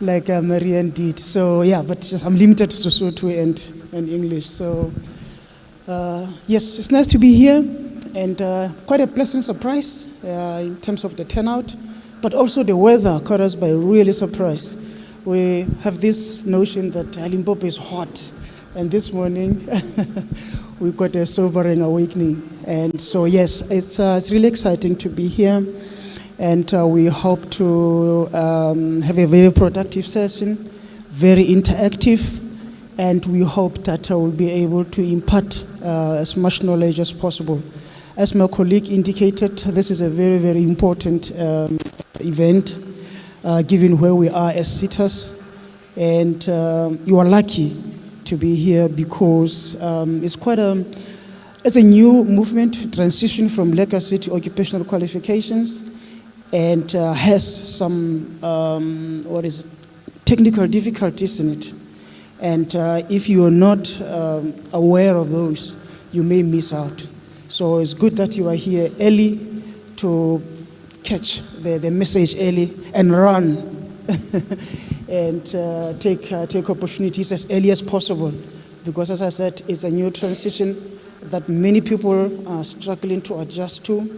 like Marianne did. So yeah, but just, I'm limited to Sotho and English. So yes, it's nice to be here, and quite a pleasant surprise in terms of the turnout, but also the weather caught us by really surprise. We have this notion that Limpopo is hot, and this morning we got a sobering awakening. And so yes, it's really exciting to be here, and we hope to have a very productive session, very interactive, and we hope that we'll be able to impart as much knowledge as possible. As my colleague indicated, this is a very, very important event, given where we are as sitters, and you are lucky to be here because it's a new movement, transition from legacy to occupational qualifications, and has some technical difficulties in it. And if you are not aware of those, you may miss out. So it's good that you are here early to catch the message early and run and take opportunities as early as possible. Because as I said, it's a new transition that many people are struggling to adjust to.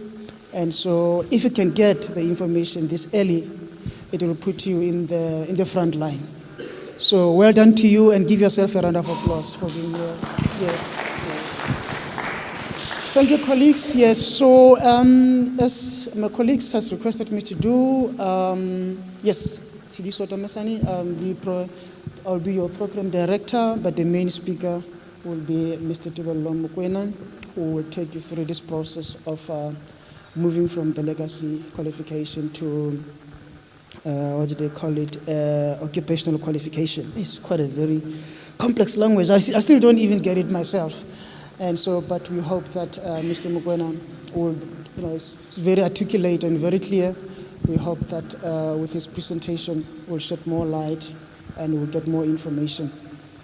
And so if you can get the information this early, it will put you in the front line. So well done to you, and give yourself a round of applause for being here. Yes. Thank you, colleagues. Yes, so as my colleagues has requested me to do, yes, Sidiso Tomasani, I'll be your program director, but the main speaker will be Mr. POLOKWANE, who will take you through this process of moving from the legacy qualification to what do they call it? Occupational qualification. It's quite a very complex language. I still don't even get it myself. And so, but we hope that Mr. Mokoena will, is very articulate and very clear. We hope that with his presentation will shed more light and we'll get more information.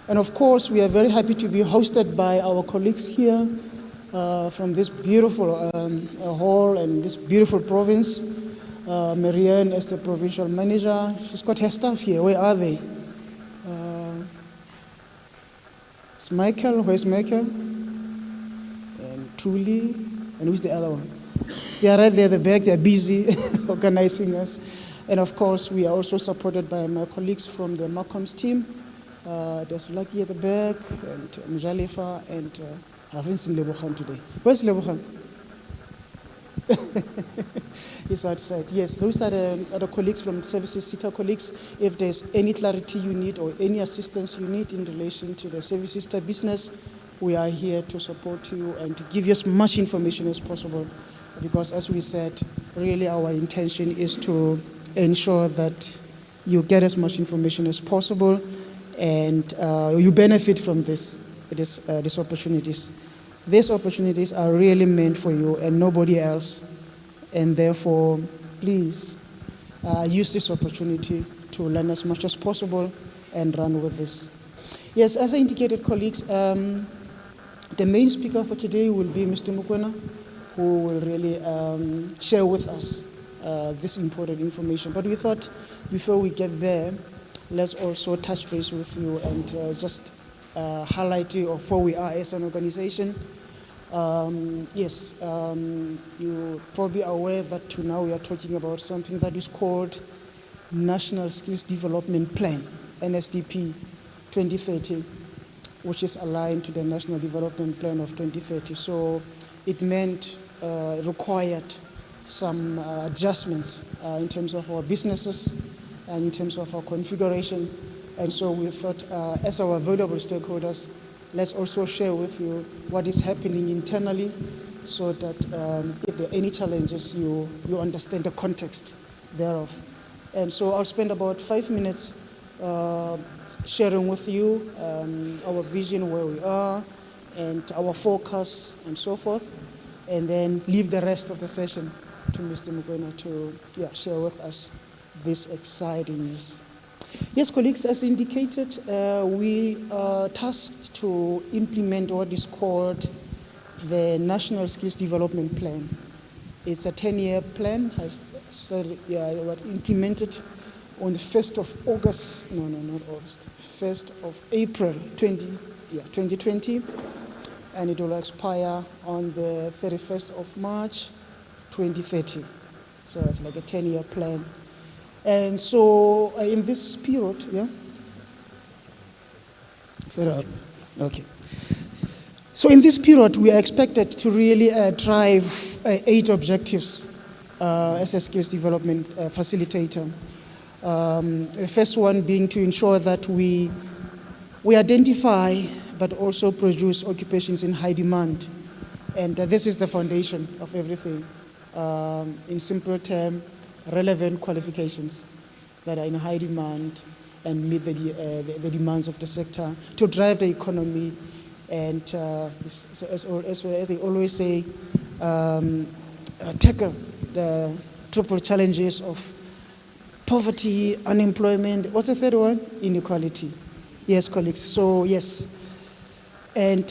And of course, we are very happy to be hosted by our colleagues here from this beautiful hall and this beautiful province. Marianne is the provincial manager. She's got her staff here. Where are they? It's Michael. Where's Michael? And Truly. And who's the other one? They are right there at the back. They're busy organizing us. And of course, we are also supported by my colleagues from the Malcolm's team. There's Lucky at the back, and Mjalifa, and I haven't seen Lebokhan today. Where's Lebokhan? He's outside. Yes, those are the other colleagues from services, Seta colleagues. If there's any clarity you need or any assistance you need in relation to the services business, we are here to support you and to give you as much information as possible. Because as we said, really our intention is to ensure that you get as much information as possible and you benefit from these opportunities. These opportunities are really meant for you and nobody else. And therefore, please use this opportunity to learn as much as possible and run with this. Yes, as I indicated, colleagues, the main speaker for today will be Mr. Mokoena, who will really share with us this important information. But we thought before we get there, let's also touch base with you and just highlight you of where we are as an organization. Yes, you're probably aware that to now we are talking about something that is called National Skills Development Plan, NSDP 2030, which is aligned to the National Development Plan of 2030. So it required some adjustments in terms of our businesses and in terms of our configuration. And so we thought, as our valuable stakeholders, let's also share with you what is happening internally so that if there are any challenges, you understand the context thereof. And so I'll spend about 5 minutes sharing with you our vision, where we are, and our focus, and so forth, and then leave the rest of the session to Mr. Mokoena to share with us this exciting news. Yes, colleagues, as indicated, we are tasked to implement what is called the National Skills Development Plan. It's a 10-year plan, was implemented on the 1st of August, no, not August, 1st of April 2020, and it will expire on the 31st of March 2030. So it's like a 10-year plan. And so in this period, Okay. So in this period, we are expected to really drive 8 objectives as a skills development facilitator. The first one being to ensure that we identify but also produce occupations in high demand. And this is the foundation of everything. In simple terms, relevant qualifications that are in high demand and meet the demands of the sector to drive the economy. And as they always say, tackle the triple challenges of poverty, unemployment. What's the third one? Inequality. Yes, colleagues. So yes, and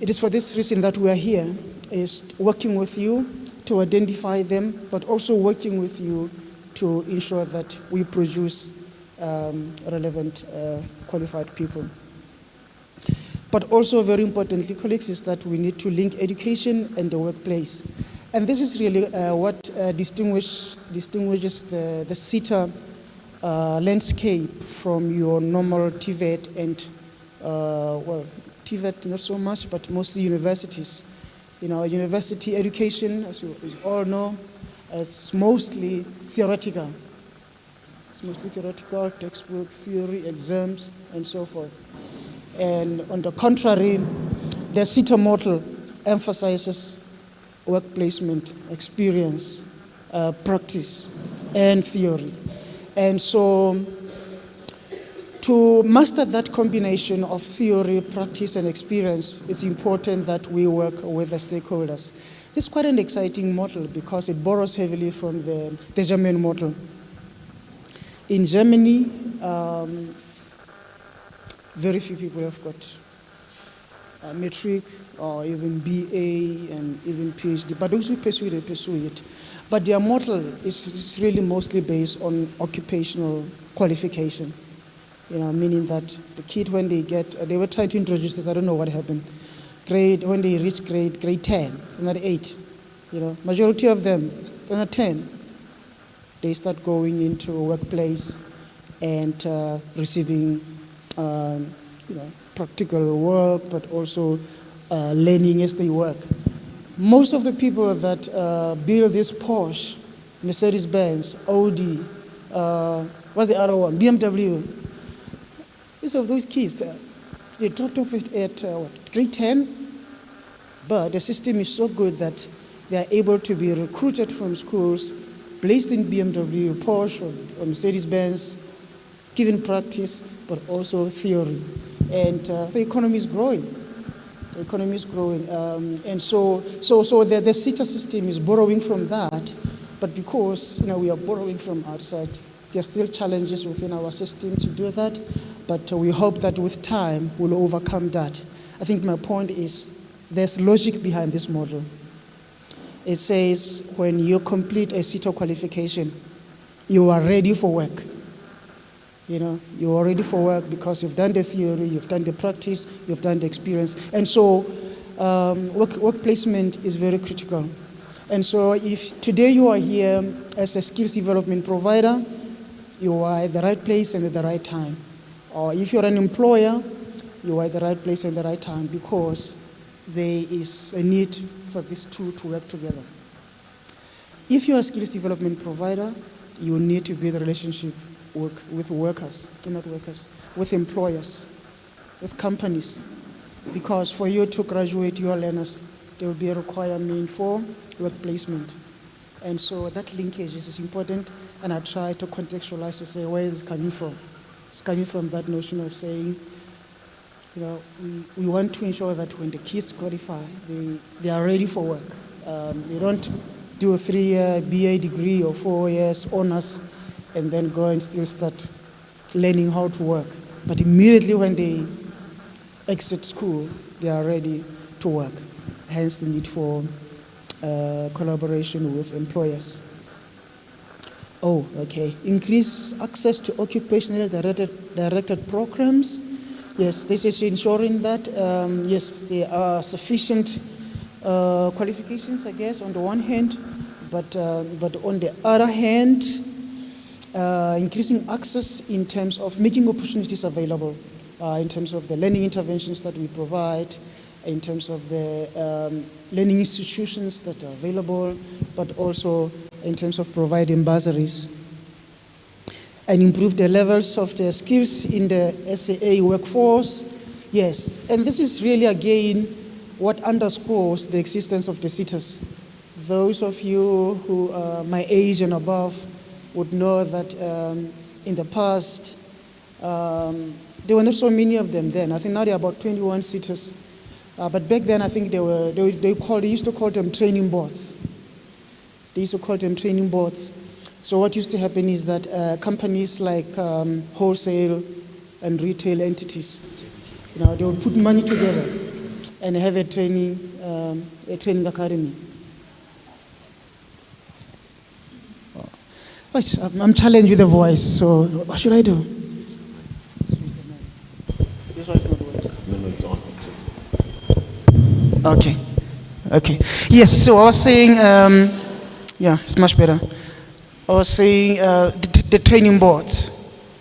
it is for this reason that we are here, is working with you to identify them, but also working with you to ensure that we produce relevant, qualified people. But also very importantly, colleagues, is that we need to link education and the workplace. And this is really what distinguishes the Seta landscape from your normal TVET and, TVET not so much, but mostly universities. University education, as you all know, is mostly theoretical. It's mostly theoretical, textbook, theory, exams, and so forth. And on the contrary, the Seta model emphasizes work placement, experience, practice, and theory. And so to master that combination of theory, practice, and experience, it's important that we work with the stakeholders. This is quite an exciting model because it borrows heavily from the German model. In Germany, very few people have got a matric or even BA and even PhD, but those who pursue it, they pursue it. But their model is really mostly based on occupational qualification, meaning that the kid, when they were trying to introduce this, I don't know what happened. When they reach grade 10, standard 8, majority of them, standard 10, they start going into a workplace and receiving practical work, but also learning as they work. Most of the people that build this Porsche, Mercedes-Benz, Audi, what's the other one? BMW. Most of those kids, they dropped off at grade 10, but the system is so good that they are able to be recruited from schools, placed in BMW, Porsche, or Mercedes-Benz, given practice, but also theory. And the economy is growing. The economy is growing. And so the Seta system is borrowing from that, but because we are borrowing from outside, there are still challenges within our system to do that, but we hope that with time we'll overcome that. I think my point is there's logic behind this model. It says when you complete a Seta qualification, you are ready for work. You are ready for work because you've done the theory, you've done the practice, you've done the experience. And so work placement is very critical. And so if today you are here as a skills development provider, you are at the right place and at the right time. Or if you're an employer, you are at the right place and the right time because there is a need for these two to work together. If you're a skills development provider, you need to build a relationship with workers, not workers, with employers, with companies. Because for you to graduate your learners, there will be a requirement for work placement. And so that linkage is important, and I try to contextualize to say where is it coming from. It's coming from that notion of saying, we want to ensure that when the kids qualify, they are ready for work. They don't do a 3-year BA degree or 4 years honors and then go and still start learning how to work. But immediately when they exit school, they are ready to work. Hence the need for collaboration with employers. Oh, okay. Increase access to occupational directed programs. Yes, this is ensuring that, yes, there are sufficient qualifications, I guess, on the one hand, but on the other hand, increasing access in terms of making opportunities available, in terms of the learning interventions that we provide, in terms of the learning institutions that are available, but also in terms of providing bursaries, and improve the levels of the skills in the SAA workforce. Yes, and this is really, again, what underscores the existence of the SETAs. Those of you who are my age and above would know that in the past, there were not so many of them then. I think now there are about 21 SETAs. But back then, I think they used to call them training boards. They used to call them training boards. So what used to happen is that companies like wholesale and retail entities, they would put money together and have a training academy. I'm challenged with the voice, so what should I do? This one's not working. No, it's on. Okay. Yes, so I was saying, yeah, it's much better. I was saying the training boards.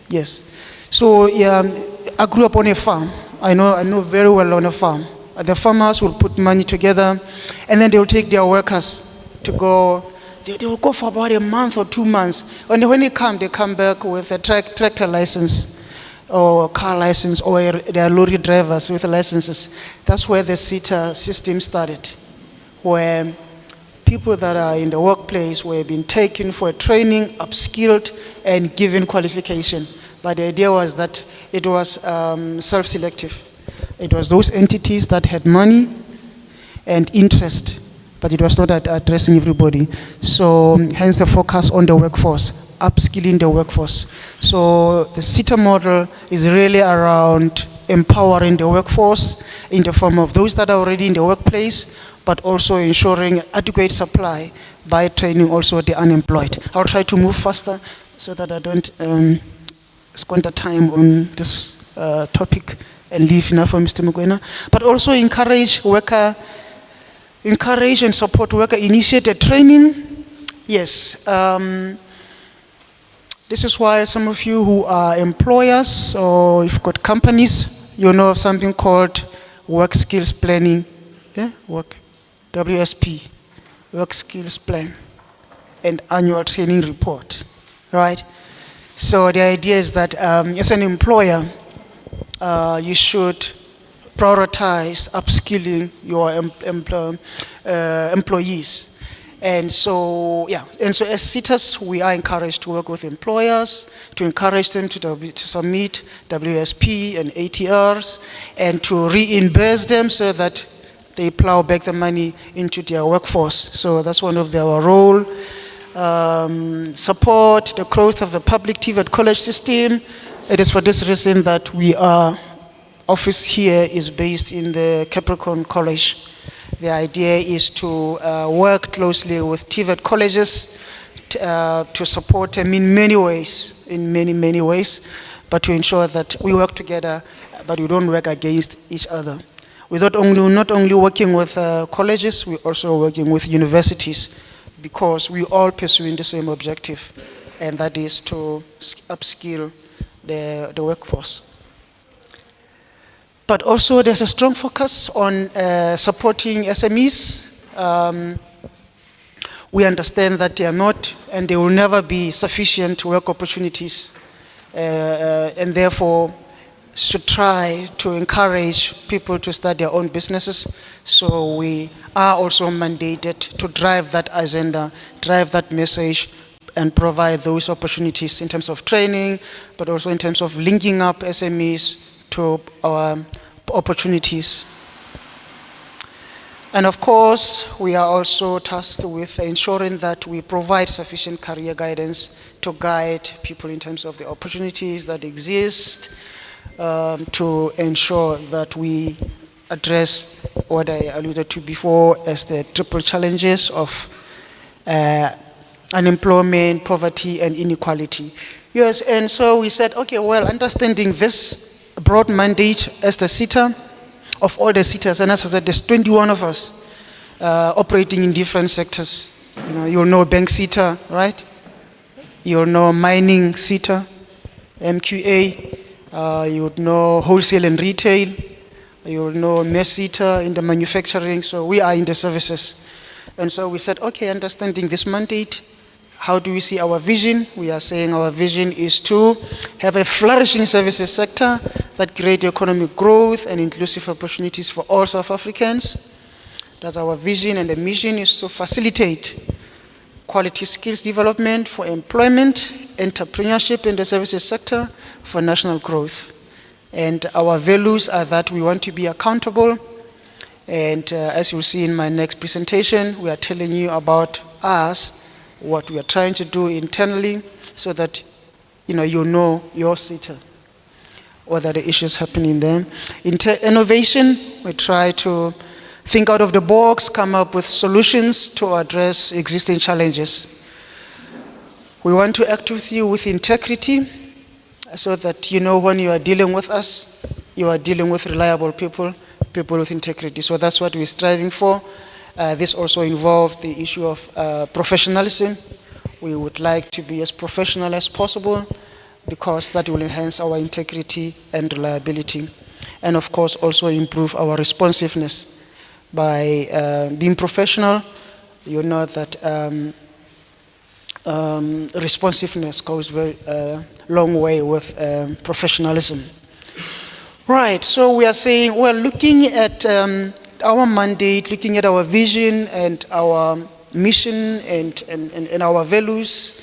Yes. So yeah, I grew up on a farm. I know very well on a farm. The farmers will put money together, and then they will take their workers to go. They will go for about a month or 2 months. And when they come back with a tractor license or car license, or they are lorry drivers with licenses. That's where the Seta system started, where people that are in the workplace were being taken for training, upskilled, and given qualification. But the idea was that it was self-selective. It was those entities that had money and interest, but it was not addressing everybody. So hence the focus on the workforce, upskilling the workforce. So the Seta model is really around empowering the workforce in the form of those that are already in the workplace, but also ensuring adequate supply by training also the unemployed. I'll try to move faster so that I don't squander time on this topic and leave enough for Mr. Mokoena. But also encourage and support worker-initiated training. Yes. This is why some of you who are employers or you've got companies, you know of something called work skills planning. Yeah, WSP, work skills plan, and annual training report, right? So the idea is that as an employer, you should prioritize upskilling your employees. And so, yeah, and so as SETAs, we are encouraged to work with employers, to encourage them to submit WSP and ATRs, and to reimburse them so that they plow back the money into their workforce. So that's one of our role. Support the growth of the public TVET college system. It is for this reason that our office here is based in the Capricorn College. The idea is to work closely with TVET colleges to support them in many ways, but to ensure that we work together, but we don't work against each other. We're not only working with colleges, we're also working with universities, because we all pursuing the same objective, and that is to upskill the workforce. But also there's a strong focus on supporting SMEs. We understand that they are not, and there will never be sufficient work opportunities, and therefore should try to encourage people to start their own businesses. So we are also mandated to drive that agenda, drive that message, and provide those opportunities in terms of training, but also in terms of linking up SMEs to our opportunities. And of course, we are also tasked with ensuring that we provide sufficient career guidance to guide people in terms of the opportunities that exist, to ensure that we address what I alluded to before as the triple challenges of unemployment, poverty, and inequality. Yes, and so we said, okay, well, understanding this broad mandate as the Seta of all the Setas, and as I said, there's 21 of us operating in different sectors. You'll know bank Seta, right? You'll know mining Seta, MQA. You would know wholesale and retail. You will know mess Seta in the manufacturing. So we are in the services. And so we said, okay, understanding this mandate, how do we see our vision? We are saying our vision is to have a flourishing services sector that creates economic growth and inclusive opportunities for all South Africans. That's our vision, and the mission is to facilitate quality skills development for employment, entrepreneurship in the services sector for national growth. And our values are that we want to be accountable. And as you'll see in my next presentation, we are telling you about us, what we are trying to do internally, so that you know your Seta, what are the issues happening there. Innovation, we try to think out of the box, come up with solutions to address existing challenges. We want to act with you with integrity, so that when you are dealing with us, you are dealing with reliable people with integrity. So that's what we're striving for. This also involves the issue of professionalism. We would like to be as professional as possible, because that will enhance our integrity and reliability. And of course, also improve our responsiveness. By being professional, you know that responsiveness goes very long way with professionalism. Right, so we are saying, well, looking at our mandate, looking at our vision and our mission and our values,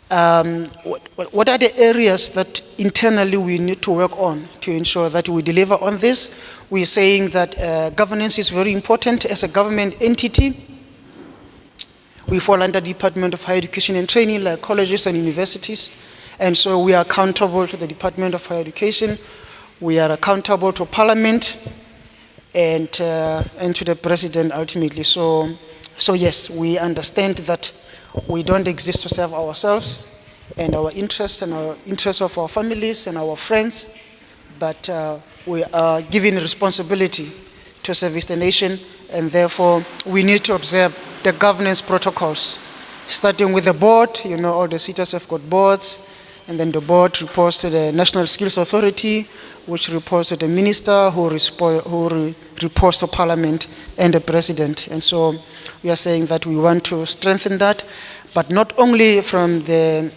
what are the areas that internally we need to work on to ensure that we deliver on this? We're saying that governance is very important. As a government entity, we fall under the Department of Higher Education and Training, like colleges and universities. And so we are accountable to the Department of Higher Education. We are accountable to Parliament and to the President ultimately. So yes, we understand that we don't exist to serve ourselves and our interests of our families and our friends, but we are given responsibility to service the nation, and therefore we need to observe the governance protocols, starting with the board. All the Setas have got boards, and then the board reports to the National Skills Authority, which reports to the minister, who reports to Parliament and the President. And so we are saying that we want to strengthen that, but not only from the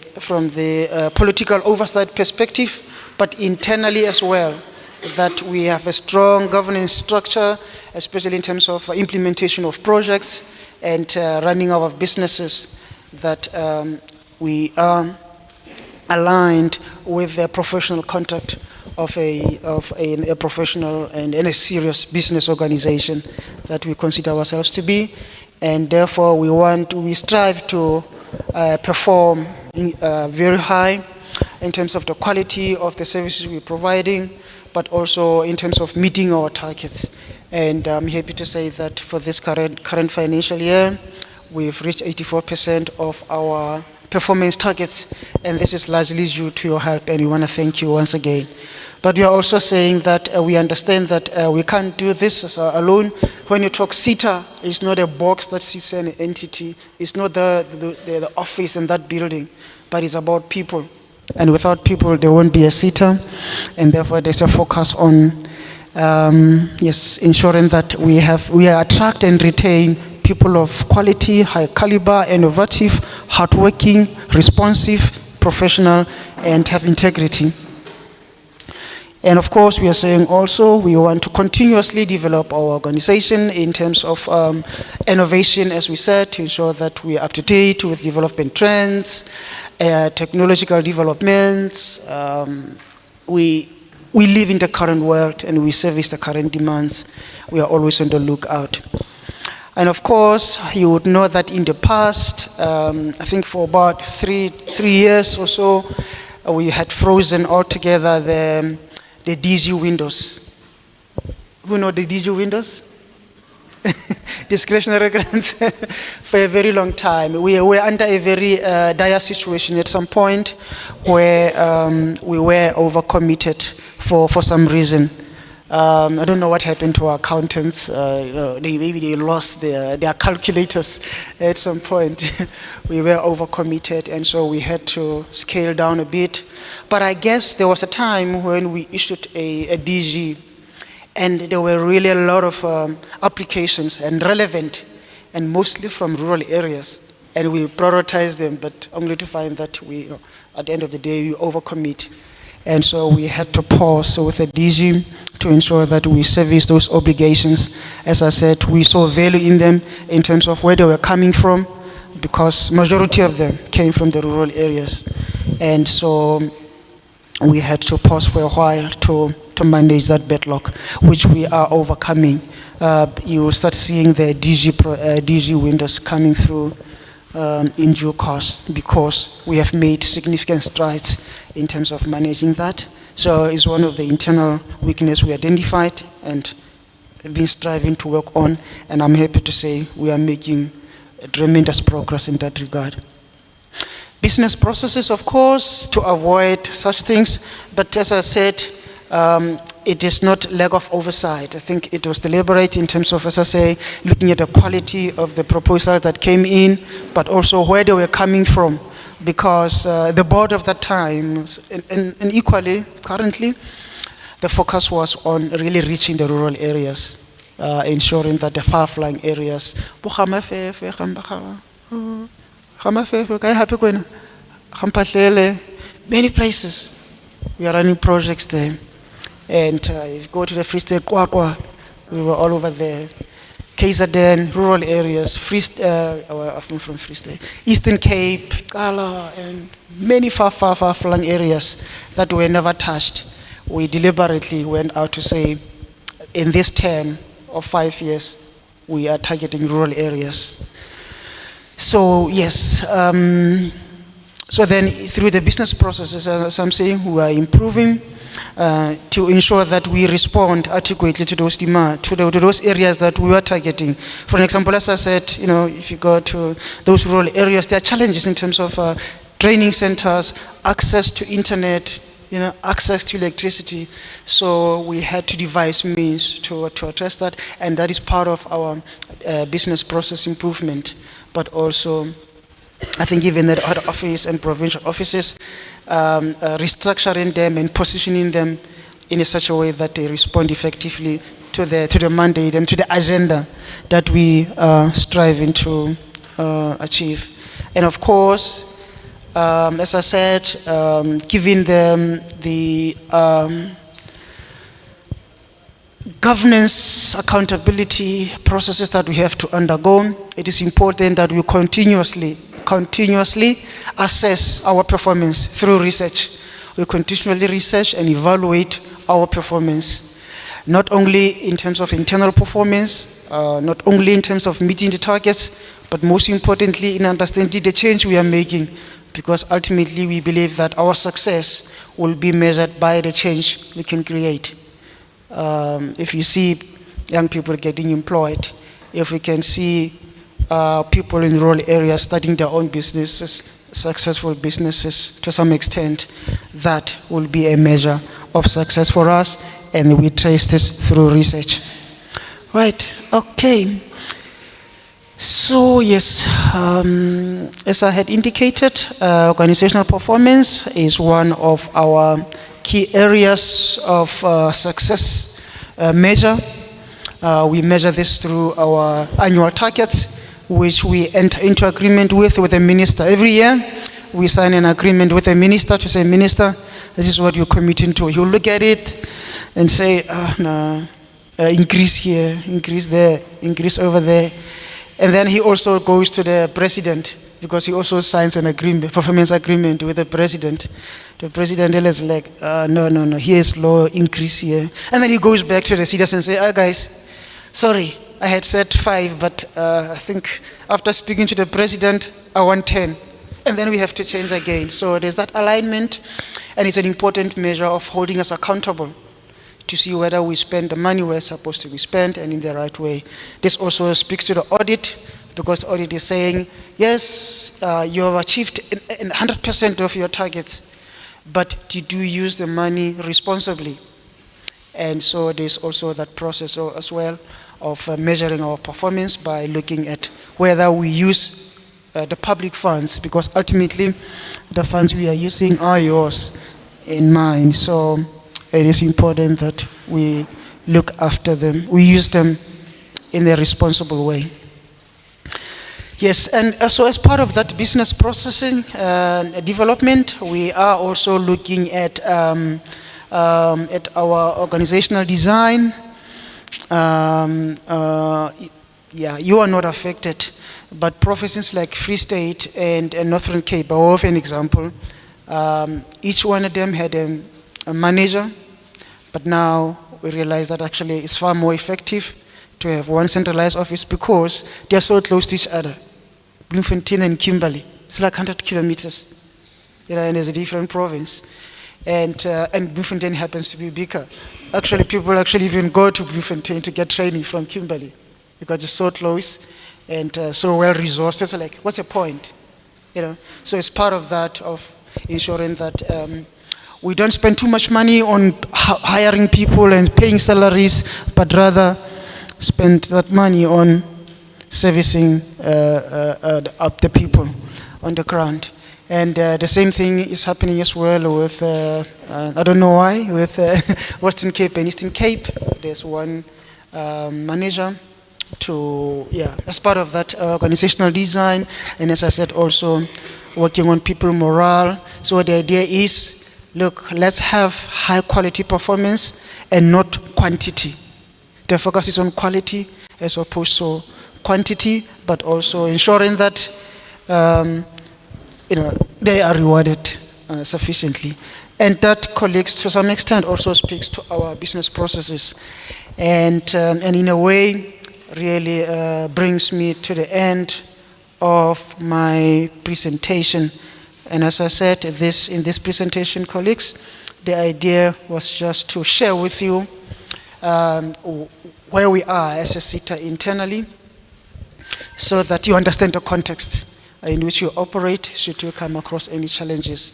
political oversight perspective, but internally as well, that we have a strong governance structure, especially in terms of implementation of projects and running our businesses, that we are aligned with the professional conduct of a professional and a serious business organization that we consider ourselves to be. And therefore we strive to perform very high in terms of the quality of the services we're providing, but also in terms of meeting our targets. And I'm happy to say that for this current financial year, we've reached 84% of our performance targets, and this is largely due to your help, and we want to thank you once again. But we are also saying that we understand that we can't do this alone. When you talk Seta, it's not a box that sits in an entity. It's not the office in that building, but it's about people. And without people, there won't be a Seta. And therefore, there's a focus on ensuring that we attract and retain people of quality, high caliber, innovative, hardworking, responsive, professional, and have integrity. And of course, we are saying also we want to continuously develop our organization in terms of innovation, as we said, to ensure that we are up to date with development trends, technological developments. We live in the current world and we service the current demands. We are always on the lookout. And of course, you would know that in the past, I think for about three years or so, we had frozen altogether the DG windows. Who know the DG windows? discretionary grants for a very long time. We were under a very dire situation at some point where we were overcommitted for some reason. I don't know what happened to our accountants. Maybe they lost their calculators at some point. We were overcommitted, and so we had to scale down a bit. But I guess there was a time when we issued a DG, and there were really a lot of applications, and relevant, and mostly from rural areas. And we prioritized them, but only to find that we, at the end of the day, we overcommit. And so we had to pause with a DG to ensure that we service those obligations. As I said, we saw value in them in terms of where they were coming from, because majority of them came from the rural areas. And so we had to pause for a while to manage that backlog, which we are overcoming. You will start seeing the DG windows coming through in due course, because we have made significant strides in terms of managing that. So it's one of the internal weaknesses we identified and been striving to work on, and I'm happy to say we are making tremendous progress in that regard. Business processes, of course, to avoid such things, but as I said, it is not lack of oversight. I think it was deliberate in terms of, as I say, looking at the quality of the proposals that came in, but also where they were coming from, because the board of that time, and equally currently, the focus was on really reaching the rural areas, ensuring that the far-flung areas, many places, we are running projects there. And if you go to the Free State, we were all over there. KZN, rural areas, from Free State, Eastern Cape, Kala, and many far-flung areas that were never touched. We deliberately went out to say, in this term of 5 years, we are targeting rural areas. So yes, so then through the business processes, as I'm saying, we are improving to ensure that we respond adequately to those demands, to those areas that we are targeting. For example, as I said, if you go to those rural areas, there are challenges in terms of training centers, access to internet, access to electricity. So we had to devise means to address that, and that is part of our business process improvement. But also, I think even the head office and provincial offices, restructuring them and positioning them in such a way that they respond effectively to the mandate and to the agenda that we are striving to achieve. And of course, as I said, given the governance accountability processes that we have to undergo, it is important that we continuously assess our performance through research. We continually research and evaluate our performance, not only in terms of internal performance, not only in terms of meeting the targets, but most importantly in understanding the change we are making, because ultimately we believe that our success will be measured by the change we can create. If you see young people getting employed, if we can see people in rural areas starting their own businesses, successful businesses to some extent, that will be a measure of success for us, and we trace this through research. Right, okay. So yes, as I had indicated, organizational performance is one of our key areas of success measure. We measure this through our annual targets, which we enter into agreement with the minister. Every year, we sign an agreement with the minister to say, Minister, this is what you're committing to. He'll look at it and say, no, increase here, increase there, increase over there. And then he also goes to the president, because he also signs an agreement, performance agreement with the president. The president is like, no, here's low, increase here. And then he goes back to the citizens and say, guys, sorry, I had said 5, but I think after speaking to the president, I want 10. And then we have to change again. So there's that alignment, and it's an important measure of holding us accountable to see whether we spend the money we're supposed to be spent and in the right way. This also speaks to the audit, because audit is saying, yes, you have achieved 100% of your targets, but did you use the money responsibly? And so there's also that process as well of measuring our performance by looking at whether we use the public funds, because ultimately the funds we are using are yours and mine. So it is important that we look after them, we use them in a responsible way. Yes, and so as part of that business processing development, we are also looking at our organizational design. Yeah, you are not affected, but provinces like Free State and Northern Cape are of an example. Each one of them had a manager, but now we realize that actually it's far more effective to have one centralized office, because they are so close to each other. Bloemfontein and Kimberley, it's like 100 kilometers, and there's a different province. And Bloemfontein happens to be bigger. Actually, people actually even go to Bloemfontein to get training from Kimberley, because it's so close and so well resourced. It's like, what's the point? So it's part of that, of ensuring that we don't spend too much money on hiring people and paying salaries, but rather spend that money on servicing the people on the ground. And the same thing is happening as well with, I don't know why, with Western Cape and Eastern Cape. There's one manager to, as part of that organizational design, and as I said, also working on people morale. So the idea is, look, let's have high quality performance and not quantity. The focus is on quality as opposed to quantity, but also ensuring that they are rewarded sufficiently. And that, colleagues, to some extent also speaks to our business processes. And in a way, really brings me to the end of my presentation. And as I said, in this presentation, colleagues, the idea was just to share with you where we are as a Seta internally, so that you understand the context in which you operate should you come across any challenges.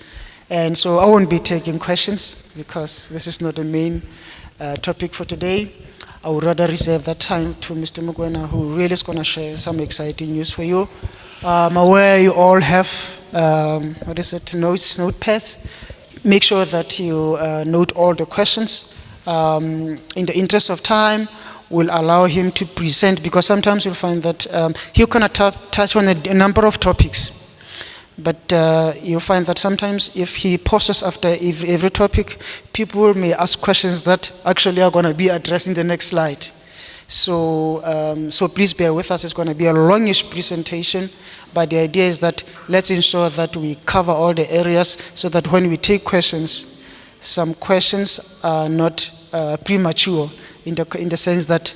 And so I won't be taking questions, because this is not the main topic for today. I would rather reserve that time to Mr. Mokoena, who really is going to share some exciting news for you. I'm aware you all have, notepads. Make sure that you note all the questions. In the interest of time, we'll allow him to present, because sometimes you'll find that he can touch on a number of topics. But you'll find that sometimes if he pauses after every topic, people may ask questions that actually are going to be addressed in the next slide. So, so please bear with us. It's going to be a longish presentation, but the idea is that let's ensure that we cover all the areas, so that when we take questions, some questions are not premature, in the sense that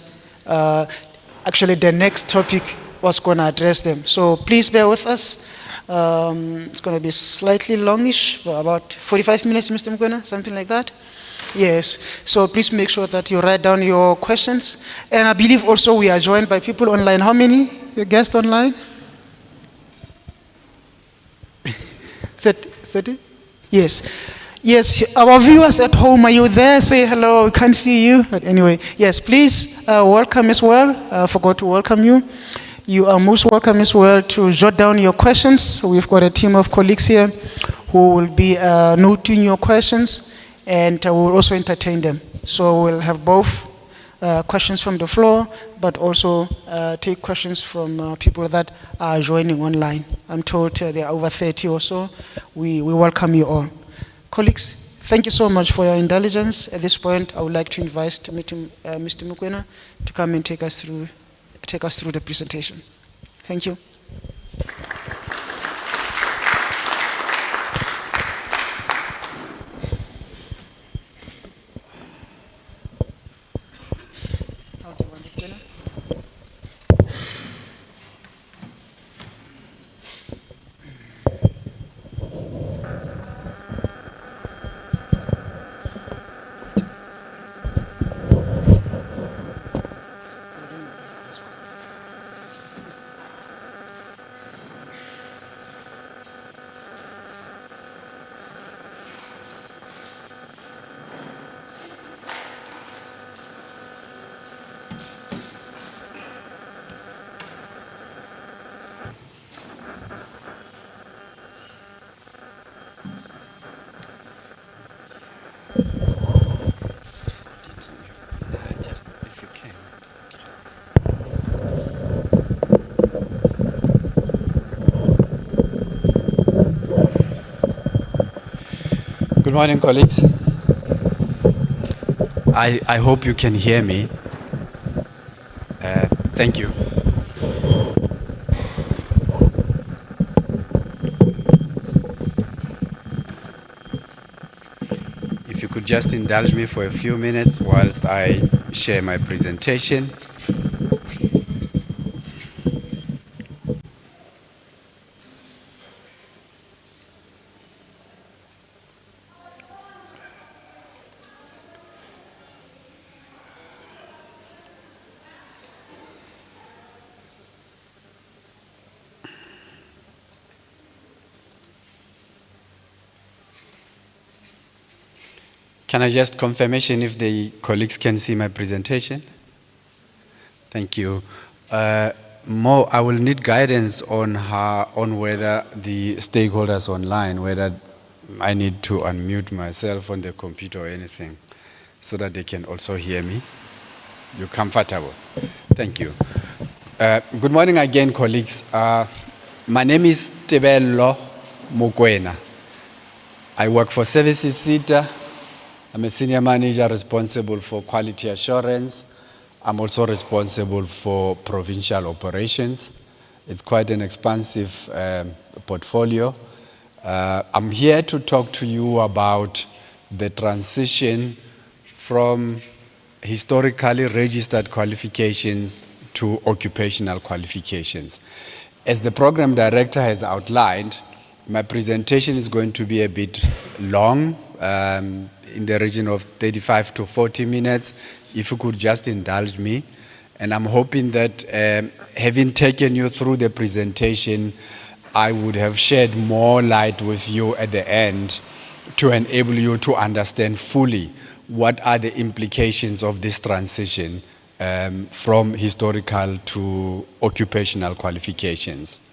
actually the next topic was going to address them. So please bear with us. It's going to be slightly longish, about 45 minutes, Mr. Mkwena, something like that. Yes, so please make sure that you write down your questions. And I believe also we are joined by people online. How many guests online? 30? Yes. Yes, our viewers at home, are you there? Say hello, we can't see you. But anyway, yes, please welcome as well. I forgot to welcome you. You are most welcome as well to jot down your questions. We've got a team of colleagues here who will be noting your questions, and we'll also entertain them. So we'll have both questions from the floor, but also take questions from people that are joining online. I'm told there are over 30 or so. We welcome you all. Colleagues, thank you so much for your indulgence. At this point, I would like to invite Mr. Mokoena to come and take us through the presentation. Thank you. Just if you can. Good morning, colleagues. I hope you can hear me. Thank you. If you could just indulge me for a few minutes whilst I share my presentation. Can I just confirmation if the colleagues can see my presentation? Thank you. More, I will need guidance on whether the stakeholders online, whether I need to unmute myself on the computer or anything, so that they can also hear me. You're comfortable. Thank you. Good morning again, colleagues. My name is POLOKWANE. I work for Services Seta. I'm a senior manager responsible for quality assurance. I'm also responsible for provincial operations. It's quite an expansive portfolio. I'm here to talk to you about the transition from historically registered qualifications to occupational qualifications. As the program director has outlined, my presentation is going to be a bit long, in the region of 35 to 40 minutes, if you could just indulge me. And I'm hoping that having taken you through the presentation, I would have shed more light with you at the end to enable you to understand fully what are the implications of this transition from historical to occupational qualifications.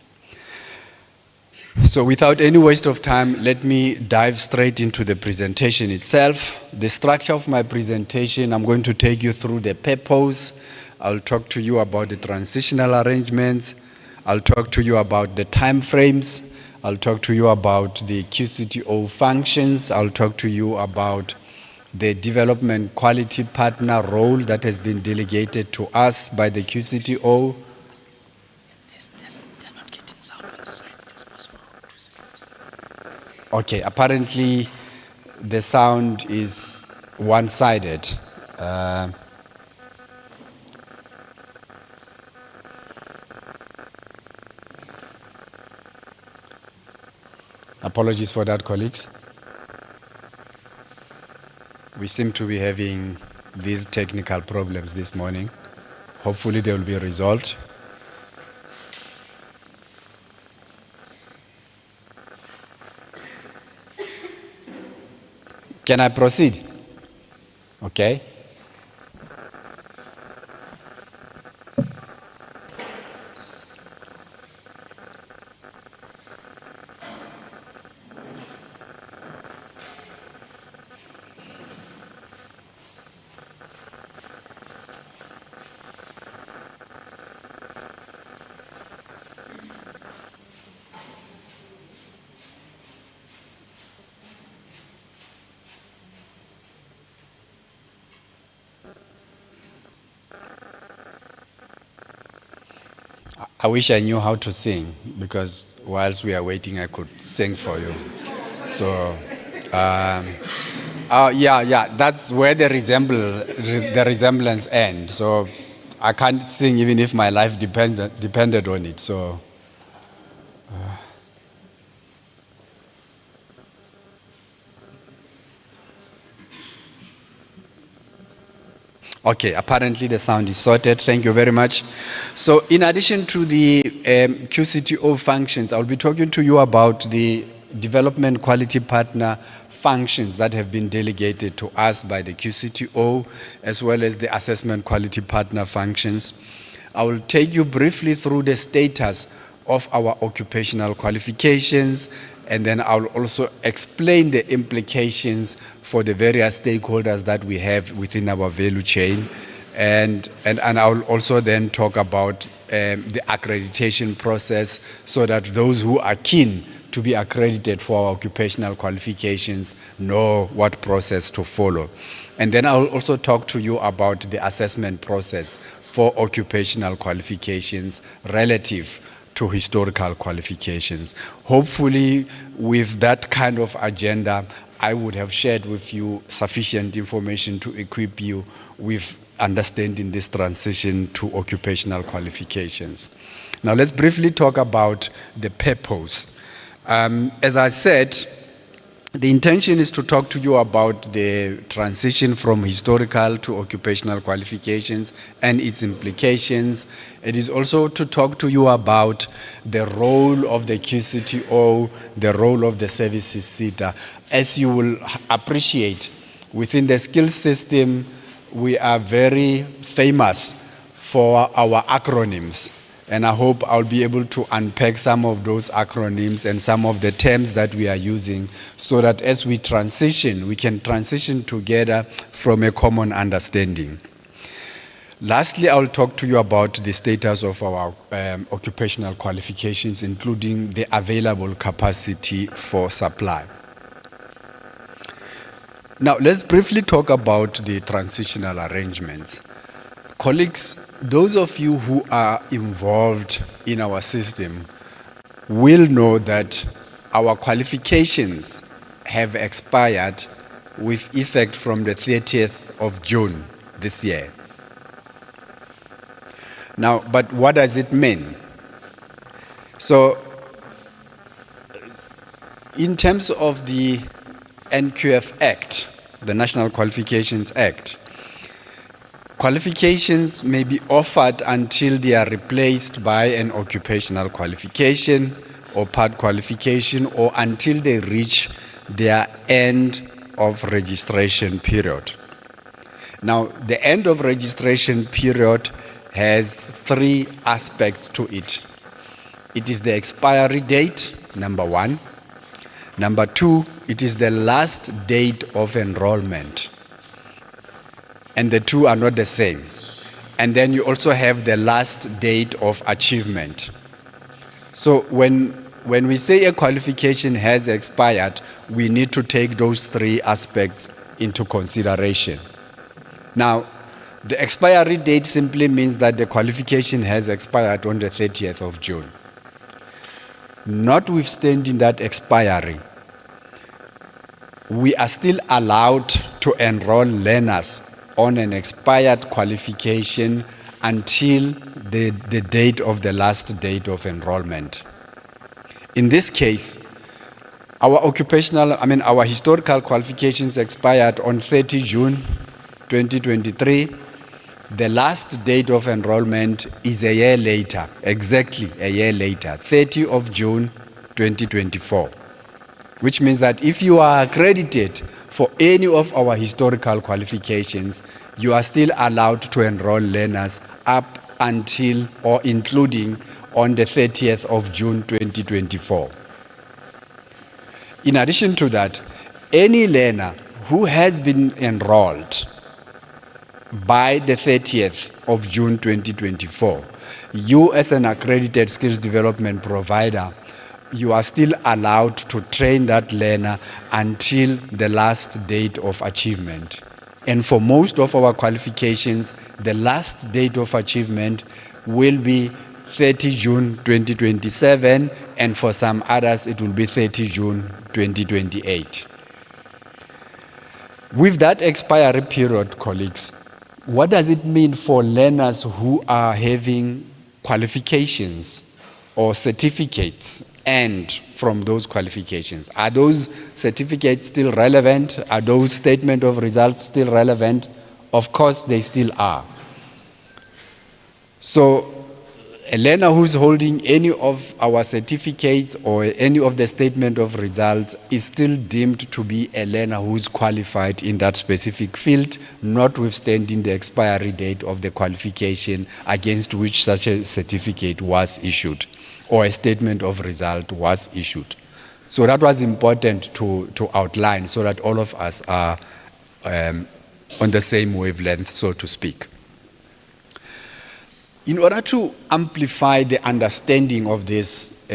So without any waste of time, let me dive straight into the presentation itself. The structure of my presentation, I'm going to take you through the purpose. I'll talk to you about the transitional arrangements. I'll talk to you about the time frames. I'll talk to you about the QCTO functions. I'll talk to you about the development quality partner role that has been delegated to us by the QCTO. Okay, apparently the sound is one-sided. Apologies for that, colleagues. We seem to be having these technical problems this morning. Hopefully they will be resolved. Can I proceed? Okay. I wish I knew how to sing, because whilst we are waiting, I could sing for you. So, yeah, that's where the resemblance ends. So, I can't sing even if my life depended on it. So, okay, apparently the sound is sorted. Thank you very much. So in addition to the QCTO functions, I'll be talking to you about the development quality partner functions that have been delegated to us by the QCTO, as well as the assessment quality partner functions. I will take you briefly through the status of our occupational qualifications, and then I'll also explain the implications for the various stakeholders that we have within our value chain. And I'll also then talk about the accreditation process, so that those who are keen to be accredited for our occupational qualifications know what process to follow. And then I'll also talk to you about the assessment process for occupational qualifications relative to historical qualifications. Hopefully, with that kind of agenda, I would have shared with you sufficient information to equip you with understanding this transition to occupational qualifications. Now, let's briefly talk about the purpose. As I said, the intention is to talk to you about the transition from historical to occupational qualifications and its implications. It is also to talk to you about the role of the QCTO, the role of the services Seta. As you will appreciate, within the skills system, we are very famous for our acronyms. And I hope I'll be able to unpack some of those acronyms and some of the terms that we are using, so that as we transition, we can transition together from a common understanding. Lastly, I'll talk to you about the status of our occupational qualifications, including the available capacity for supply. Now, let's briefly talk about the transitional arrangements. Colleagues, those of you who are involved in our system will know that our qualifications have expired with effect from the 30th of June this year. Now, but what does it mean? So, in terms of the NQF Act, the National Qualifications Act, qualifications may be offered until they are replaced by an occupational qualification or part qualification, or until they reach their end of registration period. Now, the end of registration period has three aspects to it. It is the expiry date, number one. Number two, it is the last date of enrollment. And the two are not the same. And then you also have the last date of achievement. So when we say a qualification has expired, we need to take those three aspects into consideration. Now, the expiry date simply means that the qualification has expired on the 30th of June. Notwithstanding that expiry, we are still allowed to enroll learners on an expired qualification until the date of the last date of enrollment. In this case, our historical qualifications expired on 30 June 2023. The last date of enrollment is a year later, exactly a year later, 30 of June 2024, which means that if you are accredited for any of our historical qualifications, you are still allowed to enroll learners up until or including on the 30th of June 2024. In addition to that, any learner who has been enrolled by the 30th of June 2024, you as an accredited skills development provider, you are still allowed to train that learner until the last date of achievement. And for most of our qualifications, the last date of achievement will be 30 June 2027, and for some others, it will be 30 June 2028. With that expiry period, colleagues, what does it mean for learners who are having qualifications or certificates and from those qualifications? Are those certificates still relevant? Are those statement of results still relevant? Of course, they still are. So, A learner who's holding any of our certificates or any of the statement of results is still deemed to be a learner who's qualified in that specific field, notwithstanding the expiry date of the qualification against which such a certificate was issued or a statement of result was issued. So that was important to outline so that all of us are on the same wavelength, so to speak. In order to amplify the understanding of this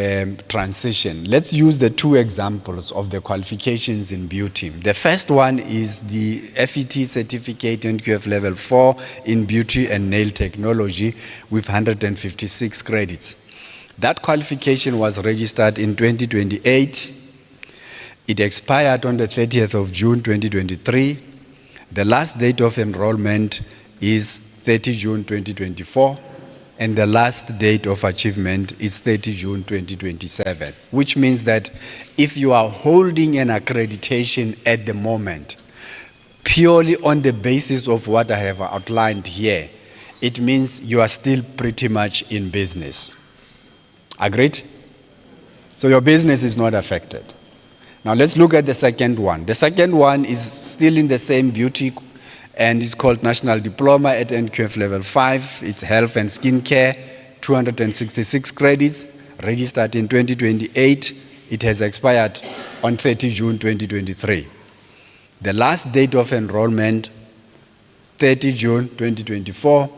transition, let's use the two examples of the qualifications in beauty. The first one is the FET certificate NQF level 4 in beauty and nail technology with 156 credits. That qualification was registered in 2028. It expired on the 30th of June 2023. The last date of enrollment is 30 June 2024. And the last date of achievement is 30 June 2027, which means that if you are holding an accreditation at the moment, purely on the basis of what I have outlined here, it means you are still pretty much in business. Agreed? So your business is not affected. Now let's look at the second one. The second one is still in the same beauty and it's called National Diploma at NQF Level 5. It's Health and Skincare, 266 credits, registered in 2028. It has expired on 30 June 2023. The last date of enrollment, 30 June 2024.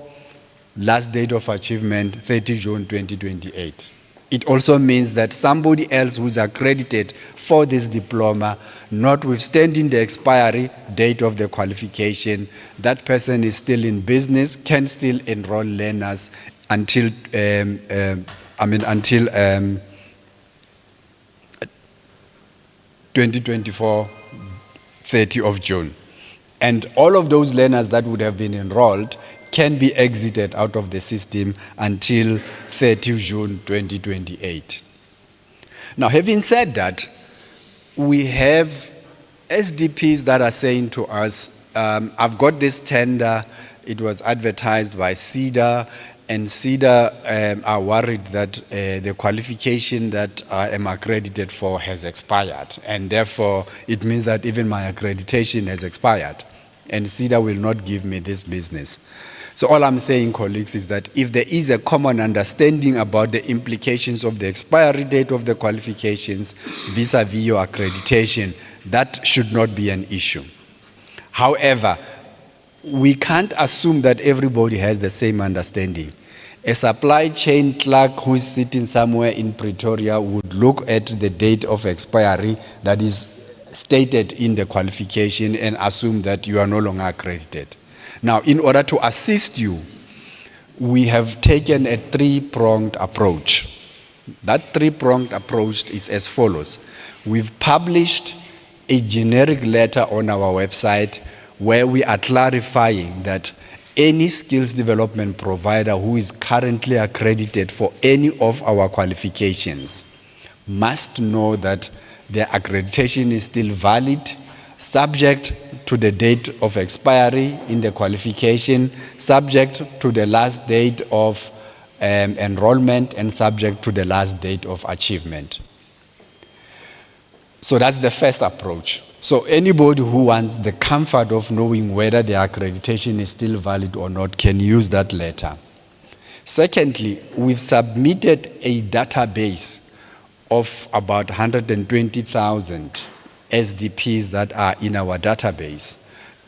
Last date of achievement, 30 June 2028. It also means that somebody else who's accredited for this diploma, notwithstanding the expiry date of the qualification, that person is still in business, can still enroll learners until 2024, 30 of June. And all of those learners that would have been enrolled can be exited out of the system until 30 June 2028. Now, having said that, we have SDPs that are saying to us, I've got this tender, it was advertised by Seta, and Seta are worried that the qualification that I am accredited for has expired, and therefore it means that even my accreditation has expired, and Seta will not give me this business. So all I'm saying, colleagues, is that if there is a common understanding about the implications of the expiry date of the qualifications vis-a-vis your accreditation, that should not be an issue. However, we can't assume that everybody has the same understanding. A supply chain clerk who is sitting somewhere in Pretoria would look at the date of expiry that is stated in the qualification and assume that you are no longer accredited. Now, in order to assist you, we have taken a three-pronged approach. That three-pronged approach is as follows. We've published a generic letter on our website where we are clarifying that any skills development provider who is currently accredited for any of our qualifications must know that their accreditation is still valid, subject to the date of expiry in the qualification, subject to the last date of enrollment, and subject to the last date of achievement. So that's the first approach. So anybody who wants the comfort of knowing whether the accreditation is still valid or not can use that letter. Secondly, we've submitted a database of about 120,000 SDPs that are in our database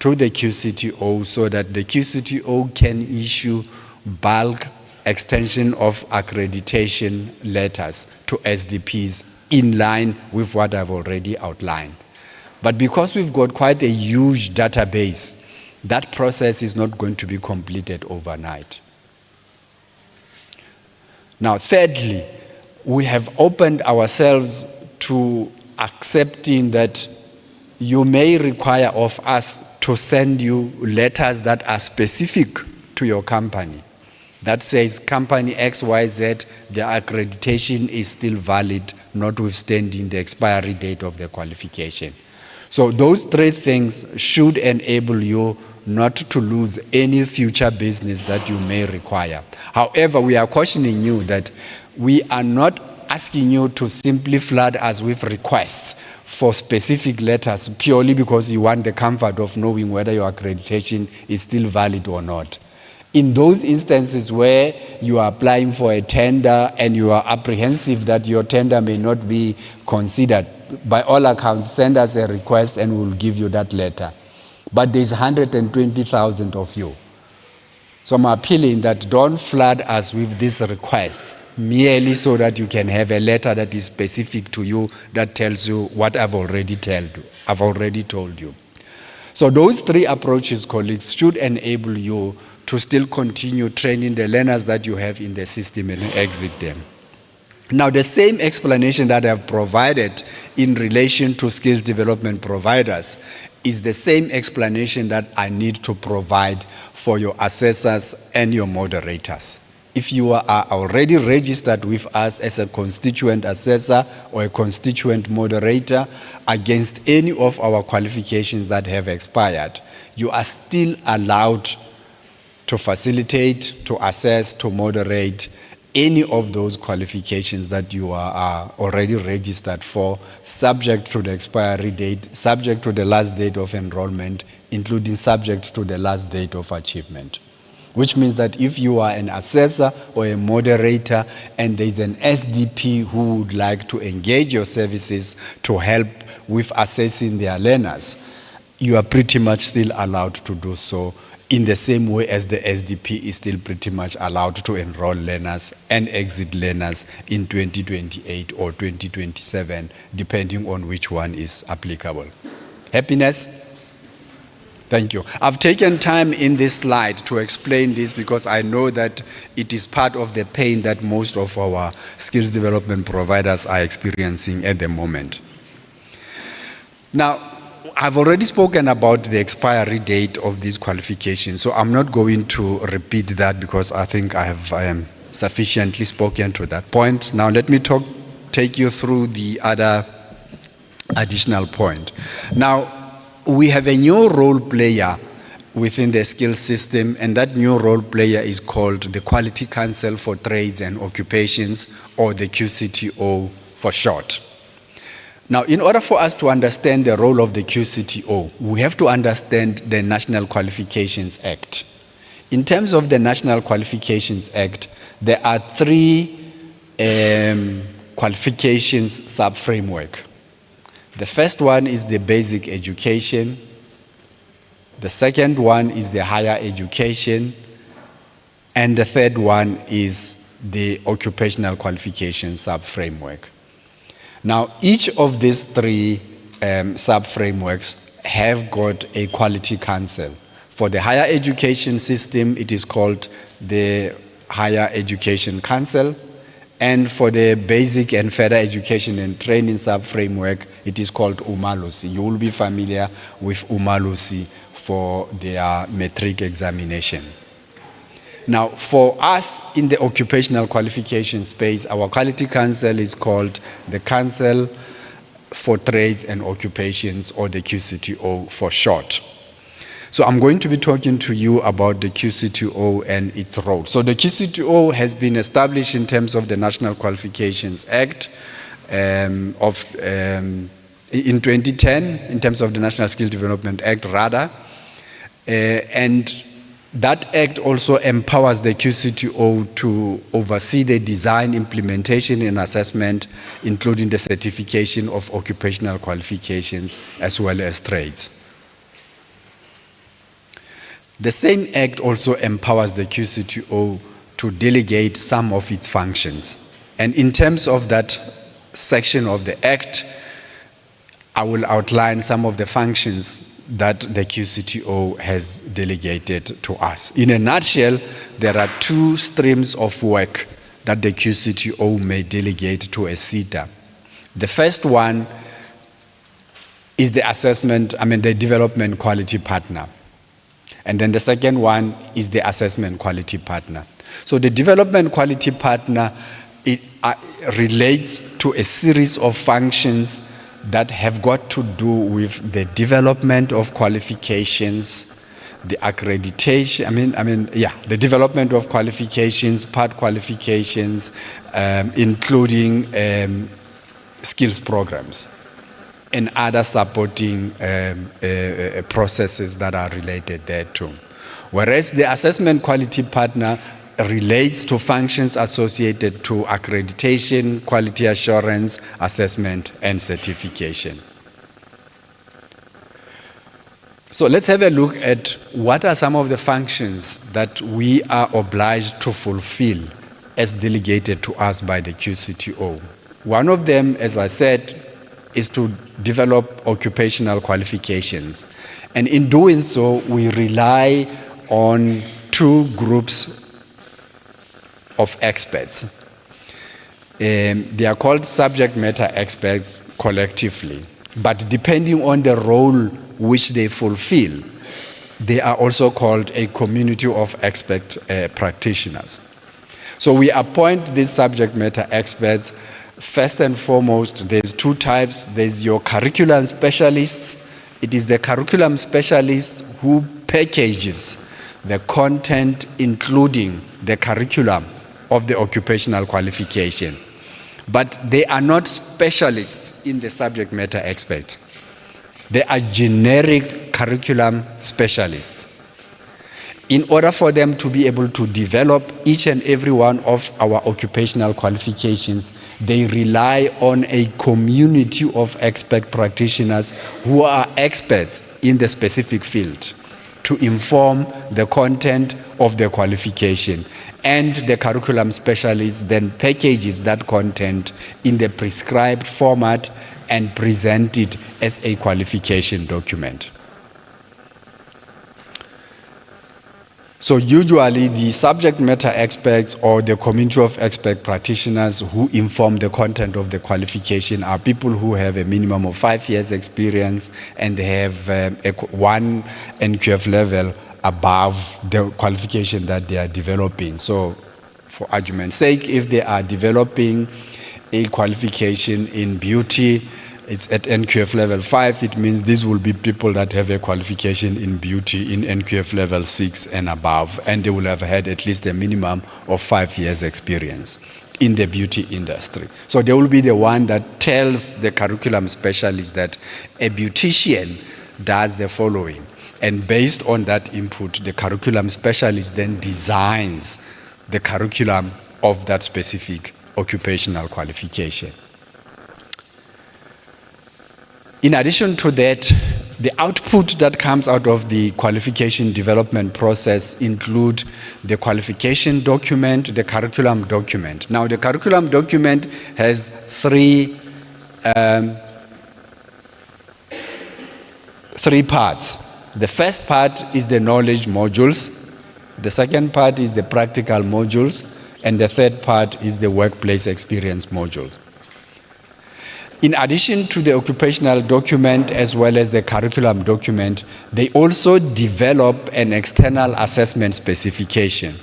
to the QCTO so that the QCTO can issue bulk extension of accreditation letters to SDPs in line with what I've already outlined. But because we've got quite a huge database, that process is not going to be completed overnight. Now, thirdly, we have opened ourselves to accepting that you may require of us to send you letters that are specific to your company. That says company XYZ, the accreditation is still valid, notwithstanding the expiry date of the qualification. So those three things should enable you not to lose any future business that you may require. However, we are cautioning you that we are not asking you to simply flood us with requests for specific letters purely because you want the comfort of knowing whether your accreditation is still valid or not. In those instances where you are applying for a tender and you are apprehensive that your tender may not be considered, by all accounts, send us a request and we'll give you that letter. But there's 120,000 of you. So I'm appealing that don't flood us with this request merely so that you can have a letter that is specific to you that tells you what I've already told you. So those three approaches, colleagues, should enable you to still continue training the learners that you have in the system and exit them. Now, the same explanation that I've provided in relation to skills development providers is the same explanation that I need to provide for your assessors and your moderators. If you are already registered with us as a constituent assessor or a constituent moderator against any of our qualifications that have expired, you are still allowed to facilitate, to assess, to moderate any of those qualifications that you are already registered for, subject to the expiry date, subject to the last date of enrollment, including subject to the last date of achievement. Which means that if you are an assessor or a moderator and there's an SDP who would like to engage your services to help with assessing their learners, you are pretty much still allowed to do so, in the same way as the SDP is still pretty much allowed to enroll learners and exit learners in 2028 or 2027, depending on which one is applicable. Happiness? Thank you. I've taken time in this slide to explain this because I know that it is part of the pain that most of our skills development providers are experiencing at the moment. Now, I've already spoken about the expiry date of these qualifications, so I'm not going to repeat that because I think I am sufficiently spoken to that point. Now let me take you through the other additional point. Now, we have a new role player within the skills system, and that new role player is called the Quality Council for Trades and Occupations, or the QCTO for short. Now, in order for us to understand the role of the QCTO, we have to understand the National Qualifications Act. In terms of the National Qualifications Act, there are three qualifications sub-framework. The first one is the basic education. The second one is the higher education. And the third one is the occupational qualifications sub-framework. Now, each of these three sub-frameworks have got a quality council. For the higher education system, it is called the Higher Education Council. And for the basic and further education and training sub-framework, it is called UMALUSI. You will be familiar with UMALUSI for their matric examination. Now, for us in the occupational qualification space, our quality council is called the Council for Trades and Occupations, or the QCTO for short. So I'm going to be talking to you about the QCTO and its role. So the QCTO has been established in terms of the National Qualifications Act in 2010, in terms of the National Skill Development Act, rather. And that act also empowers the QCTO to oversee the design, implementation, and assessment, including the certification of occupational qualifications as well as trades. The same act also empowers the QCTO to delegate some of its functions. And in terms of that section of the act, I will outline some of the functions that the QCTO has delegated to us. In a nutshell, there are two streams of work that the QCTO may delegate to a Seta. The first one is the development quality partner. And then the second one is the assessment quality partner. So the development quality partner, it relates to a series of functions that have got to do with the development of qualifications, the accreditation, the development of qualifications, part qualifications, including skills programs and other supporting processes that are related thereto. Whereas the assessment quality partner relates to functions associated to accreditation, quality assurance, assessment, and certification. So let's have a look at what are some of the functions that we are obliged to fulfill as delegated to us by the QCTO. One of them, as I said, is to develop occupational qualifications. And in doing so, we rely on two groups of experts. They are called subject matter experts collectively, but depending on the role which they fulfill, they are also called a community of expert practitioners. So we appoint these subject matter experts. First and foremost, there's two types. There's your curriculum specialists. It is the curriculum specialist who packages the content, including the curriculum of the occupational qualification. But they are not specialists in the subject matter experts. They are generic curriculum specialists. In order for them to be able to develop each and every one of our occupational qualifications, they rely on a community of expert practitioners who are experts in the specific field to inform the content of the qualification. And the curriculum specialist then packages that content in the prescribed format and present it as a qualification document. So usually the subject matter experts or the community of expert practitioners who inform the content of the qualification are people who have a minimum of 5 years experience and they have one NQF level above the qualification that they are developing. So for argument's sake, if they are developing a qualification in beauty, it's at NQF level 5, it means these will be people that have a qualification in beauty in NQF level 6 and above, and they will have had at least a minimum of 5 years experience in the beauty industry. So they will be the one that tells the curriculum specialist that a beautician does the following. And based on that input, the curriculum specialist then designs the curriculum of that specific occupational qualification. In addition to that, the output that comes out of the qualification development process include the qualification document, the curriculum document. Now, the curriculum document has three parts. The first part is the knowledge modules. The second part is the practical modules. And the third part is the workplace experience modules. In addition to the occupational document as well as the curriculum document, they also develop an external assessment specification.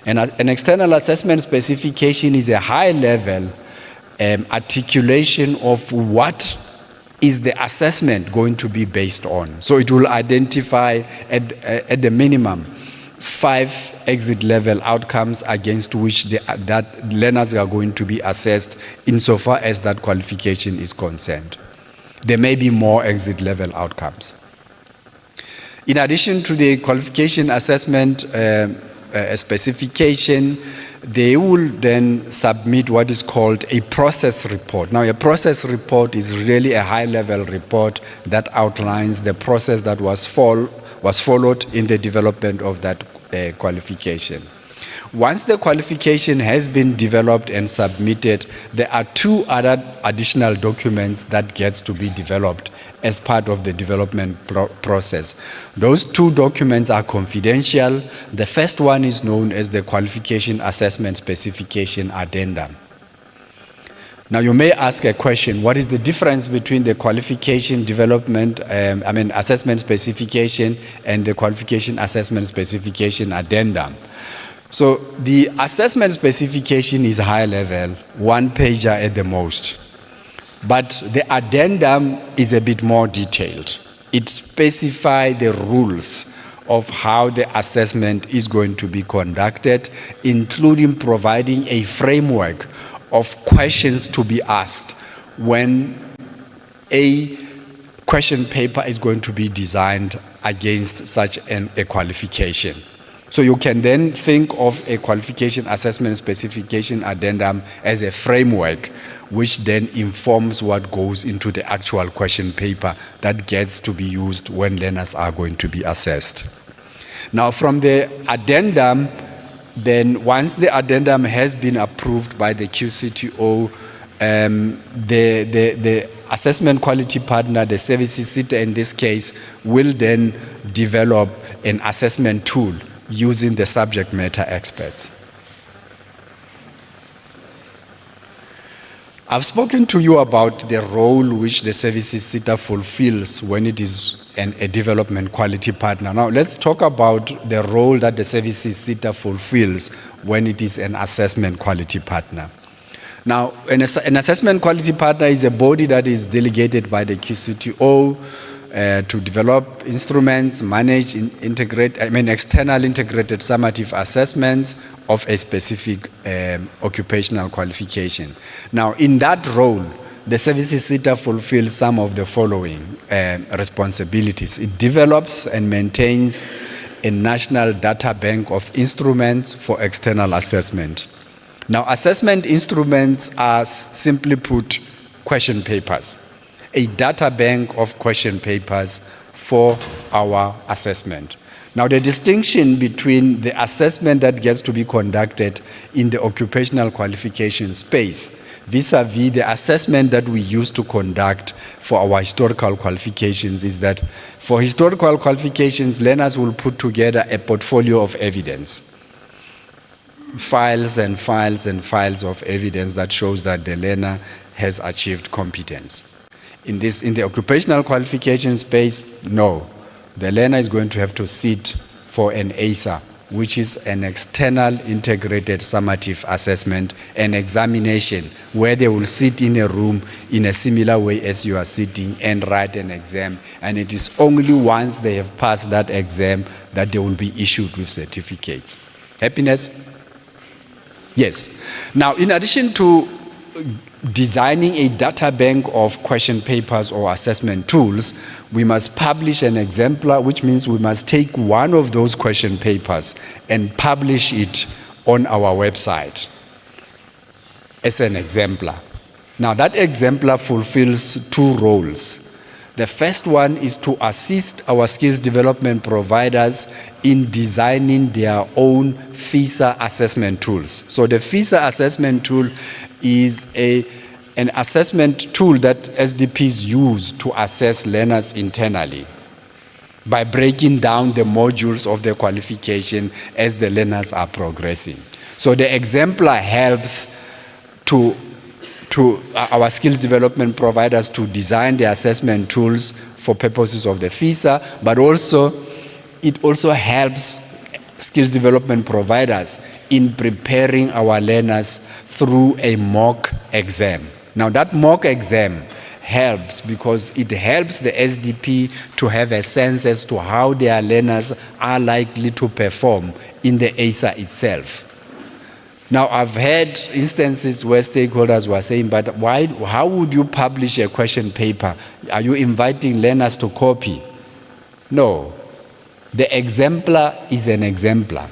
And an external assessment specification is a high-level articulation of what is the assessment going to be based on. So it will identify at the minimum 5 exit level outcomes against which that learners are going to be assessed insofar as that qualification is concerned. There may be more exit level outcomes. In addition to the qualification assessment specification, they will then submit what is called a process report. Now, a process report is really a high-level report that outlines the process that was followed in the development of that qualification. Once the qualification has been developed and submitted, there are 2 other additional documents that gets to be developed as part of the development process. Those 2 documents are confidential. The first one is known as the Qualification Assessment Specification Addendum. Now, you may ask a question, what is the difference between the qualification development, assessment specification and the qualification assessment specification addendum? So the assessment specification is high level, 1-pager at the most. But the addendum is a bit more detailed. It specifies the rules of how the assessment is going to be conducted, including providing a framework of questions to be asked when a question paper is going to be designed against such a qualification. So you can then think of a qualification assessment specification addendum as a framework which then informs what goes into the actual question paper that gets to be used when learners are going to be assessed. Now from the addendum, then once the addendum has been approved by the QCTO, the assessment quality partner, the services Seta in this case, will then develop an assessment tool using the subject matter experts. I've spoken to you about the role which the services Seta fulfills when it is a development quality partner. Now let's talk about the role that the services Seta fulfills when it is an assessment quality partner. Now, an assessment quality partner is a body that is delegated by the QCTO to develop instruments, manage, external integrated summative assessments of a specific occupational qualification. Now, in that role, the services Seta fulfills some of the following responsibilities. It develops and maintains a national data bank of instruments for external assessment. Now, assessment instruments are, simply put, question papers, a data bank of question papers for our assessment. Now, the distinction between the assessment that gets to be conducted in the occupational qualification space vis-a-vis the assessment that we used to conduct for our historical qualifications is that for historical qualifications, learners will put together a portfolio of evidence. Files and files and files of evidence that shows that the learner has achieved competence. In the occupational qualification space, no. The learner is going to have to sit for an ASA, which is an external integrated summative assessment, an examination where they will sit in a room in a similar way as you are sitting and write an exam. And it is only once they have passed that exam that they will be issued with certificates. Happiness? Yes. Now, in addition to designing a data bank of question papers or assessment tools, we must publish an exemplar, which means we must take one of those question papers and publish it on our website as an exemplar. Now, that exemplar fulfills two roles. The first one is to assist our skills development providers in designing their own FISA assessment tools. So the FISA assessment tool is an assessment tool that SDPs use to assess learners internally by breaking down the modules of the qualification as the learners are progressing. So the exemplar helps to our skills development providers to design the assessment tools for purposes of the FISA, but it also helps skills development providers in preparing our learners through a mock exam. Now that mock exam helps because it helps the SDP to have a sense as to how their learners are likely to perform in the ASA itself. Now, I've had instances where stakeholders were saying, but how would you publish a question paper? Are you inviting learners to copy? No. The exemplar is an exemplar.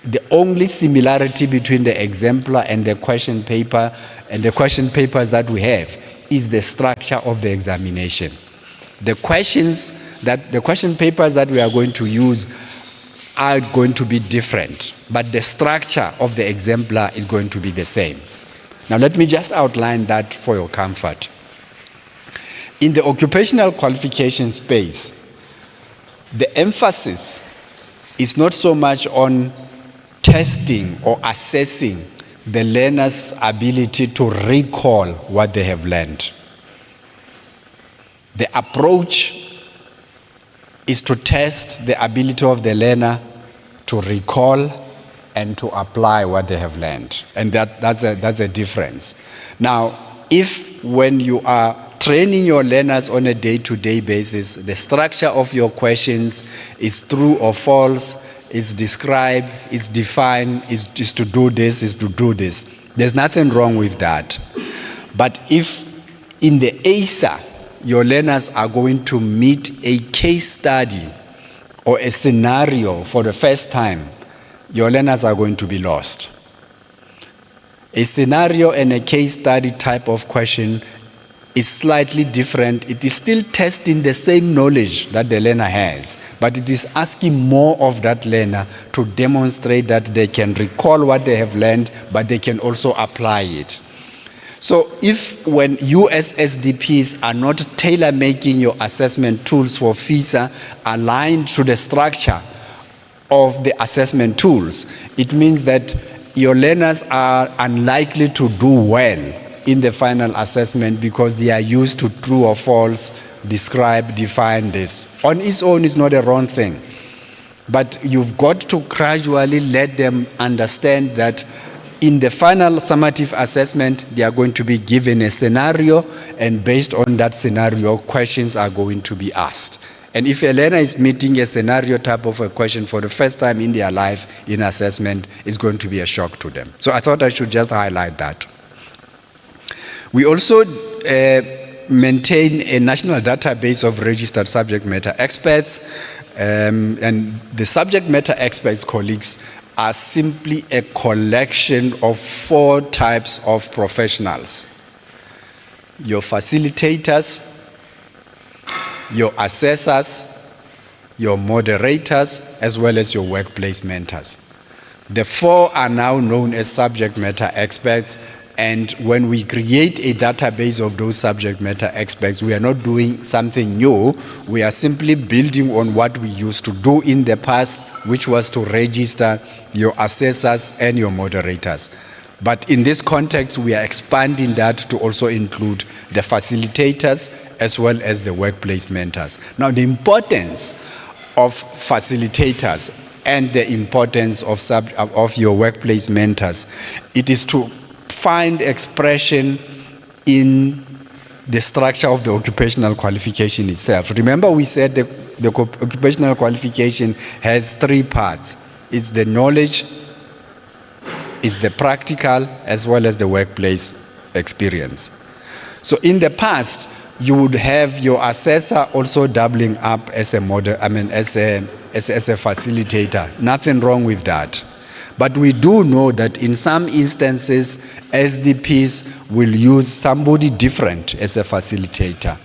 The only similarity between the exemplar and the question paper and the question papers that we have is the structure of the examination. The question papers that we are going to use are going to be different, but the structure of the exemplar is going to be the same. Now let me just outline that for your comfort. In the occupational qualification space, the emphasis is not so much on testing or assessing the learner's ability to recall what they have learned. The approach is to test the ability of the learner to recall and to apply what they have learned. And that's a difference. Now, if when you are training your learners on a day-to-day basis. The structure of your questions is true or false, it's described, it's defined, is to do this, is to do this. There's nothing wrong with that. But if in the ASA, your learners are going to meet a case study or a scenario for the first time, your learners are going to be lost. A scenario and a case study type of question is slightly different. It is still testing the same knowledge that the learner has, but it is asking more of that learner to demonstrate that they can recall what they have learned, but they can also apply it. So if when you as SDPs are not tailor-making your assessment tools for FISA aligned to the structure of the assessment tools, it means that your learners are unlikely to do well in the final assessment because they are used to true or false, describe, define this. On its own is not a wrong thing. But you've got to gradually let them understand that in the final summative assessment, they are going to be given a scenario, and based on that scenario, questions are going to be asked. And if a learner is meeting a scenario type of a question for the first time in their life in assessment, it's going to be a shock to them. So I thought I should just highlight that. We also maintain a national database of registered subject matter experts, and the subject matter experts, colleagues, are simply a collection of 4 types of professionals: your facilitators, your assessors, your moderators, as well as your workplace mentors. The 4 are now known as subject matter experts, and when we create a database of those subject matter experts, we are not doing something new. We are simply building on what we used to do in the past, which was to register your assessors and your moderators. But in this context, we are expanding that to also include the facilitators as well as the workplace mentors. Now, the importance of facilitators and the importance of your workplace mentors, it is to find expression in the structure of the occupational qualification itself. Remember, we said the occupational qualification has 3 parts. It's the knowledge, it's the practical, as well as the workplace experience. So in the past, you would have your assessor also doubling up as a as a facilitator. Nothing wrong with that. But we do know that in some instances, SDPs will use somebody different as a facilitator.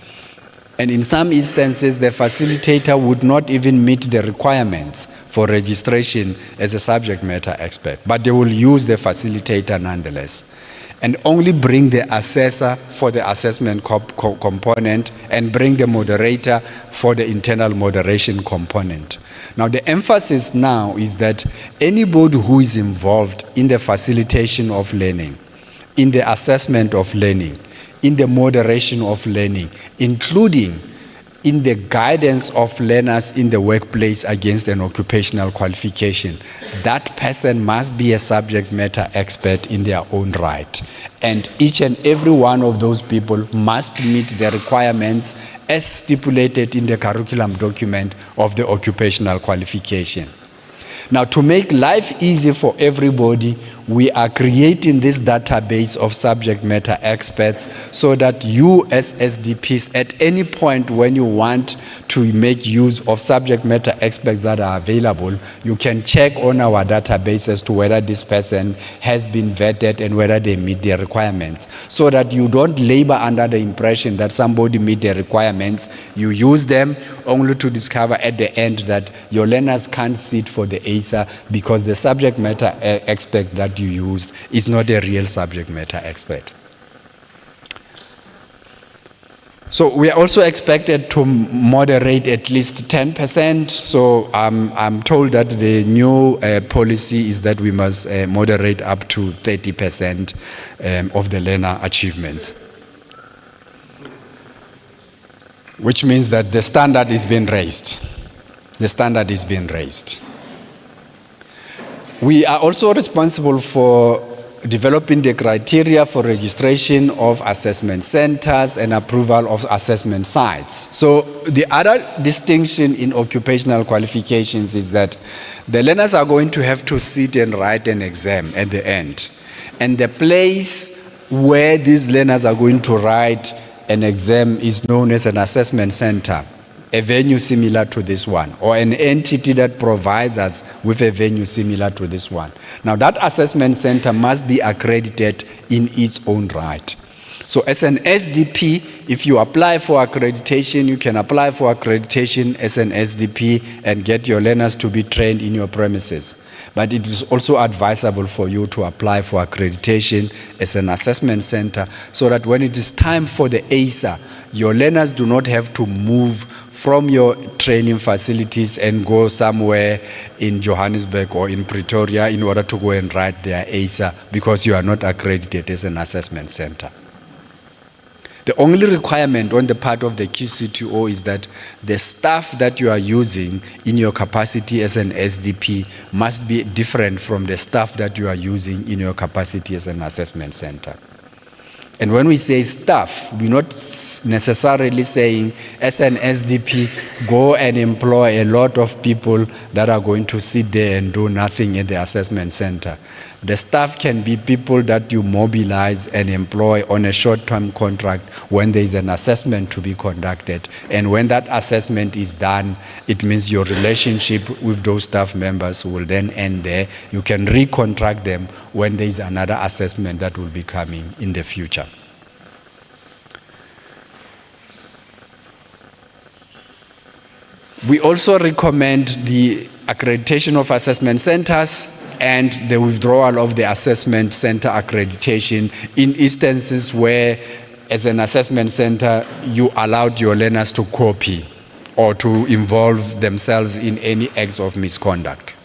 And in some instances, the facilitator would not even meet the requirements for registration as a subject matter expert, but they will use the facilitator nonetheless, and only bring the assessor for the assessment component and bring the moderator for the internal moderation component. Now, the emphasis now is that anybody who is involved in the facilitation of learning, in the assessment of learning, in the moderation of learning, including in the guidance of learners in the workplace against an occupational qualification, that person must be a subject matter expert in their own right. And each and every one of those people must meet the requirements as stipulated in the curriculum document of the occupational qualification. Now, to make life easy for everybody, we are creating this database of subject matter experts so that you as SDPs, at any point when you want to make use of subject matter experts that are available, you can check on our database as to whether this person has been vetted and whether they meet their requirements, so that you don't labor under the impression that somebody meet their requirements. You use them only to discover at the end that your learners can't sit for the ASA because the subject matter expert that you used is not a real subject matter expert. So we are also expected to moderate at least 10%. So I'm told that the new policy is that we must moderate up to 30% of the learner achievements, which means that the standard is being raised. The standard is being raised. We are also responsible for developing the criteria for registration of assessment centers and approval of assessment sites. So the other distinction in occupational qualifications is that the learners are going to have to sit and write an exam at the end. And the place where these learners are going to write an exam is known as an assessment center, a venue similar to this one, or an entity that provides us with a venue similar to this one. Now, that assessment center must be accredited in its own right. So as an SDP, if you apply for accreditation, you can apply for accreditation as an SDP and get your learners to be trained in your premises. But it is also advisable for you to apply for accreditation as an assessment center so that when it is time for the ASA, your learners do not have to move from your training facilities and go somewhere in Johannesburg or in Pretoria in order to go and write their ASA because you are not accredited as an assessment center. The only requirement on the part of the QCTO is that the staff that you are using in your capacity as an SDP must be different from the staff that you are using in your capacity as an assessment center. And when we say staff, we're not necessarily saying as an SDP, go and employ a lot of people that are going to sit there and do nothing at the assessment center. The staff can be people that you mobilize and employ on a short-term contract when there is an assessment to be conducted. And when that assessment is done, it means your relationship with those staff members will then end there. You can recontract them when there is another assessment that will be coming in the future. We also recommend the accreditation of assessment centers and the withdrawal of the assessment center accreditation in instances where, as an assessment center, you allowed your learners to copy or to involve themselves in any acts of misconduct.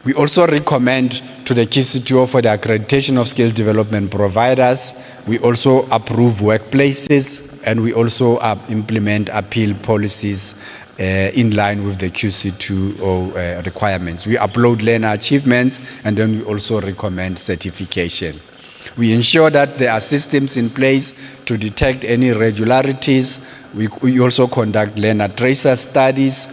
We also recommend to the QCTO for the accreditation of skill development providers. We also approve workplaces, and we also implement appeal policies in line with the QC2O requirements. We upload learner achievements, and then we also recommend certification. We ensure that there are systems in place to detect any irregularities. We also conduct learner tracer studies,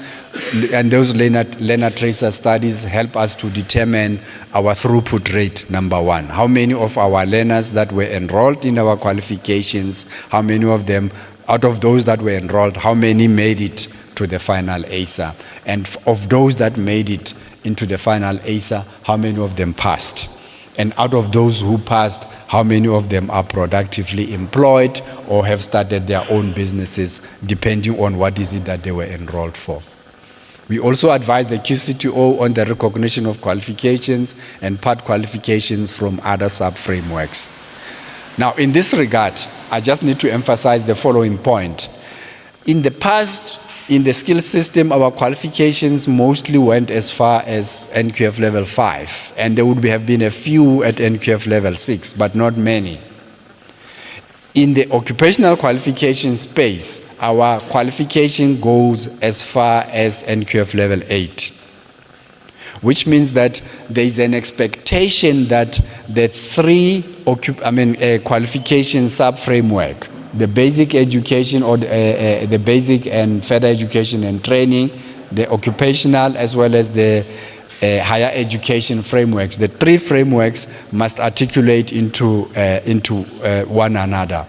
and those learner tracer studies help us to determine our throughput rate, number one. How many of our learners that were enrolled in our qualifications, how many of them, out of those that were enrolled, how many made it to the final ASA? And of those that made it into the final ASA, how many of them passed? And out of those who passed, how many of them are productively employed or have started their own businesses, depending on what is it that they were enrolled for. We also advise the QCTO on the recognition of qualifications and part qualifications from other sub-frameworks. Now, in this regard, I just need to emphasize the following point. In the past, in the skills system, our qualifications mostly went as far as NQF level 5, and there would have been a few at NQF level 6, but not many. In the occupational qualification space, our qualification goes as far as NQF level 8, which means that there is an expectation that the three qualification sub-framework, the basic education or the basic and further education and training, the occupational as well as the higher education frameworks. The three frameworks must articulate into one another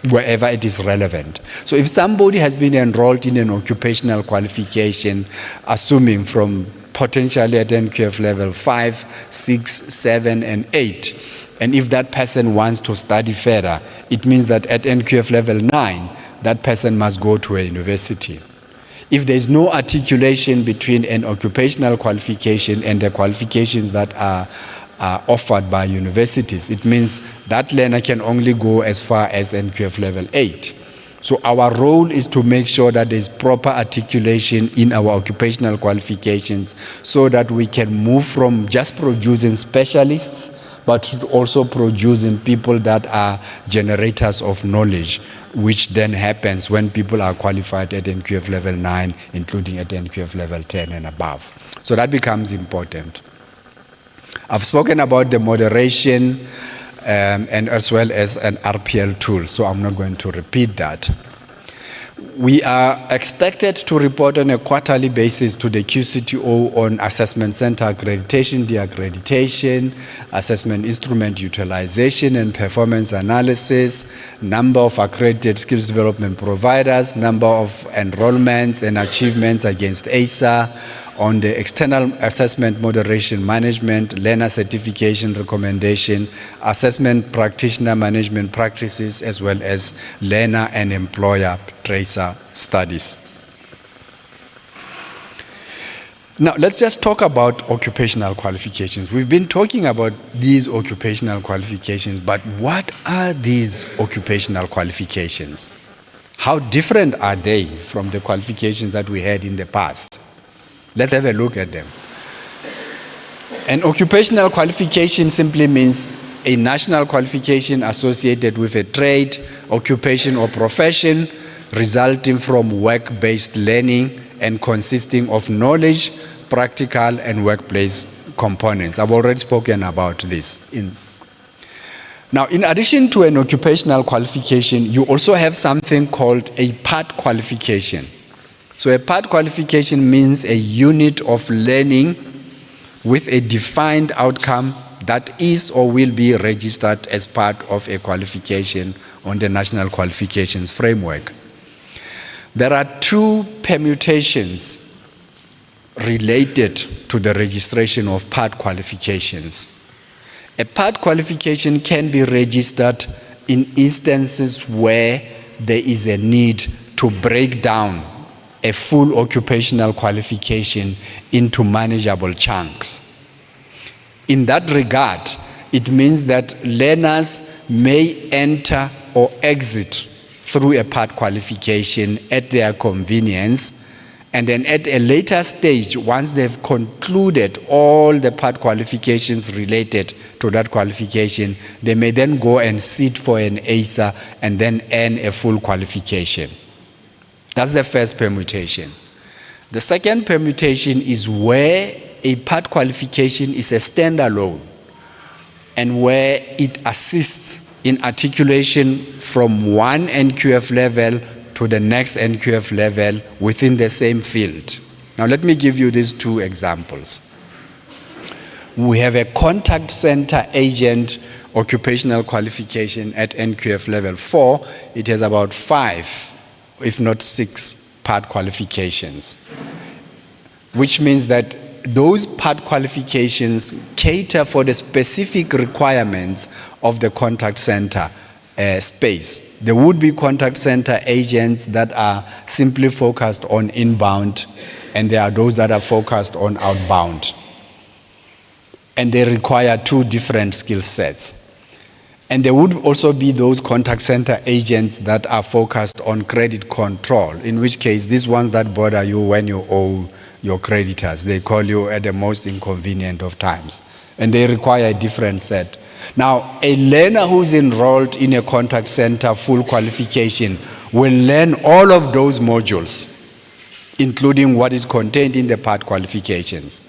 wherever it is relevant. So if somebody has been enrolled in an occupational qualification, assuming from potentially at NQF level 5, 6, 7, and 8, and if that person wants to study further, it means that at NQF level 9, that person must go to a university. If there is no articulation between an occupational qualification and the qualifications that are offered by universities, it means that learner can only go as far as NQF level 8. So our role is to make sure that there is proper articulation in our occupational qualifications so that we can move from just producing specialists but also producing people that are generators of knowledge, which then happens when people are qualified at NQF level 9, including at NQF level 10 and above. So that becomes important. I've spoken about the moderation and as well as an RPL tool, so I'm not going to repeat that. We are expected to report on a quarterly basis to the QCTO on assessment center accreditation, de-accreditation, assessment instrument utilization and performance analysis, number of accredited skills development providers, number of enrollments and achievements against ASA, on the external assessment moderation management, learner certification recommendation, assessment practitioner management practices, as well as learner and employer tracer studies. Now, let's just talk about occupational qualifications. We've been talking about these occupational qualifications, but what are these occupational qualifications? How different are they from the qualifications that we had in the past? Let's have a look at them. An occupational qualification simply means a national qualification associated with a trade, occupation, or profession resulting from work-based learning and consisting of knowledge, practical, and workplace components. I've already spoken about this. Now, in addition to an occupational qualification, you also have something called a part qualification. So a part qualification means a unit of learning with a defined outcome that is or will be registered as part of a qualification on the National Qualifications Framework. There are two permutations related to the registration of part qualifications. A part qualification can be registered in instances where there is a need to break down a full occupational qualification into manageable chunks. In that regard, it means that learners may enter or exit through a part qualification at their convenience, and then at a later stage, once they've concluded all the part qualifications related to that qualification, they may then go and sit for an ASA and then earn a full qualification. That's the first permutation. The second permutation is where a part qualification is a standalone and where it assists in articulation from one NQF level to the next NQF level within the same field. Now let me give you these two examples. We have a contact center agent occupational qualification at NQF level 4. It has about 5, if not 6, part qualifications, which means that those part qualifications cater for the specific requirements of the contact center space. There would be contact center agents that are simply focused on inbound, and there are those that are focused on outbound. And they require two different skill sets. And there would also be those contact center agents that are focused on credit control, in which case these ones that bother you when you owe your creditors. They call you at the most inconvenient of times, and they require a different set. Now, a learner who's enrolled in a contact center full qualification will learn all of those modules, including what is contained in the part qualifications.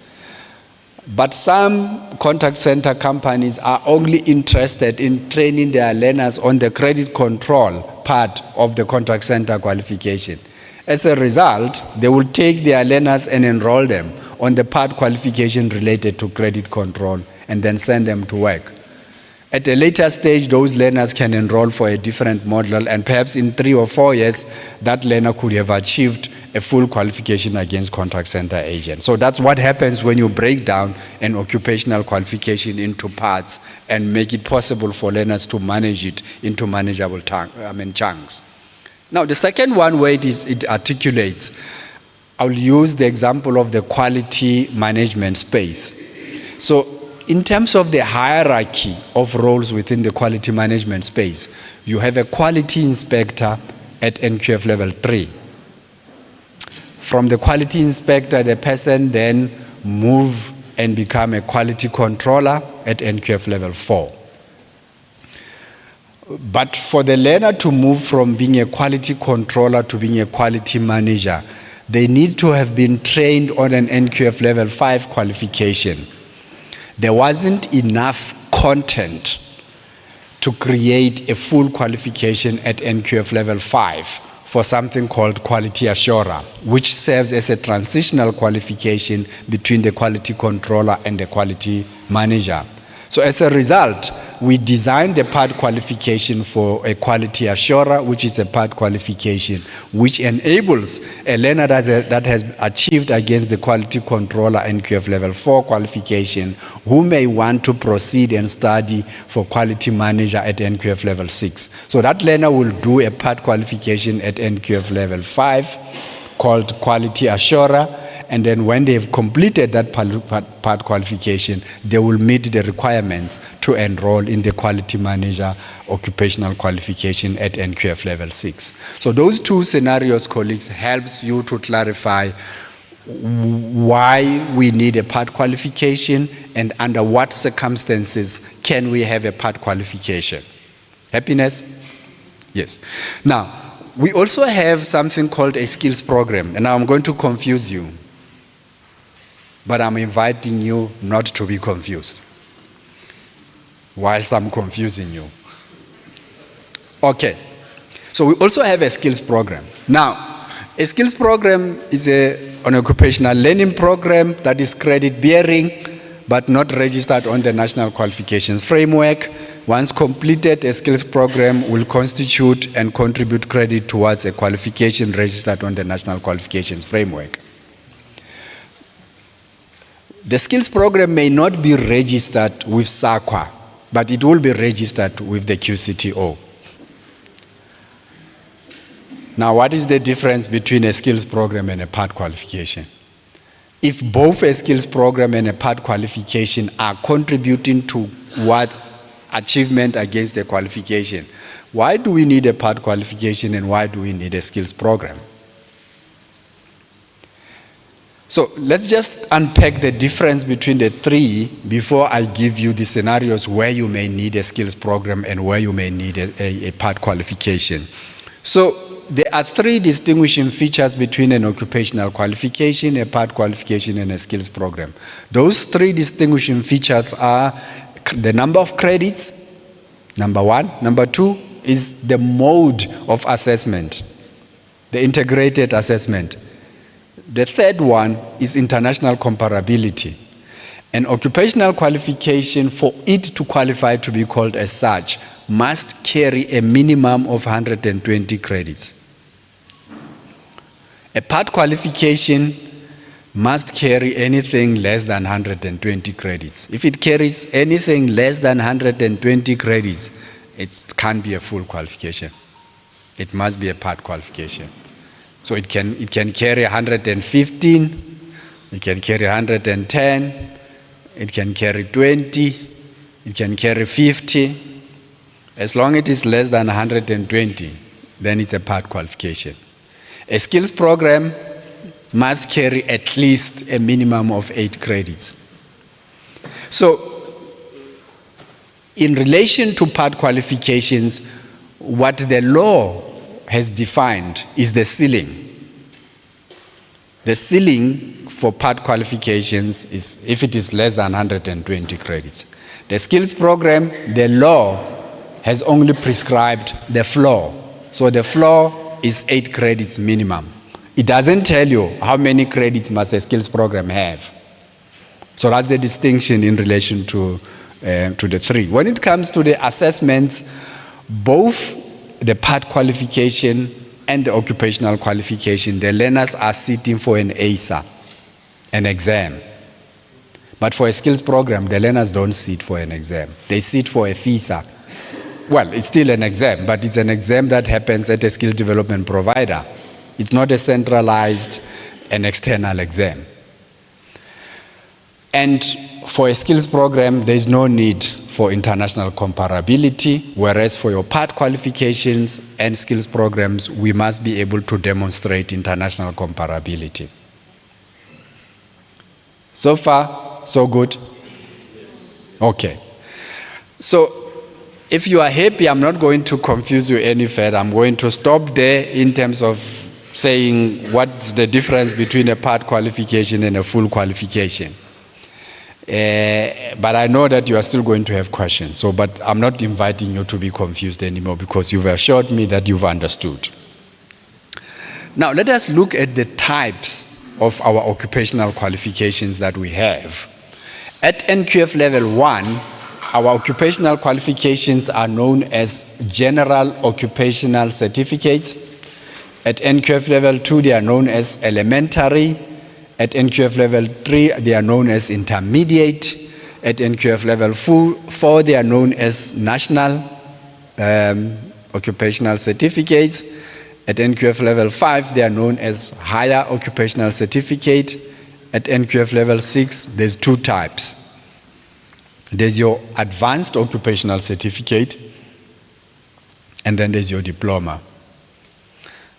But some contact center companies are only interested in training their learners on the credit control part of the contact center qualification. As a result, they will take their learners and enroll them on the part qualification related to credit control and then send them to work. At a later stage, those learners can enroll for a different module, and perhaps in 3 or 4 years, that learner could have achieved a full qualification against contact center agents. So that's what happens when you break down an occupational qualification into parts and make it possible for learners to manage it into manageable chunks. Now, the second one where it articulates, I'll use the example of the quality management space. So in terms of the hierarchy of roles within the quality management space, you have a quality inspector at NQF level 3. From the quality inspector, the person then move and become a quality controller at NQF level 4. But for the learner to move from being a quality controller to being a quality manager, they need to have been trained on an NQF level 5 qualification. there wasn't enough content to create a full qualification at NQF level 5 for something called quality assurer, which serves as a transitional qualification between the quality controller and the quality manager. So as a result, we designed a part qualification for a quality assurer, which is a part qualification which enables a learner that has achieved against the quality controller NQF level 4 qualification, who may want to proceed and study for quality manager at NQF level 6. So that learner will do a part qualification at NQF level 5 called quality assurer. And then when they have completed that part qualification, they will meet the requirements to enroll in the quality manager occupational qualification at NQF level 6. So those two scenarios, colleagues, helps you to clarify why we need a part qualification and under what circumstances can we have a part qualification. Happiness? Yes. Now, we also have something called a skills program, and now I'm going to confuse you. But I'm inviting you not to be confused whilst I'm confusing you. Okay, so we also have a skills program. Now, a skills program is an occupational learning program that is credit bearing but not registered on the National Qualifications Framework. Once completed, a skills program will constitute and contribute credit towards a qualification registered on the National Qualifications Framework. The skills program may not be registered with SAQA, but it will be registered with the QCTO. Now, what is the difference between a skills program and a part qualification? If both a skills program and a part qualification are contributing towards achievement against the qualification, why do we need a part qualification and why do we need a skills program? So let's just unpack the difference between the three before I give you the scenarios where you may need a skills program and where you may need a part qualification. So there are three distinguishing features between an occupational qualification, a part qualification, and a skills program. Those three distinguishing features are the number of credits, number one. Number two is the mode of assessment, the integrated assessment. The third one is international comparability. An occupational qualification, for it to qualify to be called as such, must carry a minimum of 120 credits. A part qualification must carry anything less than 120 credits. If it carries anything less than 120 credits, it can't be a full qualification. It must be a part qualification. So it can carry 115, it can carry 110, it can carry 20, it can carry 50. As long as it is less than 120, then it's a part qualification. A skills program must carry at least a minimum of 8 credits. So in relation to part qualifications, what the law has defined is the ceiling. The ceiling for part qualifications is if it is less than 120 credits. The skills program, the law has only prescribed the floor. So the floor is 8 credits minimum. It doesn't tell you how many credits must a skills program have. So that's the distinction in relation to the three. When it comes to the assessments, both the part qualification and the occupational qualification, the learners are sitting for an ASA, an exam. But for a skills program, the learners don't sit for an exam. They sit for a FISA. Well, it's still an exam, but it's an exam that happens at a skills development provider. It's not a centralized and external exam. And for a skills program, there's no need for international comparability, whereas for your part qualifications and skills programs, we must be able to demonstrate international comparability. So far, so good? Okay. So if you are happy, I'm not going to confuse you any further. I'm going to stop there in terms of saying what's the difference between a part qualification and a full qualification. But I know that you are still going to have questions. So, but I'm not inviting you to be confused anymore because you've assured me that you've understood. Now, let us look at the types of our occupational qualifications that we have. At NQF level 1, our occupational qualifications are known as General Occupational Certificates. At NQF level 2, they are known as Elementary. At NQF level 3, they are known as Intermediate. At NQF level 4, they are known as National Occupational Certificates. At NQF level 5, they are known as Higher Occupational Certificate. At NQF level 6, there's two types. There's your Advanced Occupational Certificate, and then there's your diploma.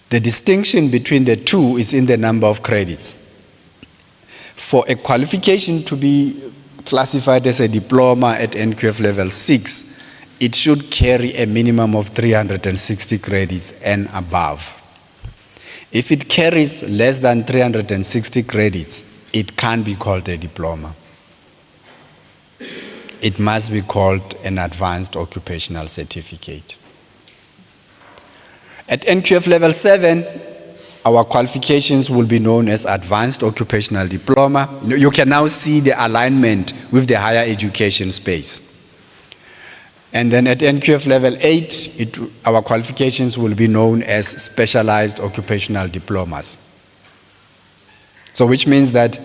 The distinction between the two is in the number of credits. For a qualification to be classified as a diploma at NQF level 6, it should carry a minimum of 360 credits and above. If it carries less than 360 credits, it can't be called a diploma. It must be called an Advanced Occupational Certificate. At NQF level 7, our qualifications will be known as Advanced Occupational Diploma. You can now see the alignment with the higher education space. And then at NQF level 8, our qualifications will be known as Specialized Occupational Diplomas. So which means that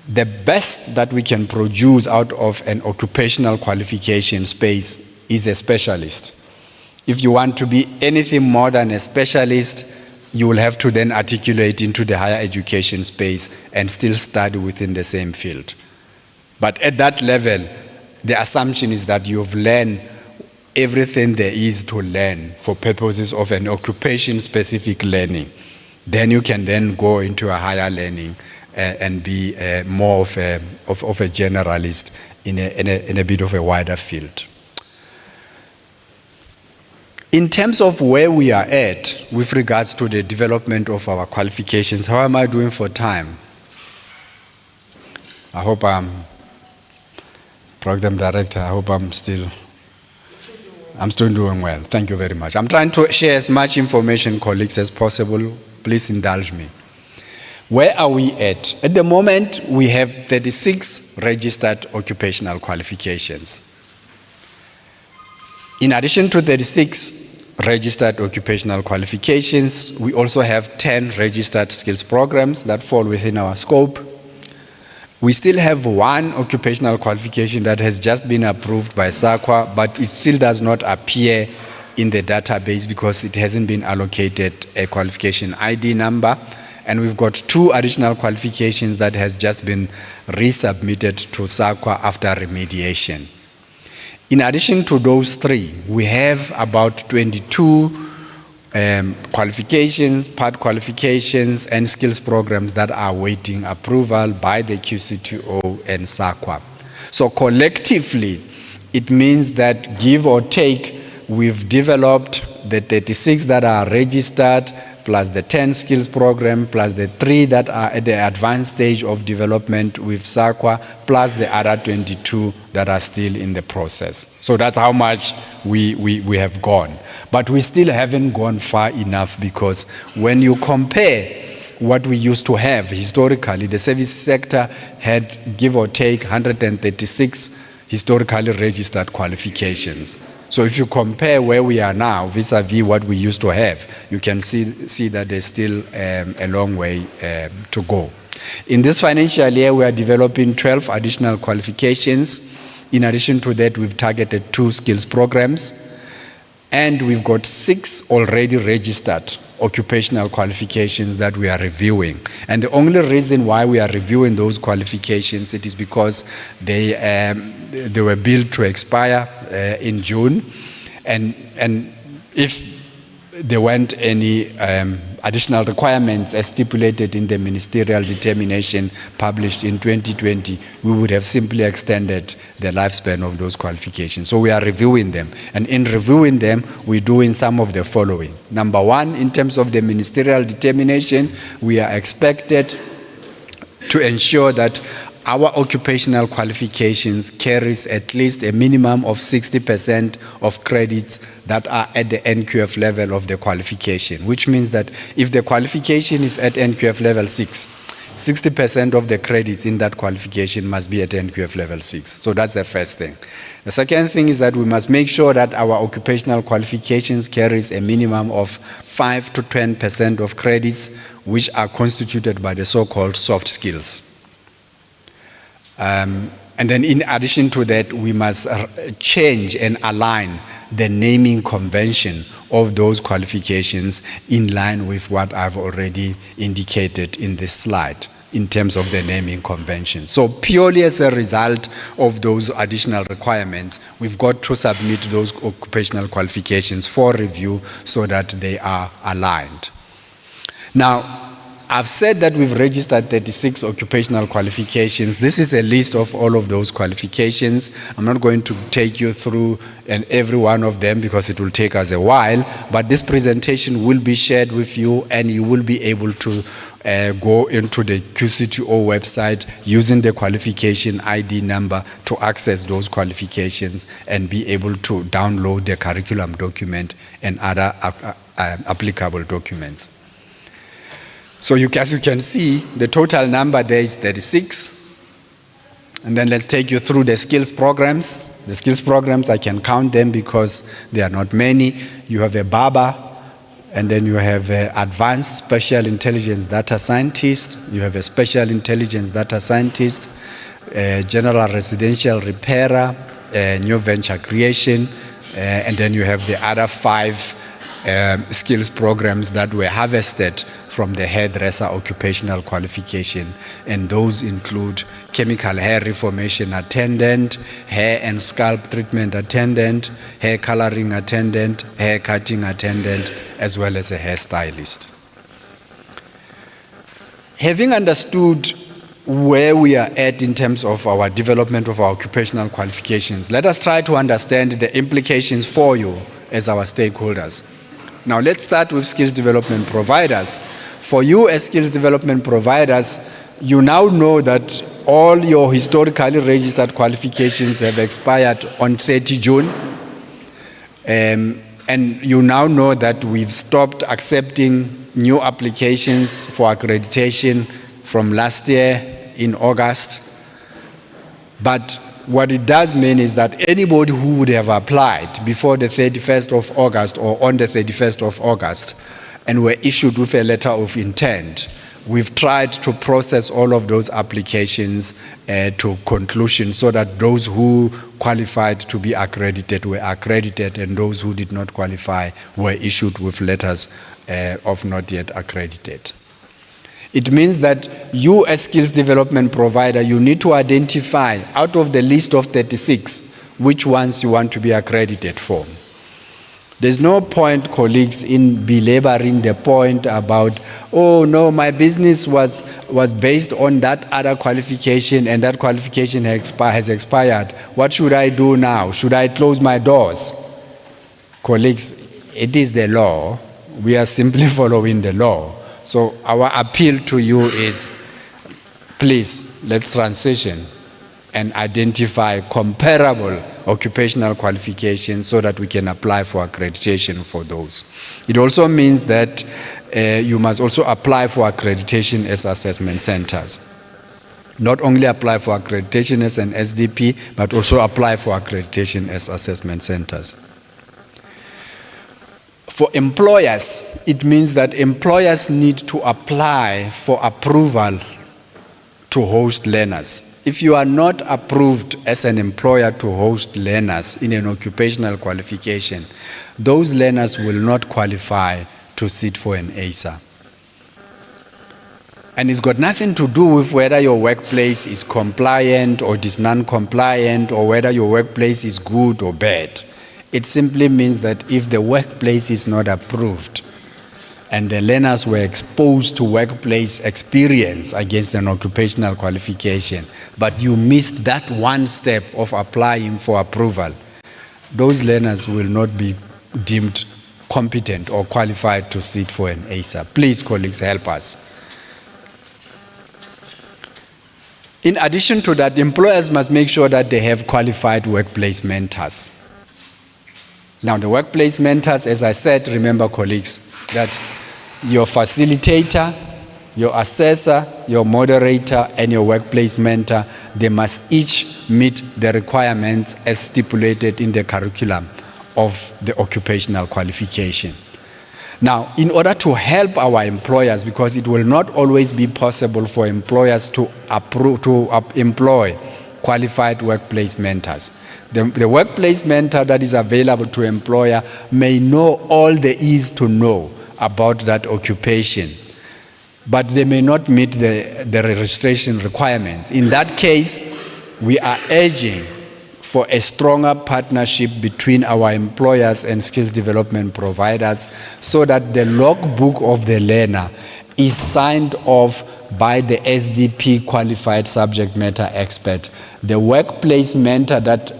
the best that we can produce out of an occupational qualification space is a specialist. If you want to be anything more than a specialist, you will have to then articulate into the higher education space and still study within the same field. But at that level, the assumption is that you've learned everything there is to learn for purposes of an occupation-specific learning. Then you can then go into a higher learning and be more of a generalist in a bit of a wider field. In terms of where we are at with regards to the development of our qualifications, how am I doing for time? I hope Program Director, I hope I'm still doing well. Thank you very much. I'm trying to share as much information, colleagues, as possible. Please indulge me. Where are we at? At the moment, we have 36 registered occupational qualifications. In addition to 36 registered occupational qualifications, we also have 10 registered skills programs that fall within our scope. We still have one occupational qualification that has just been approved by SAQA, but it still does not appear in the database because it hasn't been allocated a qualification ID number. And we've got 2 additional qualifications that has just been resubmitted to SAQA after remediation. In addition to those 3, we have about 22 qualifications, part qualifications, and skills programs that are awaiting approval by the QCTO and SAQA. So collectively, it means that give or take, we've developed the 36 that are registered, plus the 10 skills program, plus the 3 that are at the advanced stage of development with SAQA, plus the other 22 that are still in the process. So that's how much we have gone. But we still haven't gone far enough because when you compare what we used to have historically, the service sector had, give or take, 136 historically registered qualifications. So if you compare where we are now vis-a-vis what we used to have, you can see that there's still a long way to go. In this financial year, we are developing 12 additional qualifications. In addition to that, we've targeted 2 skills programs, and we've got 6 already registered occupational qualifications that we are reviewing. And the only reason why we are reviewing those qualifications, it is because they were billed to expire in June, and if there weren't any additional requirements as stipulated in the ministerial determination published in 2020, we would have simply extended the lifespan of those qualifications. So we are reviewing them. And in reviewing them, we're doing some of the following. Number 1, in terms of the ministerial determination, we are expected to ensure that our occupational qualifications carries at least a minimum of 60% of credits that are at the NQF level of the qualification, which means that if the qualification is at NQF level 6, 60% of the credits in that qualification must be at NQF level 6. So that's the first thing. The second thing is that we must make sure that our occupational qualifications carries a minimum of 5 to 10% of credits which are constituted by the so-called soft skills. And then in addition to that, we must change and align the naming convention of those qualifications in line with what I've already indicated in this slide in terms of the naming convention. So purely as a result of those additional requirements, we've got to submit those occupational qualifications for review so that they are aligned. Now, I've said that we've registered 36 occupational qualifications. This is a list of all of those qualifications. I'm not going to take you through every one of them because it will take us a while, but this presentation will be shared with you and you will be able to go into the QCTO website using the qualification ID number to access those qualifications and be able to download the curriculum document and other applicable documents. So as you can see, the total number there is 36. And then let's take you through the skills programs. The skills programs, I can count them because there are not many. You have a BABA, and then you have an advanced special intelligence data scientist. You have a special intelligence data scientist, a general residential repairer, a new venture creation, and then you have the other 5 skills programs that were harvested from the hairdresser occupational qualification, and those include chemical hair reformation attendant, hair and scalp treatment attendant, hair coloring attendant, hair cutting attendant, as well as a hairstylist. Having understood where we are at in terms of our development of our occupational qualifications, let us try to understand the implications for you as our stakeholders. Now let's start with skills development providers. For you as skills development providers, you now know that all your historically registered qualifications have expired on 30 June. And you now know that we've stopped accepting new applications for accreditation from last year in August. But what it does mean is that anybody who would have applied before the 31st of August or on the 31st of August and were issued with a letter of intent, we've tried to process all of those applications to conclusion so that those who qualified to be accredited were accredited and those who did not qualify were issued with letters of not yet accredited. It means that you as skills development provider, you need to identify out of the list of 36, which ones you want to be accredited for. There's no point, colleagues, in belaboring the point about, oh no, my business was based on that other qualification and that qualification has expired. What should I do now? Should I close my doors? Colleagues, it is the law. We are simply following the law. So our appeal to you is, please, let's transition and identify comparable occupational qualifications so that we can apply for accreditation for those. It also means that you must also apply for accreditation as assessment centers. Not only apply for accreditation as an SDP, but also apply for accreditation as assessment centers. For employers, it means that employers need to apply for approval to host learners. If you are not approved as an employer to host learners in an occupational qualification, those learners will not qualify to sit for an ASA. And it's got nothing to do with whether your workplace is compliant or is non-compliant or whether your workplace is good or bad. It simply means that if the workplace is not approved and the learners were exposed to workplace experience against an occupational qualification, but you missed that one step of applying for approval, those learners will not be deemed competent or qualified to sit for an ASA. Please, colleagues, help us. In addition to that, employers must make sure that they have qualified workplace mentors. Now, the workplace mentors, as I said, remember, colleagues, that your facilitator, your assessor, your moderator, and your workplace mentor, they must each meet the requirements as stipulated in the curriculum of the occupational qualification. Now, in order to help our employers, because it will not always be possible for employers to employ qualified workplace mentors. The workplace mentor that is available to employer may know all there is to know about that occupation, but they may not meet the registration requirements. In that case, we are urging for a stronger partnership between our employers and skills development providers so that the logbook of the learner is signed off by the SDP qualified subject matter expert. The workplace mentor that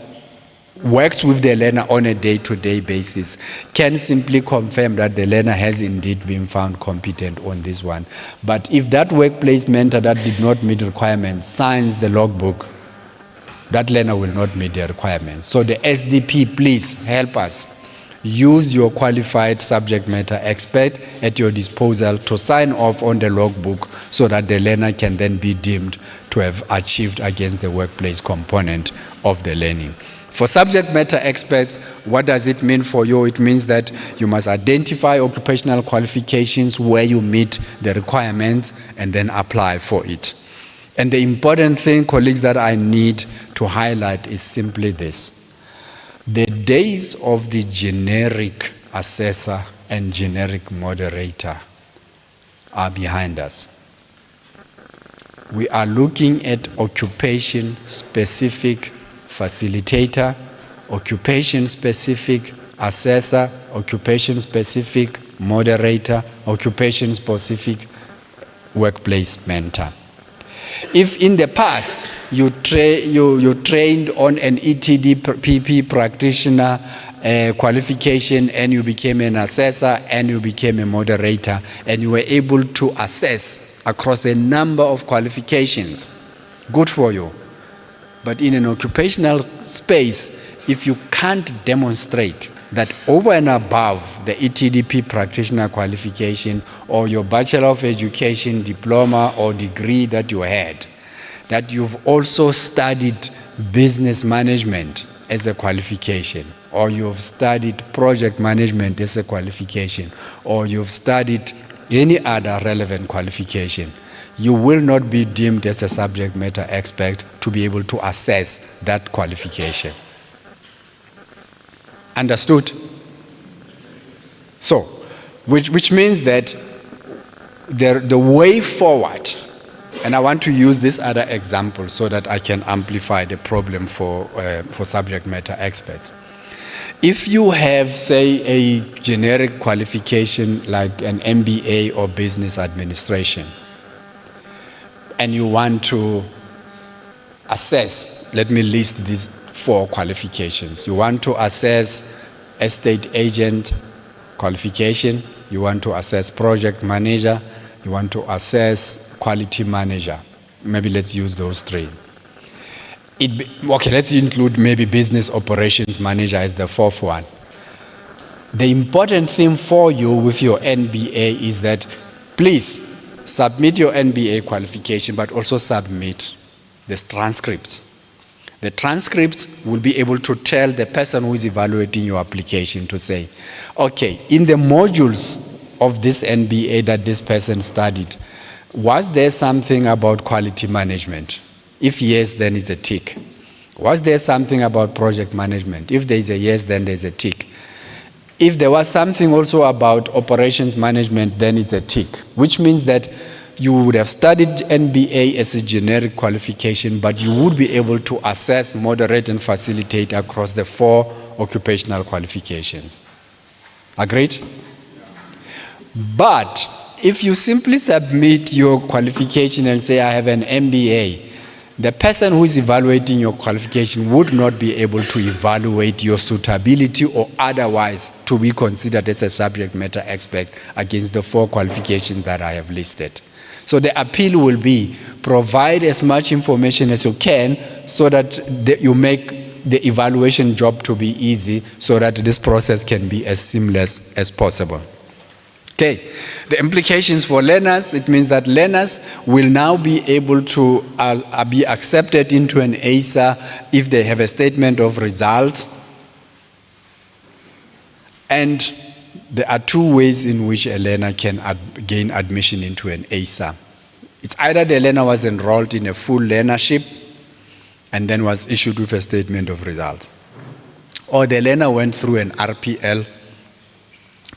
works with the learner on a day-to-day basis can simply confirm that the learner has indeed been found competent on this one. But if that workplace mentor that did not meet requirements signs the logbook, that learner will not meet the requirements. So the SDP, please help us. Use your qualified subject matter expert at your disposal to sign off on the logbook so that the learner can then be deemed to have achieved against the workplace component of the learning. For subject matter experts, what does it mean for you? It means that you must identify occupational qualifications where you meet the requirements and then apply for it. And the important thing, colleagues, that I need to highlight is simply this. The days of the generic assessor and generic moderator are behind us. We are looking at occupation-specific facilitator, occupation-specific assessor, occupation-specific moderator, occupation-specific workplace mentor. If in the past you trained on an ETD-PP practitioner qualification and you became an assessor and you became a moderator and you were able to assess across a number of qualifications, good for you. But in an occupational space, if you can't demonstrate that over and above the ETDP practitioner qualification or your Bachelor of Education diploma or degree that you had, that you've also studied business management as a qualification, or you've studied project management as a qualification, or you've studied any other relevant qualification, you will not be deemed as a subject matter expert to be able to assess that qualification. Understood? So, which means that the way forward, and I want to use this other example so that I can amplify the problem for subject matter experts. If you have, say, a generic qualification like an MBA or business administration, and you want to assess, let me list these 4 qualifications. You want to assess estate agent qualification, you want to assess project manager, you want to assess quality manager. Maybe let's use those 3. Okay, let's include maybe business operations manager as the 4th one. The important thing for you with your NBA is that please submit your NBA qualification, but also submit the transcripts. The transcripts will be able to tell the person who is evaluating your application to say, okay, in the modules of this NBA that this person studied, was there something about quality management? If yes, then it's a tick. Was there something about project management? If there is a yes, then there's a tick. If there was something also about operations management, then it's a tick, which means that you would have studied NBA as a generic qualification, but you would be able to assess, moderate, and facilitate across the 4 occupational qualifications. Agreed? But if you simply submit your qualification and say, I have an MBA, the person who is evaluating your qualification would not be able to evaluate your suitability or otherwise to be considered as a subject matter expert against the 4 qualifications that I have listed. So the appeal will be, provide as much information as you can so that you make the evaluation job to be easy, so that this process can be as seamless as possible. Okay, the implications for learners, it means that learners will now be able to be accepted into an ASA if they have a statement of result. And there are two ways in which a learner can gain admission into an ASA. It's either the learner was enrolled in a full learnership and then was issued with a statement of result, or the learner went through an RPL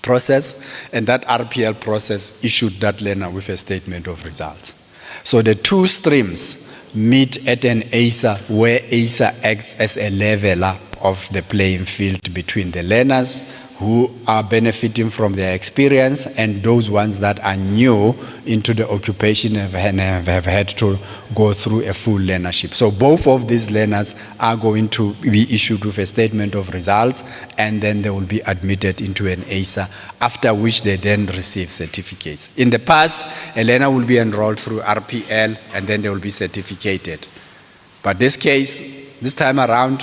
process, and that RPL process issued that learner with a statement of results. So the two streams meet at an ASA, where ASA acts as a leveler of the playing field between the learners who are benefiting from their experience and those ones that are new into the occupation and have had to go through a full learnership. So both of these learners are going to be issued with a statement of results, and then they will be admitted into an ASA, after which they then receive certificates. In the past, a learner will be enrolled through RPL and then they will be certificated. But this time around,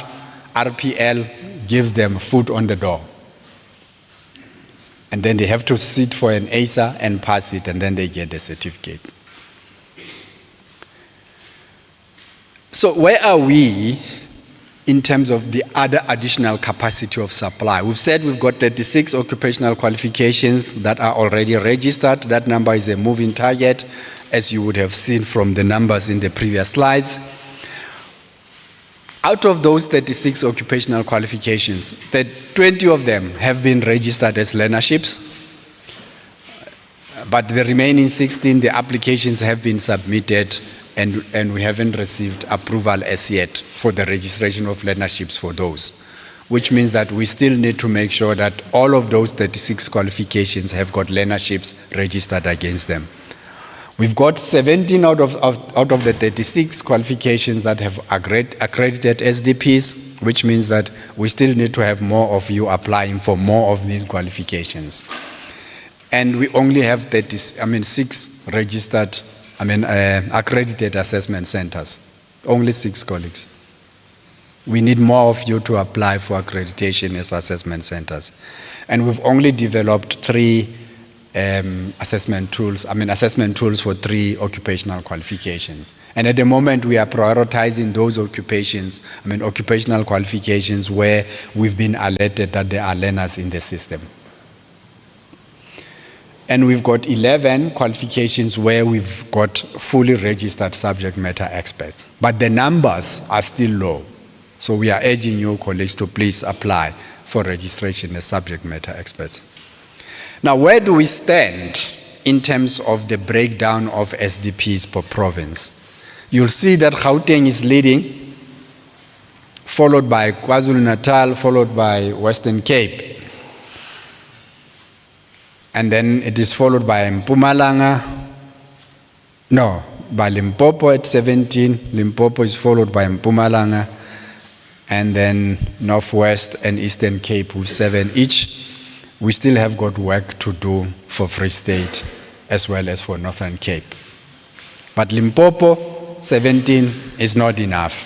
RPL gives them foot on the door. And then they have to sit for an ASA and pass it, and then they get the certificate. So where are we in terms of the other additional capacity of supply? We've said we've got 36 occupational qualifications that are already registered. That number is a moving target, as you would have seen from the numbers in the previous slides. Out of those 36 occupational qualifications, 20 of them have been registered as learnerships, but the remaining 16, the applications have been submitted, and we haven't received approval as yet for the registration of learnerships for those, which means that we still need to make sure that all of those 36 qualifications have got learnerships registered against them. We've got 17 out of the 36 qualifications that have accredited SDPs, which means that we still need to have more of you applying for more of these qualifications. And we only have 6 registered, accredited assessment centers. Only 6 colleagues. We need more of you to apply for accreditation as assessment centers. And we've only developed 3 assessment tools for 3 occupational qualifications. And at the moment, we are prioritizing those occupational qualifications where we've been alerted that there are learners in the system. And we've got 11 qualifications where we've got fully registered subject matter experts. But the numbers are still low. So we are urging you, colleagues, to please apply for registration as subject matter experts. Now, where do we stand in terms of the breakdown of SDPs per province? You'll see that Gauteng is leading, followed by KwaZulu-Natal, followed by Western Cape. And then it is followed by by Limpopo at 17. Limpopo is followed by Mpumalanga, and then Northwest and Eastern Cape with 7 each. We still have got work to do for Free State as well as for Northern Cape. But Limpopo, 17 is not enough.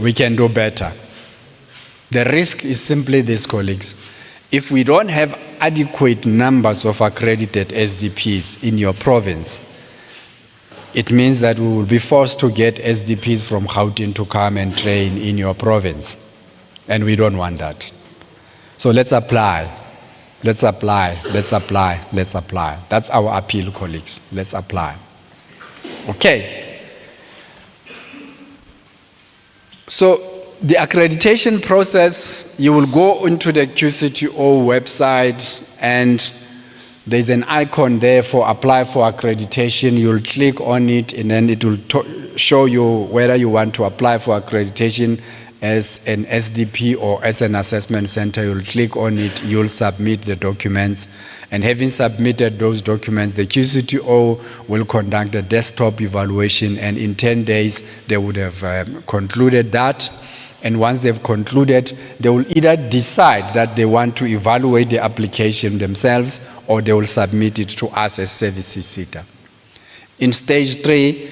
We can do better. The risk is simply this, colleagues. If we don't have adequate numbers of accredited SDPs in your province, it means that we will be forced to get SDPs from Gauteng to come and train in your province. And we don't want that. So let's apply. Let's apply. Let's apply. Let's apply. That's our appeal, colleagues. Let's apply. Okay. So the accreditation process, you will go into the QCTO website, and there's an icon there for apply for accreditation. You'll click on it, and then it will show you whether you want to apply for accreditation as an SDP or as an assessment center. You'll click on it, you'll submit the documents, and having submitted those documents, the QCTO will conduct a desktop evaluation, and in 10 days they would have concluded that. And once they've concluded, they will either decide that they want to evaluate the application themselves, or they will submit it to us as Services Seta. In stage 3,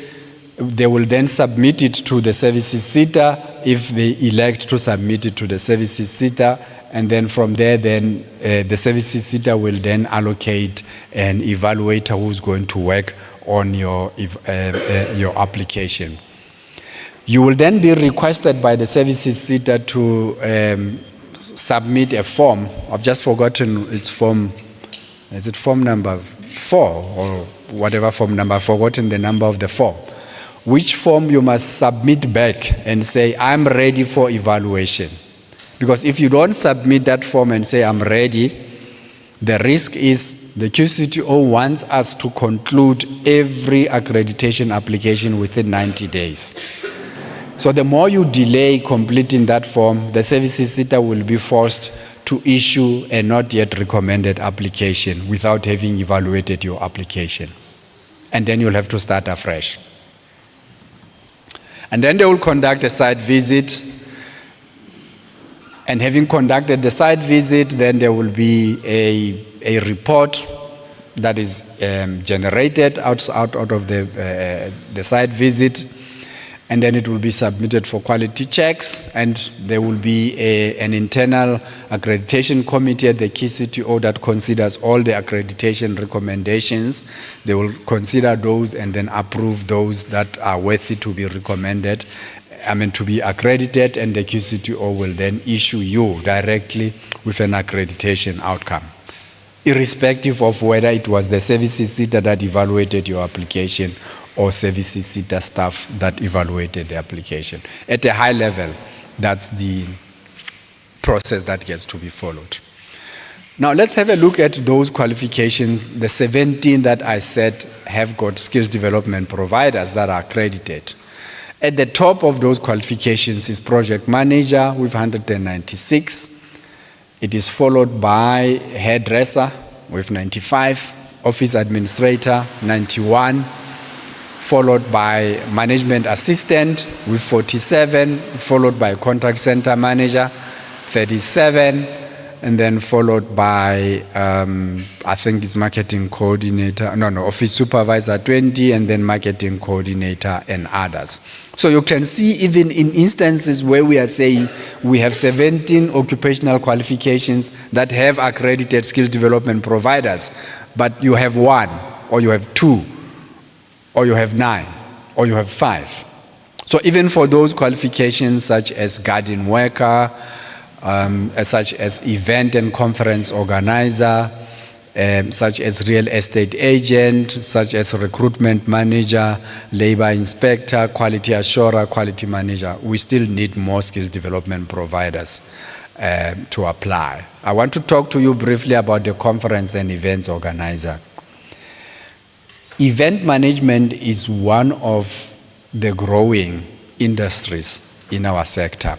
they will then submit it to the services Seta if they elect to submit it to the services Seta, and then from there, then the services Seta will then allocate an evaluator who's going to work on your application. You will then be requested by the services Seta to submit a form. I've just forgotten its form. Is it form number 4 or whatever form number? I've forgotten the number of the form. Which form you must submit back and say, I'm ready for evaluation. Because if you don't submit that form and say, I'm ready, the risk is the QCTO wants us to conclude every accreditation application within 90 days. So the more you delay completing that form, the services Seta will be forced to issue a not yet recommended application without having evaluated your application. And then you'll have to start afresh. And then they will conduct a site visit. And having conducted the site visit, then there will be a report that is generated out of the site visit. And then it will be submitted for quality checks, and there will be an internal accreditation committee at the QCTO that considers all the accreditation recommendations. They will consider those and then approve those that are worthy to be recommended, to be accredited, and the QCTO will then issue you directly with an accreditation outcome, irrespective of whether it was the services Seta that evaluated your application or services Seta staff that evaluated the application. At a high level, that's the process that gets to be followed. Now let's have a look at those qualifications, the 17 that I said have got skills development providers that are accredited. At the top of those qualifications is project manager with 196. It is followed by hairdresser with 95, office administrator 91, followed by management assistant with 47, followed by contract center manager 37, and then followed by, I think it's marketing coordinator, office supervisor 20, and then marketing coordinator and others. So you can see even in instances where we are saying we have 17 occupational qualifications that have accredited skill development providers, but you have 1, or you have 2, or you have 9, or you have 5. So even for those qualifications such as garden worker, such as event and conference organizer, such as real estate agent, such as recruitment manager, labor inspector, quality assurer, quality manager, we still need more skills development providers to apply. I want to talk to you briefly about the conference and events organizer. Event management is one of the growing industries in our sector.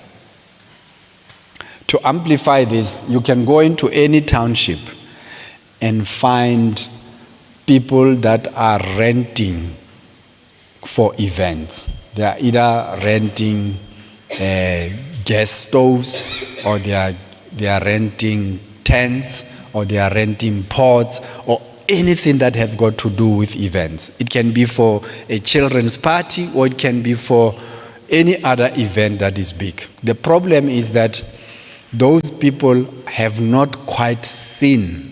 To amplify this, you can go into any township and find people that are renting for events. They are either renting gas stoves, or they are renting tents, or they are renting pots, or anything that have got to do with events. It can be for a children's party, or it can be for any other event that is big. The problem is that those people have not quite seen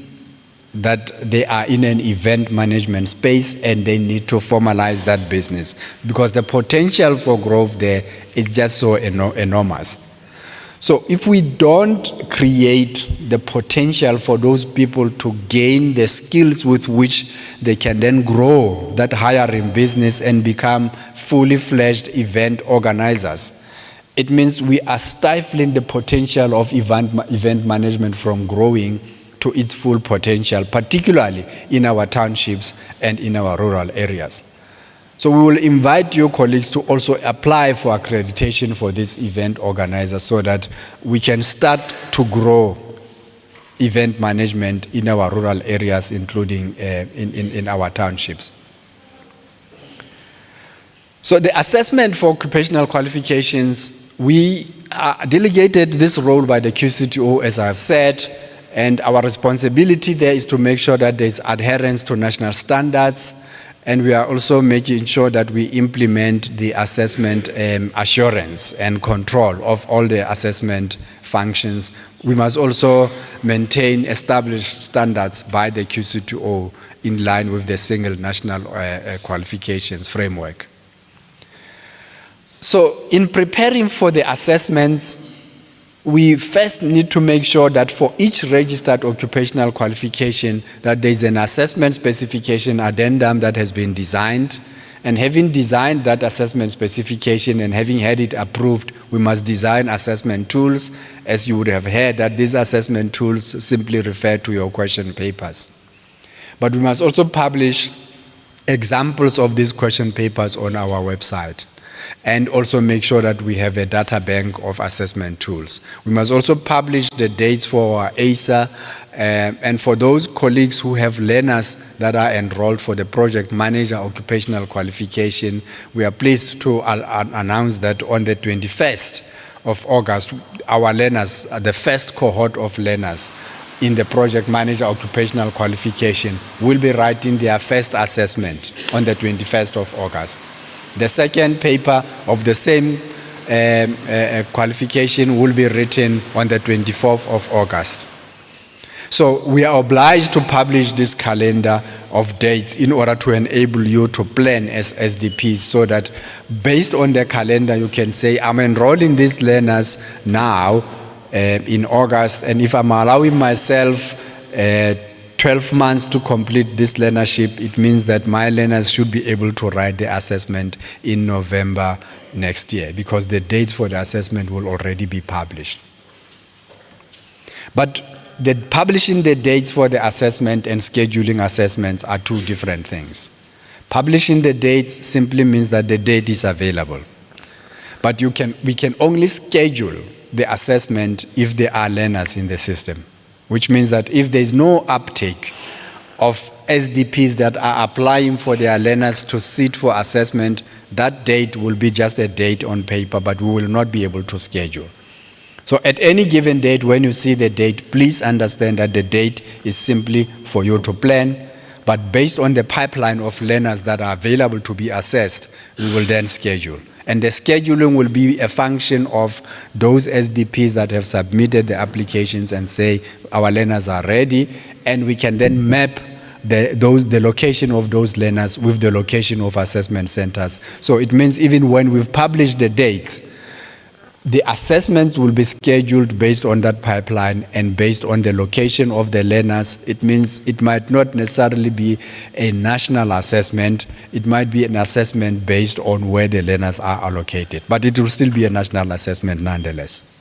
that they are in an event management space and they need to formalize that business, because the potential for growth there is just so enormous. So if we don't create the potential for those people to gain the skills with which they can then grow that hiring business and become fully fledged event organizers, it means we are stifling the potential of event management from growing to its full potential, particularly in our townships and in our rural areas. So we will invite your colleagues to also apply for accreditation for this event organizer so that we can start to grow event management in our rural areas, including in our townships. So the assessment for occupational qualifications, we delegated this role by the QCTO, as I've said, and our responsibility there is to make sure that there's adherence to national standards, And we are also making sure that we implement the assessment assurance and control of all the assessment functions. We must also maintain established standards by the QCTO in line with the single national qualifications framework. So in preparing for the assessments, we first need to make sure that for each registered occupational qualification that there's an assessment specification addendum that has been designed, and having designed that assessment specification and having had it approved, we must design assessment tools. As you would have heard, that these assessment tools simply refer to your question papers. But we must also publish examples of these question papers on our website, and also make sure that we have a data bank of assessment tools. We must also publish the dates for our ASA, and for those colleagues who have learners that are enrolled for the project manager occupational qualification, we are pleased to announce that on the 21st of August, our learners, the first cohort of learners in the project manager occupational qualification, will be writing their first assessment on the 21st of August. The second paper of the same qualification will be written on the 24th of August. So we are obliged to publish this calendar of dates in order to enable you to plan as SDPs, so that based on the calendar you can say, I'm enrolling these learners now in August, and if I'm allowing myself 12 months to complete this learnership, it means that my learners should be able to write the assessment in November next year, because the dates for the assessment will already be published. But publishing the dates for the assessment and scheduling assessments are two different things. Publishing the dates simply means that the date is available. But we can only schedule the assessment if there are learners in the system, which means that if there is no uptake of SDPs that are applying for their learners to sit for assessment, that date will be just a date on paper, but we will not be able to schedule. So at any given date, when you see the date, please understand that the date is simply for you to plan, but based on the pipeline of learners that are available to be assessed, we will then schedule. And the scheduling will be a function of those SDPs that have submitted the applications and say our learners are ready, and we can then map the location of those learners with the location of assessment centers. So it means even when we've published the dates, the assessments will be scheduled based on that pipeline and based on the location of the learners. It means it might not necessarily be a national assessment. It might be an assessment based on where the learners are allocated, but it will still be a national assessment nonetheless.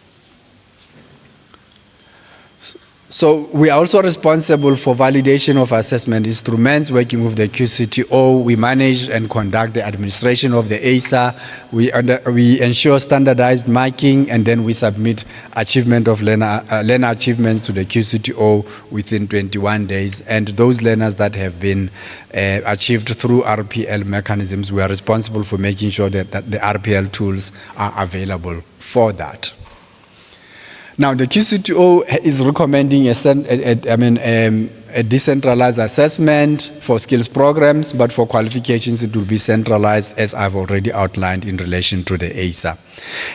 So we are also responsible for validation of assessment instruments, working with the QCTO. We manage and conduct the administration of the ASA. We ensure standardized marking, and then we submit achievement of learner achievements to the QCTO within 21 days. And those learners that have been achieved through RPL mechanisms, we are responsible for making sure that the RPL tools are available for that. Now, the QCTO is recommending a decentralized assessment for skills programs, but for qualifications it will be centralized, as I've already outlined in relation to the ASA.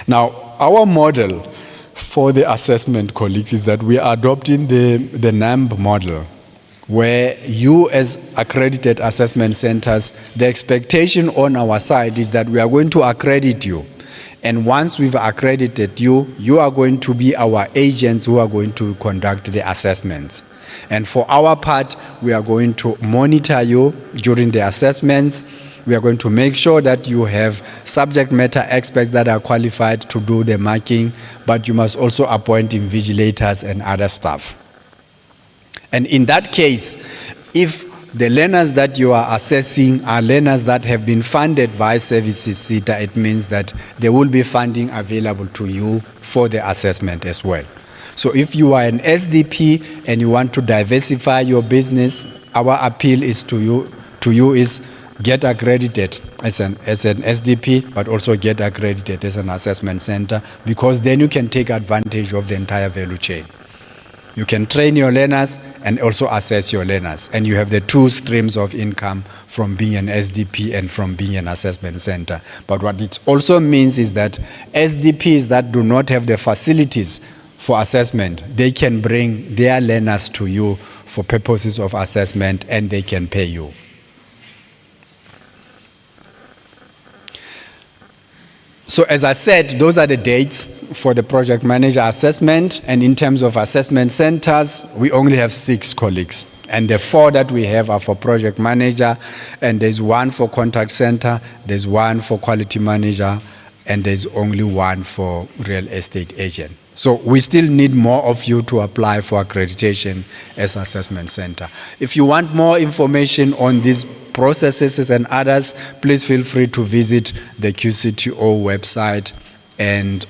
Now, our model for the assessment, colleagues, is that we are adopting the NAMB model, where you as accredited assessment centers, the expectation on our side is that we are going to accredit you. And once we've accredited you, you are going to be our agents who are going to conduct the assessments. And for our part, we are going to monitor you during the assessments. We are going to make sure that you have subject matter experts that are qualified to do the marking, but you must also appoint invigilators and other staff. And in that case, if the learners that you are assessing are learners that have been funded by Services Seta, it means that there will be funding available to you for the assessment as well. So if you are an SDP and you want to diversify your business, our appeal is to you is get accredited as an SDP, but also get accredited as an assessment center, because then you can take advantage of the entire value chain. You can train your learners and also assess your learners. And you have the two streams of income from being an SDP and from being an assessment center. But what it also means is that SDPs that do not have the facilities for assessment, they can bring their learners to you for purposes of assessment and they can pay you. So as I said, those are the dates for the project manager assessment. And in terms of assessment centers, we only have 6 colleagues. And the 4 that we have are for project manager, and there's 1 for contact center, there's 1 for quality manager, and there's only 1 for real estate agent. So we still need more of you to apply for accreditation as assessment center. If you want more information on these processes and others, please feel free to visit the QCTO website and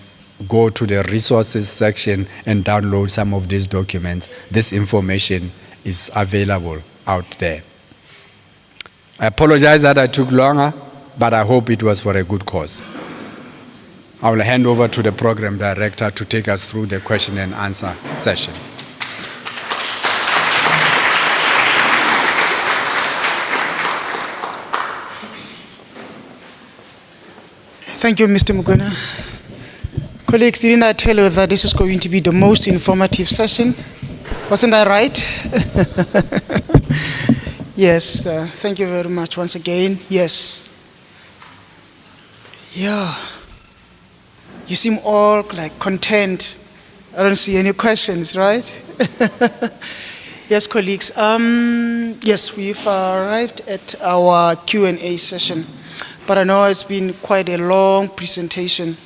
go to the resources section and download some of these documents. This information is available out there. I apologize that I took longer, but I hope it was for a good cause. I will hand over to the program director to take us through the question and answer session. Thank you, Mr. Muguna. Colleagues, didn't I tell you that this is going to be the most informative session? Wasn't I right? Yes, thank you very much once again. Yes. Yeah. You seem all like content. I don't see any questions, right? Yes, colleagues. Yes, we've arrived at our Q&A session. But I know it's been quite a long presentation.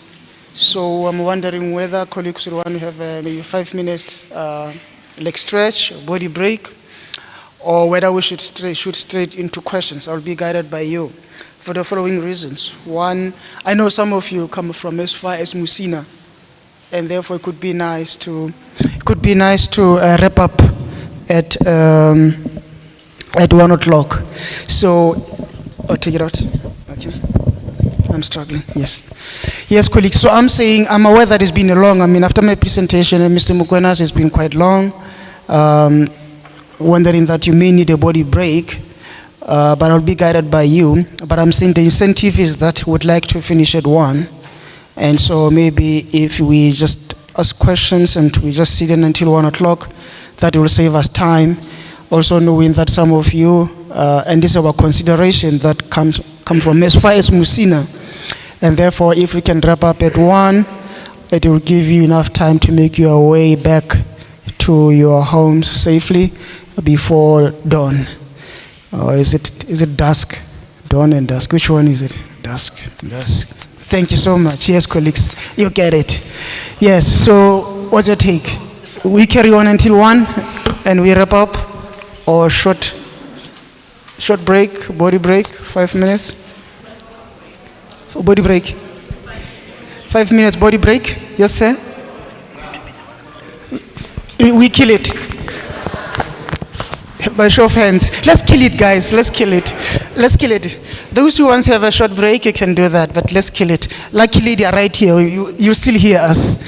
So I'm wondering whether colleagues would want to have maybe 5 minutes leg stretch, or body break, or whether we should shoot straight into questions. I'll be guided by you for the following reasons. One, I know some of you come from as far as Musina, and therefore it could be nice to wrap up at 1 o'clock. So, I'll take it out. Okay. I'm struggling, yes. Yes, colleagues, so I'm saying, I'm aware that it's been after my presentation, Mr. Mukwena's has been quite long, wondering that you may need a body break, but I'll be guided by you. But I'm saying the incentive is that we'd like to finish at 1. And so maybe if we just ask questions and we just sit in until 1 o'clock, that will save us time. Also knowing that some of you, and this is our consideration that come from as far as Musina, and therefore if we can wrap up at 1, it will give you enough time to make your way back to your homes safely before dawn. Or is it dusk? Dawn and dusk. Which one is it? Dusk. Dusk. Thank you so much. Yes, colleagues, you get it. Yes. So what's your take? We carry on until 1, and we wrap up, or short break, body break, 5 minutes. So body break. 5 minutes body break. Yes, sir. We kill it. By show of hands. Let's kill it, guys. Let's kill it. Let's kill it. Those who want to have a short break, you can do that, but let's kill it. Luckily, they are right here. You still hear us,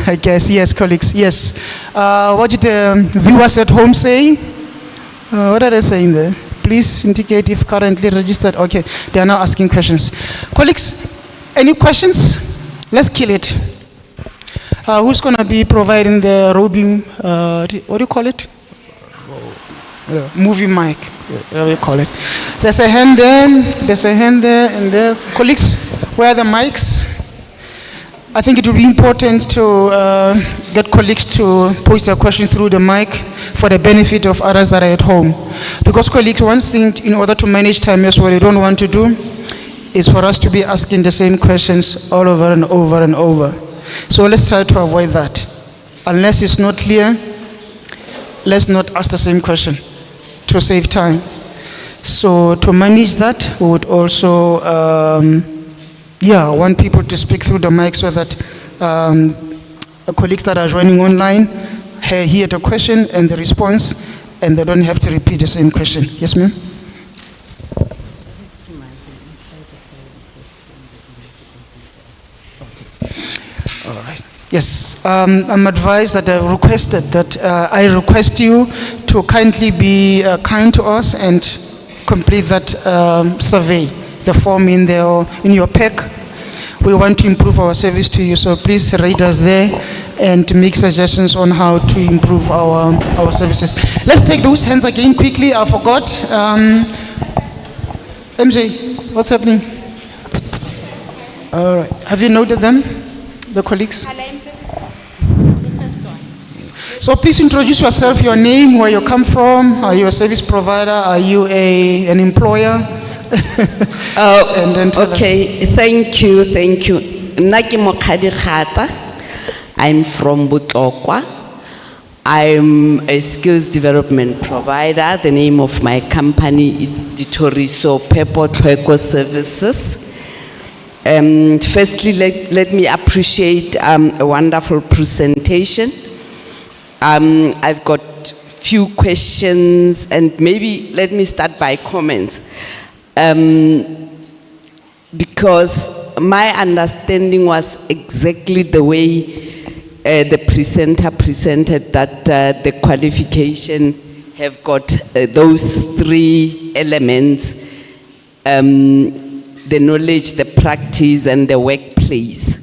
I guess. Yes, colleagues. Yes. What did the viewers at home say? What are they saying there? Please indicate if currently registered. Okay, they are now asking questions. Colleagues, any questions? Let's kill it. Who's going to be providing the roving, what do you call it? Movie mic, whatever you call it. There's a hand there, and there. Colleagues, where are the mics? I think it will be important to get colleagues to post their questions through the mic for the benefit of others that are at home. Because colleagues, one thing in order to manage time as well, you don't want to do is for us to be asking the same questions all over and over and over. So let's try to avoid that. Unless it's not clear, let's not ask the same question to save time. So to manage that, we would also want people to speak through the mic so that colleagues that are joining online hear the question and the response, and they don't have to repeat the same question. Yes, ma'am? All right. Yes, I'm advised that I request you to kindly be kind to us and complete that survey, the form in your pack. We want to improve our service to you, so please rate us there and make suggestions on how to improve our services. Let's take those hands again quickly. I forgot. MJ, what's happening? All right. Have you noted them, the colleagues? So please introduce yourself, your name, where you come from. Are you a service provider? Are you an employer? And then tell Okay, thank you. Naki Mokadi Khata. I'm from POLOKWANE. I'm a skills development provider. The name of my company is Ditoriso POLOKWANE Services. Firstly, let me appreciate a wonderful presentation. I've got few questions, and maybe let me start by comments. Because my understanding was exactly the way the presenter presented, that the qualification have got those three elements, the knowledge, the practice, and the workplace.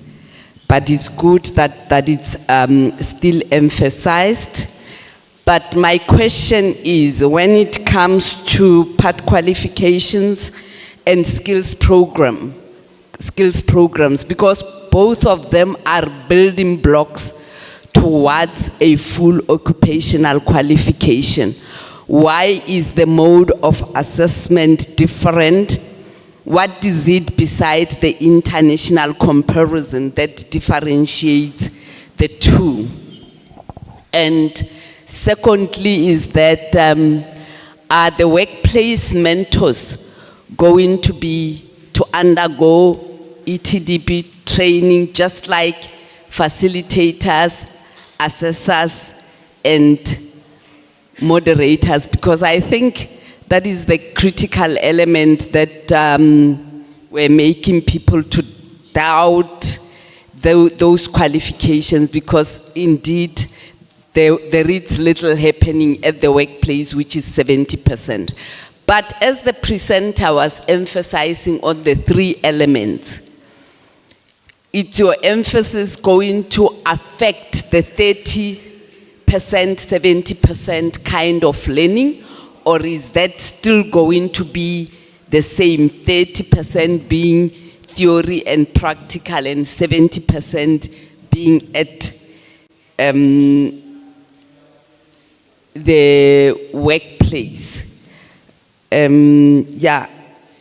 But it's good that it's still emphasized. But my question is, when it comes to part qualifications and skills programs, because both of them are building blocks towards a full occupational qualification, why is the mode of assessment different? What is it besides the international comparison that differentiates the two? And secondly is that are the workplace mentors going to undergo ETDP training just like facilitators, assessors, and moderators? Because I think that is the critical element that we're making people to doubt those qualifications, because indeed there is little happening at the workplace, which is 70%. But as the presenter was emphasizing on the three elements, is your emphasis going to affect the 30%, 70% kind of learning, or is that still going to be the same, 30% being theory and practical and 70% being at the workplace? Yeah,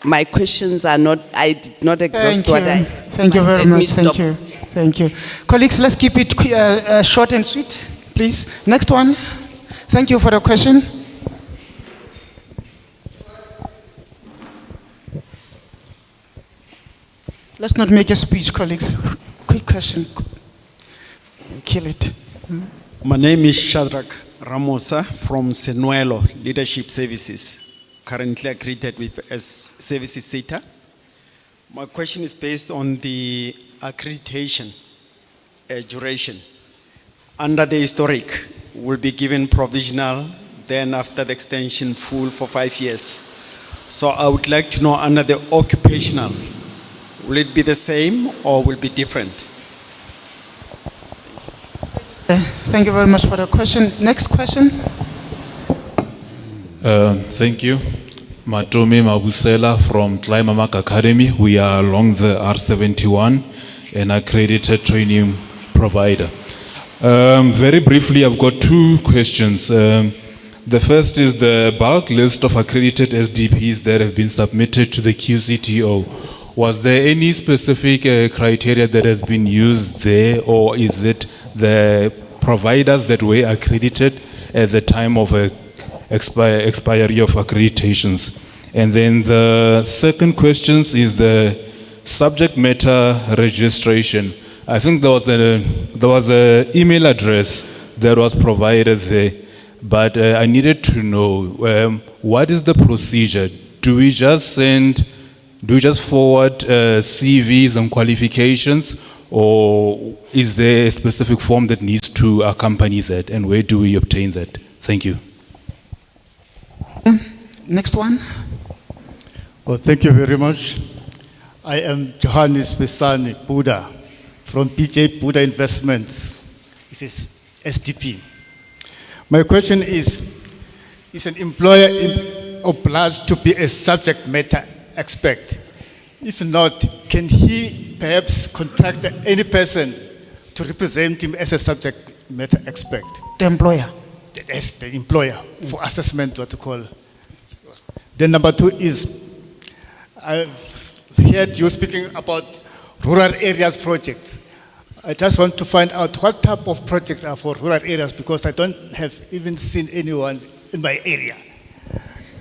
my questions are not, I did not exhaust what I... Thank you very much, thank you. Colleagues, let's keep it short and sweet, please. Next one. Thank you for the question. Let's not make a speech, colleagues. Quick question. Kill it. My name is Shadrach Ramosa from Senuelo Leadership Services, currently accredited with as Services Seta. My question is based on the accreditation duration. Under the historic, will be given provisional, then after the extension full for 5 years. So I would like to know, under the occupational, will it be the same or will it be different? Thank you very much for the question. Next question. Thank you. Matomi Mabusela from Climamak Academy. We are along the R71, an accredited training provider. Very briefly, I've got two questions. The first is the bulk list of accredited SDPs that have been submitted to the QCTO. Was there any specific criteria that has been used there, or is it the providers that were accredited at the time of expiry of accreditations? And then the second question is the subject matter registration. I think there was an email address that was provided there, but I needed to know what is the procedure? Do we just forward CVs and qualifications, or is there a specific form that needs to accompany that, and where do we obtain that? Thank you. Next one. Well, thank you very much. I am Johannes Besani Buddha from PJ Buddha Investments. This is SDP. My question is an employer obliged to be a subject matter expert? If not, can he perhaps contract any person to represent him as a subject matter expert? The employer. As the employer for assessment, what to call. Then number two is, I've heard you speaking about rural areas projects. I just want to find out what type of projects are for rural areas, because I don't have even seen anyone in my area.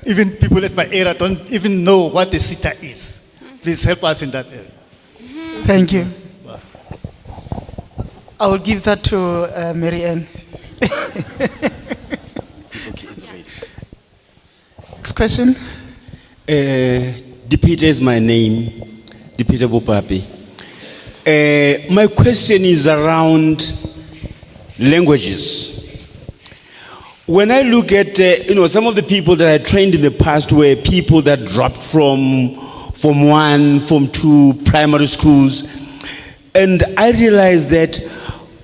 Even people at my area don't even know what the Seta is. Please help us in that area. Thank you. I will give that to Mary Ann. Next question. Deputy is my name, Deputy Bopapi. My question is around languages. When I look at, some of the people that I trained in the past were people that dropped from Form 1, Form 2, primary schools. And I realized that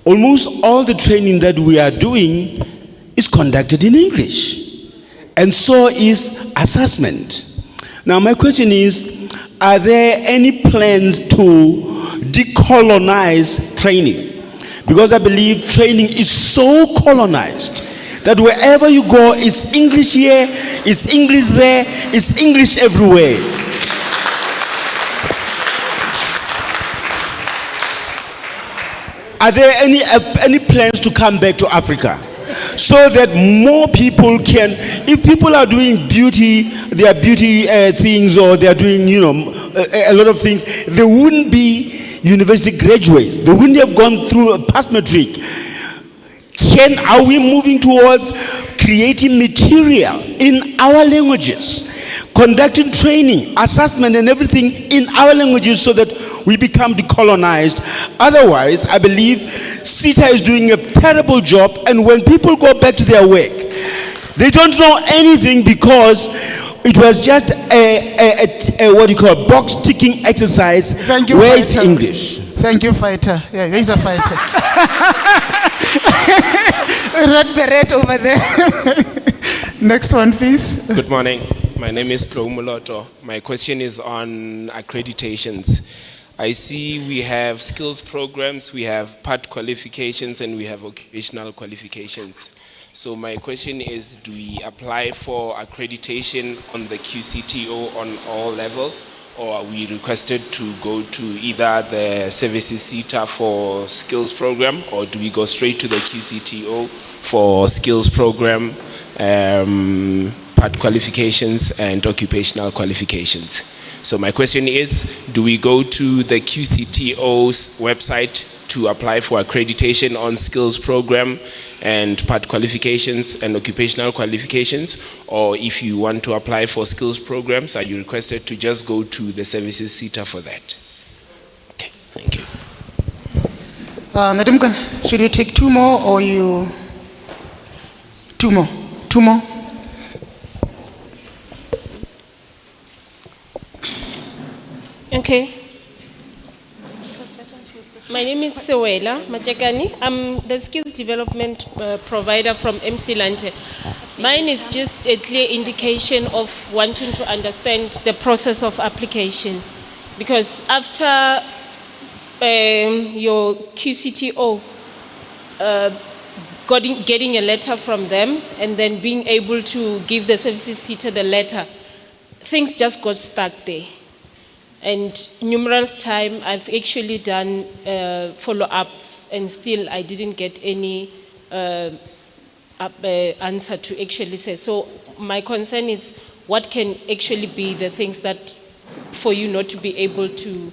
almost all the training that we are doing is conducted in English. And so is assessment. Now my question is, are there any plans to decolonize training? Because I believe training is so colonized that wherever you go, it's English here, it's English there, it's English everywhere. Are there any plans to come back to Africa so that more people can, if people are doing their beauty things, or they are doing, a lot of things, they wouldn't be university graduates. They wouldn't have gone through a past matric. Are we moving towards creating material in our languages, conducting training, assessment, and everything in our languages so that we become decolonized? Otherwise, I believe Seta is doing a terrible job, and when people go back to their work, they don't know anything because it was just a box ticking exercise. Thank you, where fighter. It's English. Thank you, fighter. Yeah, he's a fighter. Red beret over there. Next one, please. Good morning. My name is Tlo Moloto. My question is on accreditations. I see we have skills programs, we have PAT qualifications, and we have occupational qualifications. So my question is, do we apply for accreditation on the QCTO on all levels, or are we requested to go to either the Services Seta for skills program, or do we go straight to the QCTO for skills program, PAT qualifications, and occupational qualifications? So my question is, do we go to the QCTO's website to apply for accreditation on skills program and PAT qualifications and occupational qualifications? Or if you want to apply for skills programs, are you requested to just go to the Services Seta for that? Okay, thank you. Nadimkan, should you take two more, or you? Two more. Okay. My name is Sewela Machekani. I'm the skills development provider from MC Lante. Mine is just a clear indication of wanting to understand the process of application. Because after your QCTO, getting a letter from them and then being able to give the Services Seta the letter, things just got stuck there. And numerous times I've actually done follow-up, and still I didn't get any answer to actually say. So my concern is, what can actually be the things that for you not to be able to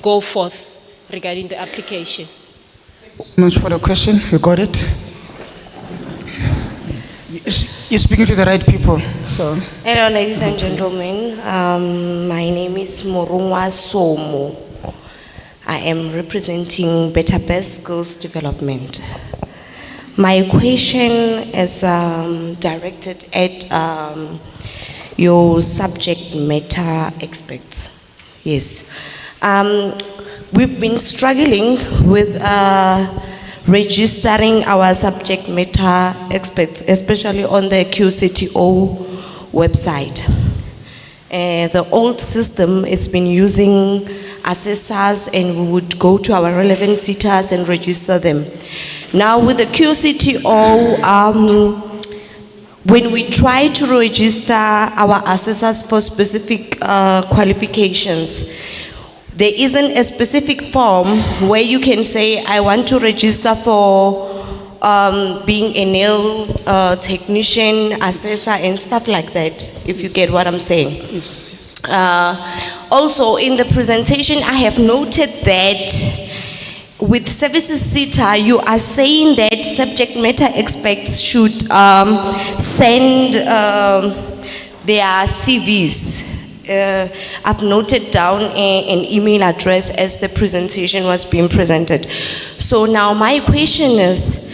go forth regarding the application? Thank you much for the question. You got it. You're speaking to the right people. So. Hello, ladies and gentlemen. My name is Morungwa Somo. I am representing Better Best Skills Development. My question is directed at your subject matter experts. Yes. We've been struggling with registering our subject matter experts, especially on the QCTO website. The old system has been using assessors, and we would go to our relevant SETAs and register them. Now with the QCTO, when we try to register our assessors for specific qualifications, there isn't a specific form where you can say, I want to register for being a nail technician, assessor, and stuff like that, if you get what I'm saying. Yes. Also, in the presentation, I have noted that with services Seta, you are saying that subject matter experts should send their CVs. I've noted down an email address as the presentation was being presented. So now my question is,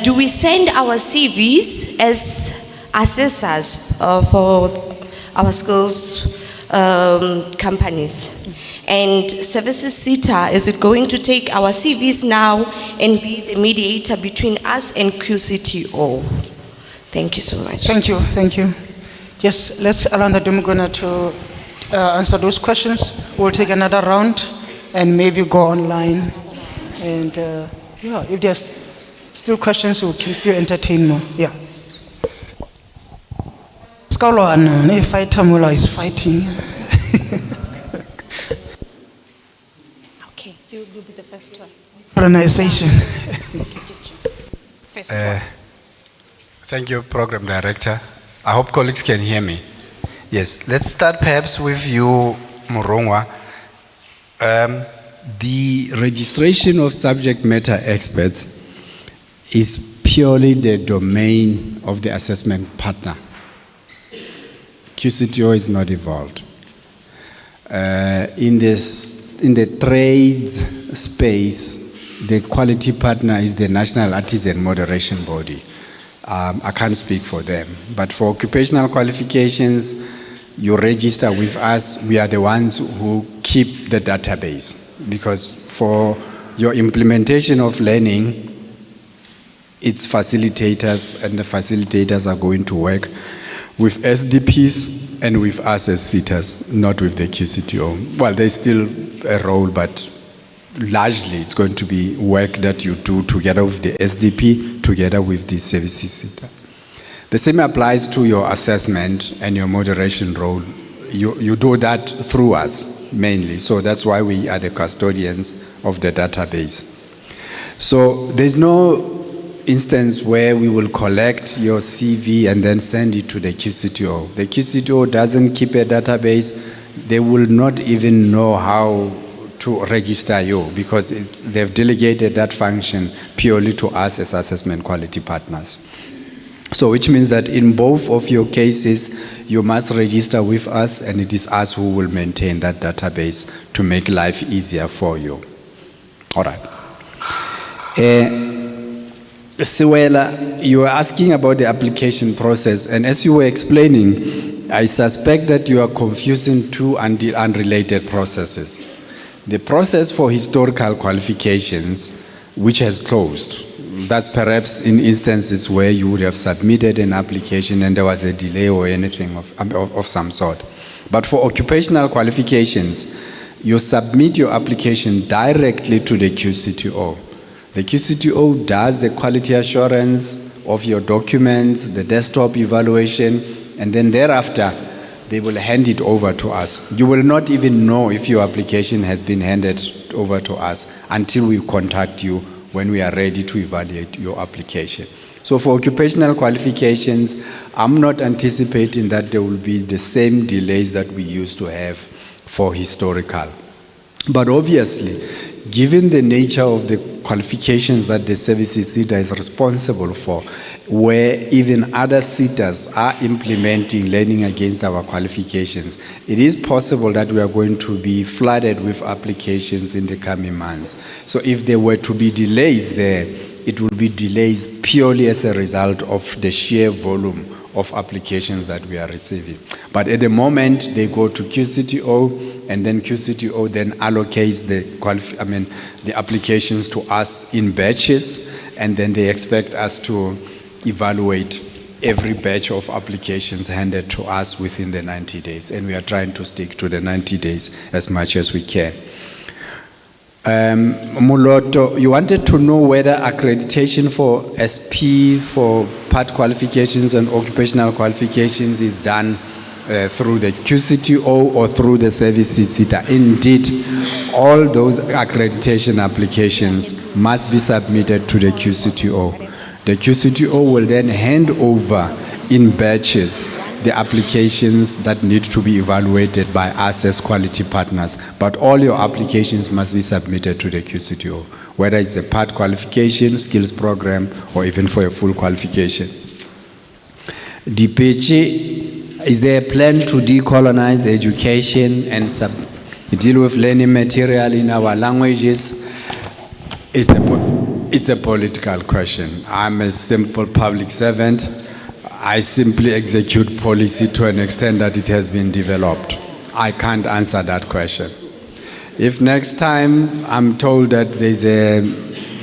do we send our CVs as assessors for our skills companies? And services Seta, is it going to take our CVs now and be the mediator between us and QCTO? Thank you so much. Thank you, thank you. Yes, let's allow the Dumugona to answer those questions. We'll take another round and maybe go online. And yeah, if there's still questions, we can still entertain more. Yeah. Skalwana, ne fighter mula is fighting. Okay, you will be the first one. Pronunciation. First one. Thank you, Program Director. I hope colleagues can hear me. Yes, let's start perhaps with you, Murongwa. The registration of subject matter experts is purely the domain of the assessment partner. QCTO is not involved. In the trades space, the quality partner is the National Artisan Moderation Body. I can't speak for them, but for occupational qualifications, you register with us. We are the ones who keep the database, because for your implementation of learning, it's facilitators, and the facilitators are going to work with SDPs and with us as SETAs, not with the QCTO. Well, there's still a role, but largely it's going to be work that you do together with the SDP, together with the services SETA. The same applies to your assessment and your moderation role. You do that through us mainly, so that's why we are the custodians of the database. So there's no instance where we will collect your CV and then send it to the QCTO. The QCTO doesn't keep a database. They will not even know how to register you, because they've delegated that function purely to us as assessment quality partners. So which means that in both of your cases, you must register with us, and it is us who will maintain that database to make life easier for you. All right. Siwela, you were asking about the application process, and as you were explaining, I suspect that you are confusing two unrelated processes. The process for historical qualifications, which has closed, that's perhaps in instances where you would have submitted an application and there was a delay or anything of some sort. But for occupational qualifications, you submit your application directly to the QCTO. The QCTO does the quality assurance of your documents, the desktop evaluation, and then thereafter, they will hand it over to us. You will not even know if your application has been handed over to us until we contact you when we are ready to evaluate your application. So for occupational qualifications, I'm not anticipating that there will be the same delays that we used to have for historical. But obviously, given the nature of the qualifications that the services Seta is responsible for, where even other Setas are implementing learning against our qualifications, it is possible that we are going to be flooded with applications in the coming months. So if there were to be delays there, it will be delays purely as a result of the sheer volume of applications that we are receiving. But at the moment, they go to QCTO, and then QCTO then allocates the applications to us in batches, and then they expect us to evaluate every batch of applications handed to us within the 90 days. And we are trying to stick to the 90 days as much as we can. Muloto, you wanted to know whether accreditation for SP, for part qualifications and occupational qualifications is done through the QCTO or through the services Seta. Indeed, all those accreditation applications must be submitted to the QCTO. The QCTO will then hand over in batches the applications that need to be evaluated by us as quality partners. But all your applications must be submitted to the QCTO, whether it's a part qualification, skills program, or even for a full qualification. DPG, is there a plan to decolonize education and deal with learning material in our languages? It's a political question. I'm a simple public servant. I simply execute policy to an extent that it has been developed. I can't answer that question. If next time I'm told that there's a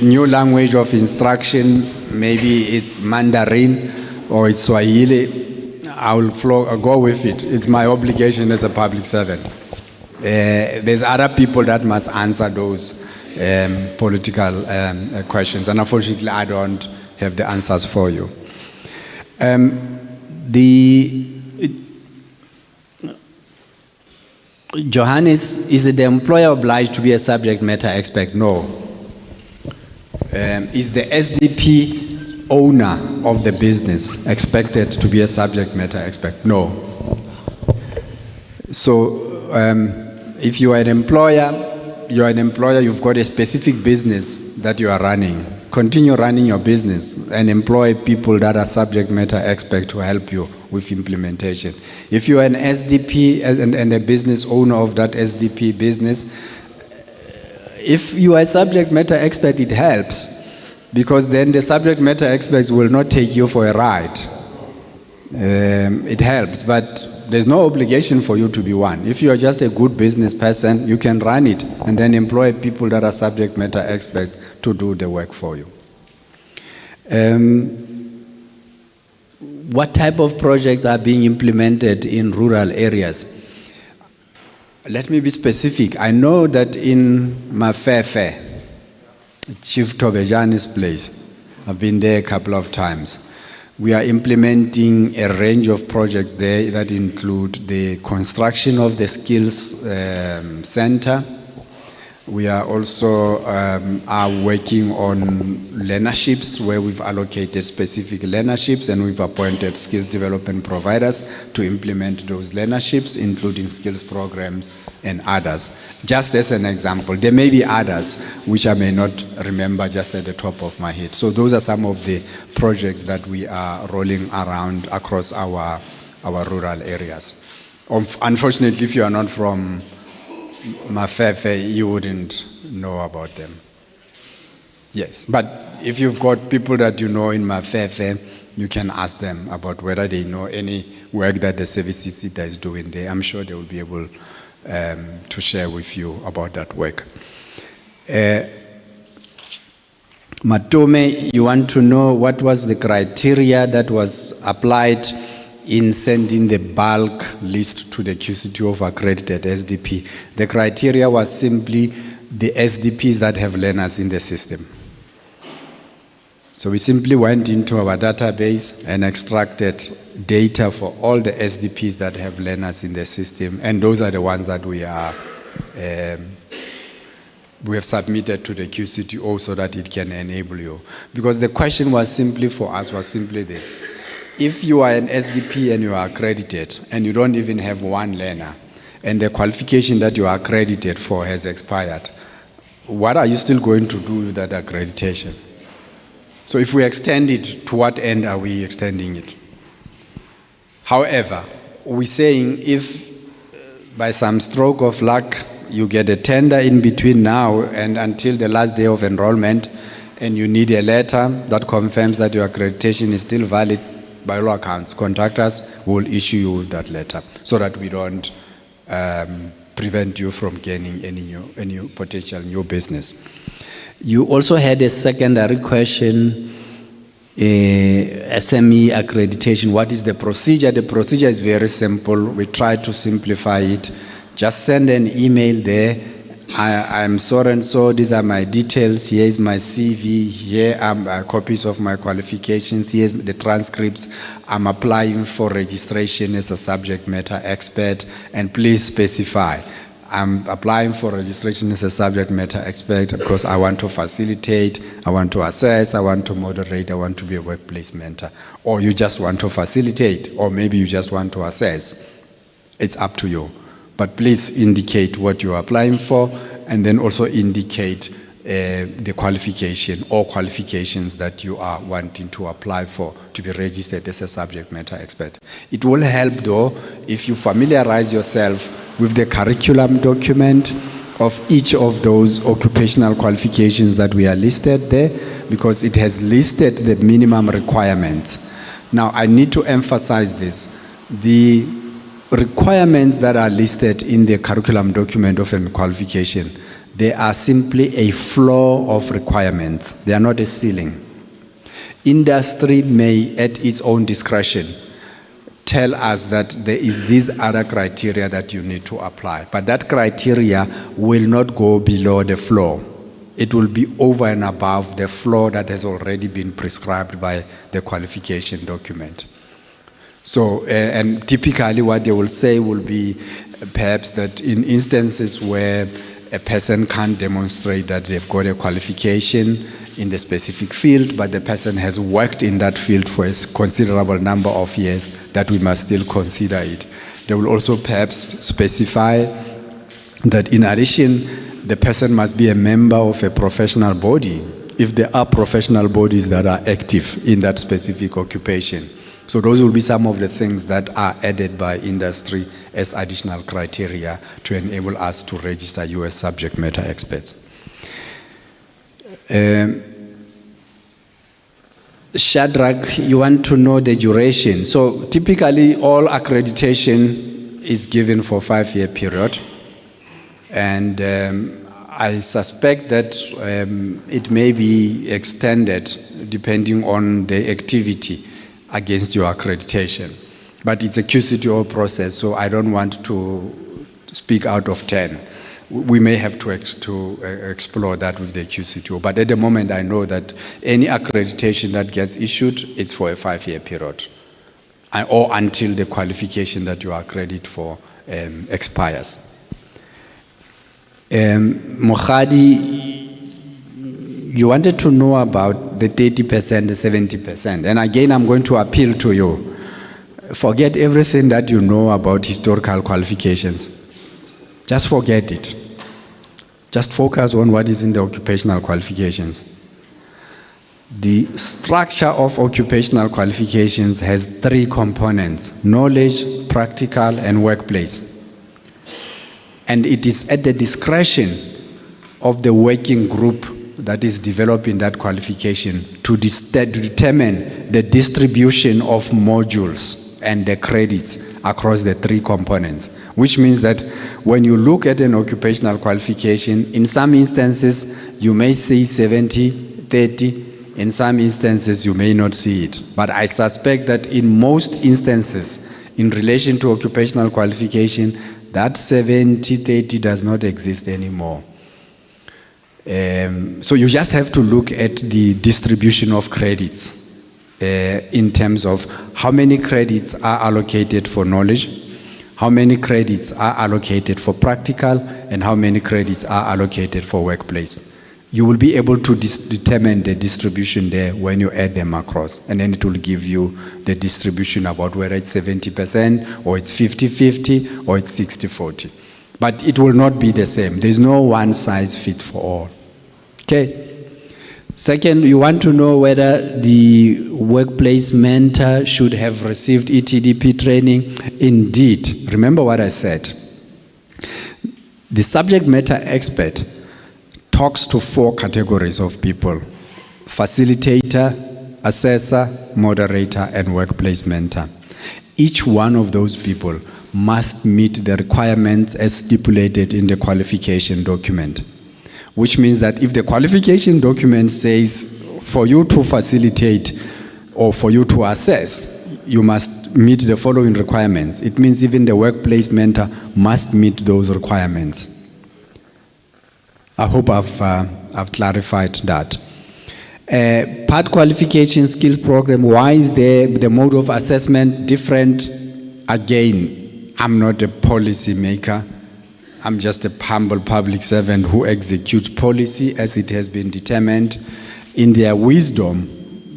new language of instruction, maybe it's Mandarin or it's Swahili, I'll go with it. It's my obligation as a public servant. There's other people that must answer those political questions, and unfortunately I don't have the answers for you. Johannes, is the employer obliged to be a subject matter expert? No. Is the SDP owner of the business expected to be a subject matter expert? No. So if you are an employer, you've got a specific business that you are running. Continue running your business and employ people that are subject matter experts to help you with implementation. If you are an SDP and a business owner of that SDP business, if you are a subject matter expert, it helps, because then the subject matter experts will not take you for a ride. It helps, but there's no obligation for you to be one. If you are just a good business person, you can run it and then employ people that are subject matter experts to do the work for you. What type of projects are being implemented in rural areas? Let me be specific. I know that in Mafefe, Chief Tobejani's place, I've been there a couple of times. We are implementing a range of projects there that include the construction of the skills center. We are also are working on learnerships, where we've allocated specific learnerships and we've appointed skills development providers to implement those learnerships, including skills programs and others. Just as an example, there may be others which I may not remember just at the top of my head. So those are some of the projects that we are rolling around across our rural areas. Unfortunately, if you are not from Mafefe, you wouldn't know about them. Yes, but if you've got people that you know in Mafefe, you can ask them about whether they know any work that the services Seta is doing there. I'm sure they will be able to share with you about that work. Matome, you want to know what was the criteria that was applied in sending the bulk list to the QCTO of accredited SDP. The criteria was simply the SDPs that have learners in the system. So we simply went into our database and extracted data for all the SDPs that have learners in the system, and those are the ones that we have submitted to the QCTO so that it can enable you. Because the question was simply for us was simply this: if you are an SDP and you are accredited and you don't even have one learner, and the qualification that you are accredited for has expired, what are you still going to do with that accreditation? So if we extend it, to what end are we extending it? However, we're saying if by some stroke of luck you get a tender in between now and until the last day of enrollment, and you need a letter that confirms that your accreditation is still valid, by all accounts, contractors will issue you that letter so that we don't prevent you from gaining any potential new business. You also had a secondary question, SME accreditation. What is the procedure? The procedure is very simple. We try to simplify it. Just send an email there. I'm so and so, these are my details, here is my CV, here are copies of my qualifications, here's the transcripts, I'm applying for registration as a subject matter expert, and please specify. I'm applying for registration as a subject matter expert because I want to facilitate, I want to assess, I want to moderate, I want to be a workplace mentor. Or you just want to facilitate, or maybe you just want to assess. It's up to you. But please indicate what you're applying for, and then also indicate the qualification or qualifications that you are wanting to apply for to be registered as a subject matter expert. It will help though if you familiarize yourself with the curriculum document of each of those occupational qualifications that we are listed there, because it has listed the minimum requirements. Now I need to emphasize this. The requirements that are listed in the curriculum document of a qualification, they are simply a floor of requirements. They are not a ceiling. Industry may, at its own discretion, tell us that there is these other criteria that you need to apply, but that criteria will not go below the floor. It will be over and above the floor that has already been prescribed by the qualification document. So, and typically what they will say will be perhaps that in instances where a person can't demonstrate that they've got a qualification in the specific field, but the person has worked in that field for a considerable number of years, that we must still consider it. They will also perhaps specify that in addition, the person must be a member of a professional body, if there are professional bodies that are active in that specific occupation. So those will be some of the things that are added by industry as additional criteria to enable us to register you as subject matter experts. Shadrach, you want to know the duration. So typically all accreditation is given for a 5-year period. And I suspect that it may be extended depending on the activity against your accreditation. But it's a QCTO process, so I don't want to speak out of 10. We may have to explore that with the QCTO. But at the moment, I know that any accreditation that gets issued is for a 5-year period, or until the qualification that you are accredited for expires. Mohadi, you wanted to know about the 30%, the 70%. And again, I'm going to appeal to you. Forget everything that you know about historical qualifications. Just forget it. Just focus on what is in the occupational qualifications. The structure of occupational qualifications has 3 components: knowledge, practical, and workplace. And it is at the discretion of the working group that is developing that qualification to determine the distribution of modules and the credits across the 3 components, which means that when you look at an occupational qualification, in some instances you may see 70-30, in some instances you may not see it. But I suspect that in most instances, in relation to occupational qualification, that 70-30 does not exist anymore. So you just have to look at the distribution of credits in terms of how many credits are allocated for knowledge, how many credits are allocated for practical, and how many credits are allocated for workplace. You will be able to determine the distribution there when you add them across, and then it will give you the distribution about whether it's 70% or it's 50-50 or it's 60-40. But it will not be the same. There's no one size fit for all. Okay. Second, you want to know whether the workplace mentor should have received ETDP training. Indeed, remember what I said. The subject matter expert talks to 4 categories of people: facilitator, assessor, moderator, and workplace mentor. Each one of those people must meet the requirements as stipulated in the qualification document. Which means that if the qualification document says for you to facilitate or for you to assess, you must meet the following requirements. It means even the workplace mentor must meet those requirements. I hope I've clarified that. Part qualification skills program, why is the mode of assessment different? Again, I'm not a policy maker. I'm just a humble public servant who executes policy as it has been determined. In their wisdom,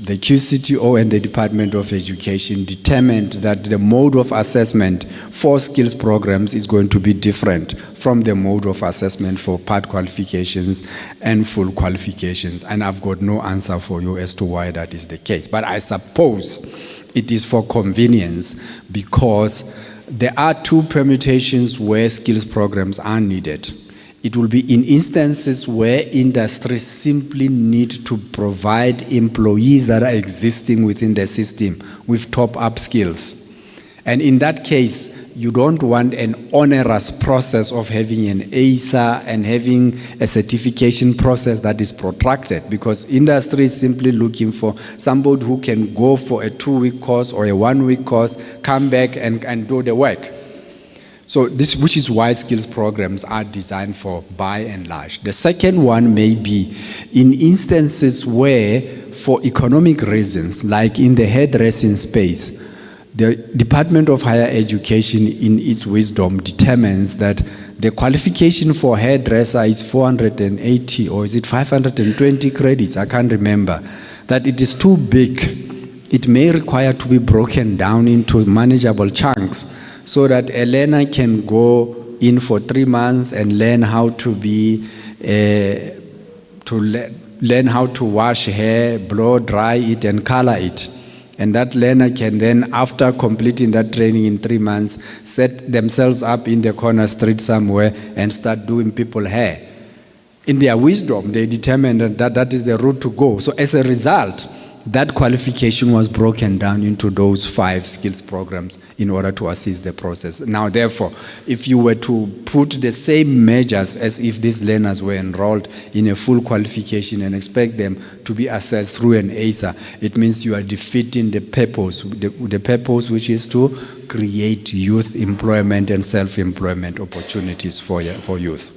the QCTO and the Department of Education determined that the mode of assessment for skills programs is going to be different from the mode of assessment for part qualifications and full qualifications. And I've got no answer for you as to why that is the case. But I suppose it is for convenience because there are 2 permutations where skills programs are needed. It will be in instances where industries simply need to provide employees that are existing within the system with top-up skills. And in that case, you don't want an onerous process of having an ASA and having a certification process that is protracted, because industry is simply looking for somebody who can go for a 2-week course or a 1-week course, come back and do the work. So this, which is why skills programs are designed for by and large. The second one may be in instances where, for economic reasons, like in the hairdressing space, the Department of Higher Education, in its wisdom, determines that the qualification for hairdresser is 480 or is it 520 credits, I can't remember, that it is too big. It may require to be broken down into manageable chunks so that a learner can go in for 3 months and learn how to be, learn how to wash hair, blow dry it and color it. And that learner can then, after completing that training in 3 months, set themselves up in the corner street somewhere and start doing people hair. In their wisdom, they determined that that is the route to go. So as a result, that qualification was broken down into those 5 skills programs in order to assist the process. Now, therefore, if you were to put the same measures as if these learners were enrolled in a full qualification and expect them to be assessed through an ASA, it means you are defeating the purpose, the purpose which is to create youth employment and self-employment opportunities for youth.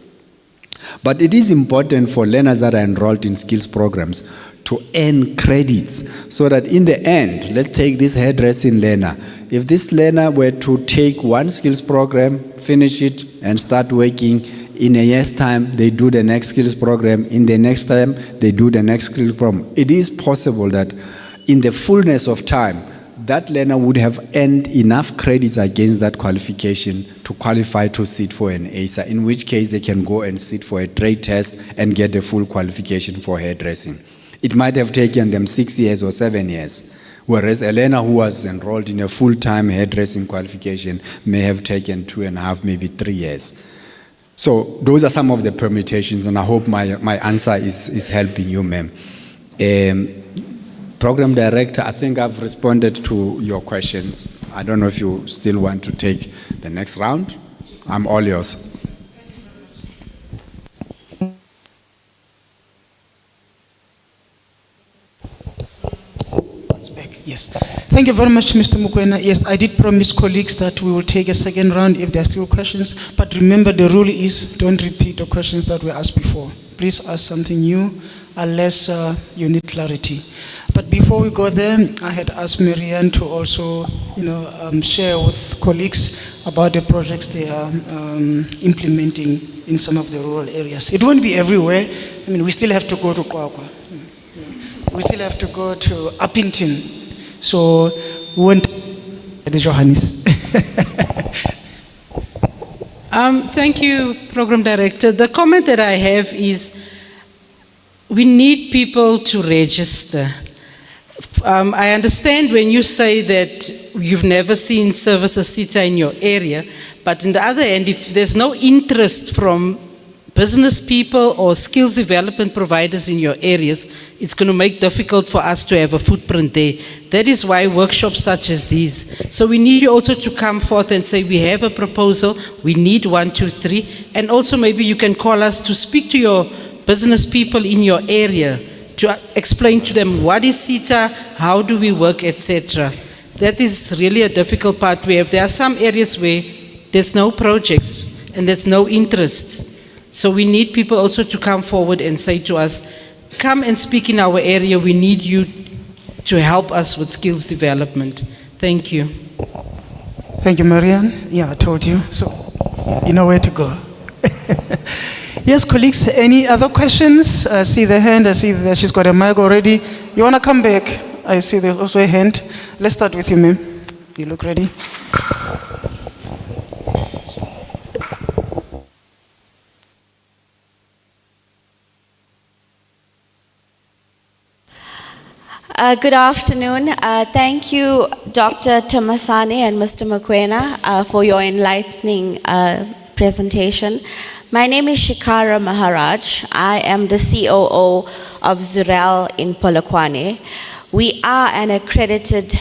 But it is important for learners that are enrolled in skills programs to earn credits so that in the end, let's take this hairdressing learner. If this learner were to take 1 skills program, finish it, and start working, in a year's time, they do the next skills program. In the next time, they do the next skills program. It is possible that in the fullness of time, that learner would have earned enough credits against that qualification to qualify to sit for an ASA, in which case they can go and sit for a trade test and get the full qualification for hairdressing. It might have taken them 6 years or 7 years, whereas a learner who was enrolled in a full-time hairdressing qualification may have taken 2.5, maybe 3 years. So those are some of the permutations, and I hope my answer is helping you, ma'am. Program Director, I think I've responded to your questions. I don't know if you still want to take the next round. I'm all yours. Yes. Thank you very much, Mr. Mukwena. Yes, I did promise colleagues that we will take a second round if there are still questions. But remember, the rule is don't repeat the questions that were asked before. Please ask something new unless you need clarity. But before we go there, I had asked Marianne to also, share with colleagues about the projects they are implementing in some of the rural areas. It won't be everywhere. I mean, we still have to go to Kwakwa. We still have to go to Uppington. So we went to Johannes. Thank you, Program Director. The comment that I have is, we need people to register. I understand when you say that you've never seen services Seta in your area, but on the other hand, if there's no interest from business people or skills development providers in your areas, it's going to make difficult for us to have a footprint there. That is why workshops such as these. So we need you also to come forth and say, we have a proposal, we need 1, 2, 3, and also maybe you can call us to speak to your business people in your area, to explain to them what is Seta, how do we work, etc. That is really a difficult part. There are some areas where there's no projects and there's no interest. So we need people also to come forward and say to us, come and speak in our area, we need you to help us with skills development. Thank you. Thank you, Marianne. Yeah, I told you. So you know where to go. Yes, colleagues, any other questions? I see the hand, I see that she's got a mic already. You want to come back? I see there's also a hand. Let's start with you, ma'am. You look ready. Good afternoon. Thank you, Dr. Tamasane and Mr. Mokoena, for your enlightening presentation. My name is Shikara Maharaj. I am the COO of Zurel in POLOKWANE. We are an accredited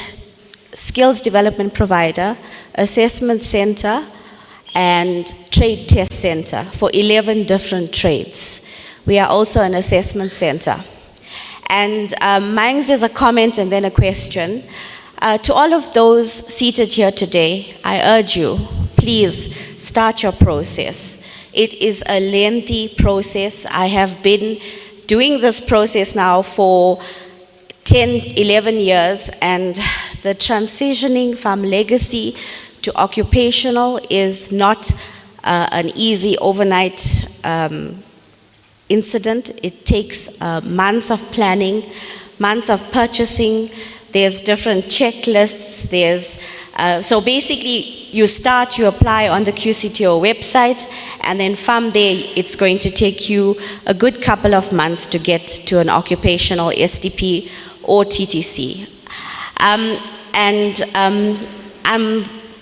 skills development provider, assessment center, and trade test center for 11 different trades. We are also an assessment center. And mine is a comment and then a question. To all of those seated here today, I urge you, please start your process. It is a lengthy process. I have been doing this process now for 10, 11 years, and the transitioning from legacy to occupational is not an easy overnight incident. It takes months of planning, months of purchasing. There's different checklists. So basically, you start, you apply on the QCTO website, and then from there, it's going to take you a good couple of months to get to an occupational SDP or TTC. I'm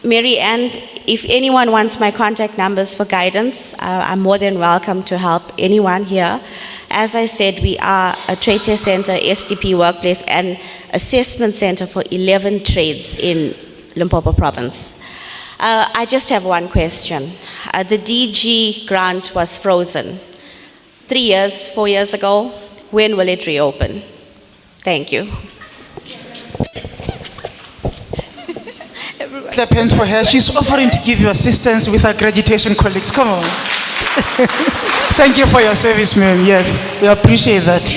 Mary Ann. If anyone wants my contact numbers for guidance, I'm more than welcome to help anyone here. As I said, we are a trade test center, SDP workplace, and assessment center for 11 trades in Limpopo province. I just have one question. The DG grant was frozen 3 years, 4 years ago. When will it reopen? Thank you. Clap hands for her. She's offering to give you assistance with her graduation colleagues. Come on. Thank you for your service, ma'am. Yes, we appreciate that.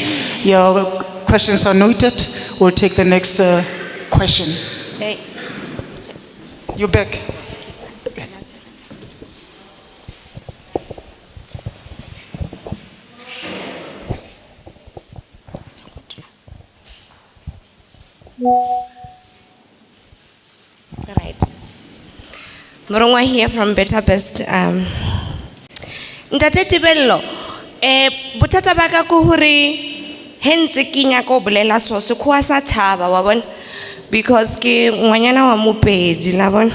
Your questions are noted. We'll take the next question. Hey. You back. Right. Morongwa here from Better Best. Ntate Tibello, botata ba ka ko hore hentse ke nya ko bolela so se khoa sa thaba wa bona, because ke ngwanyana wa mopedi la bona.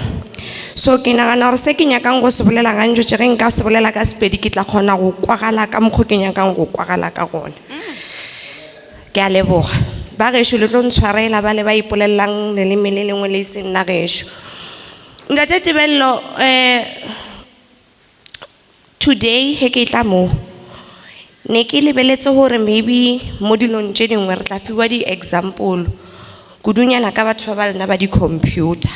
So ke nagana gore se ke nyakang go se bolela ga ntse ge nka se bolela ka sepedi ke tla khona go kwagala ka mokgo ke nyakang go kwagala ka gona. Ke a leboga. Ba gesho le tlo ntshwarela ba le ba ipolellang le le lengwe le seng na gesho. Ntate Tibello, today he ke tla mo ne ke lebeletse hore maybe mo dilong tse dingwe re tla fiwa di example kudunyana ka batho ba lena ba di computer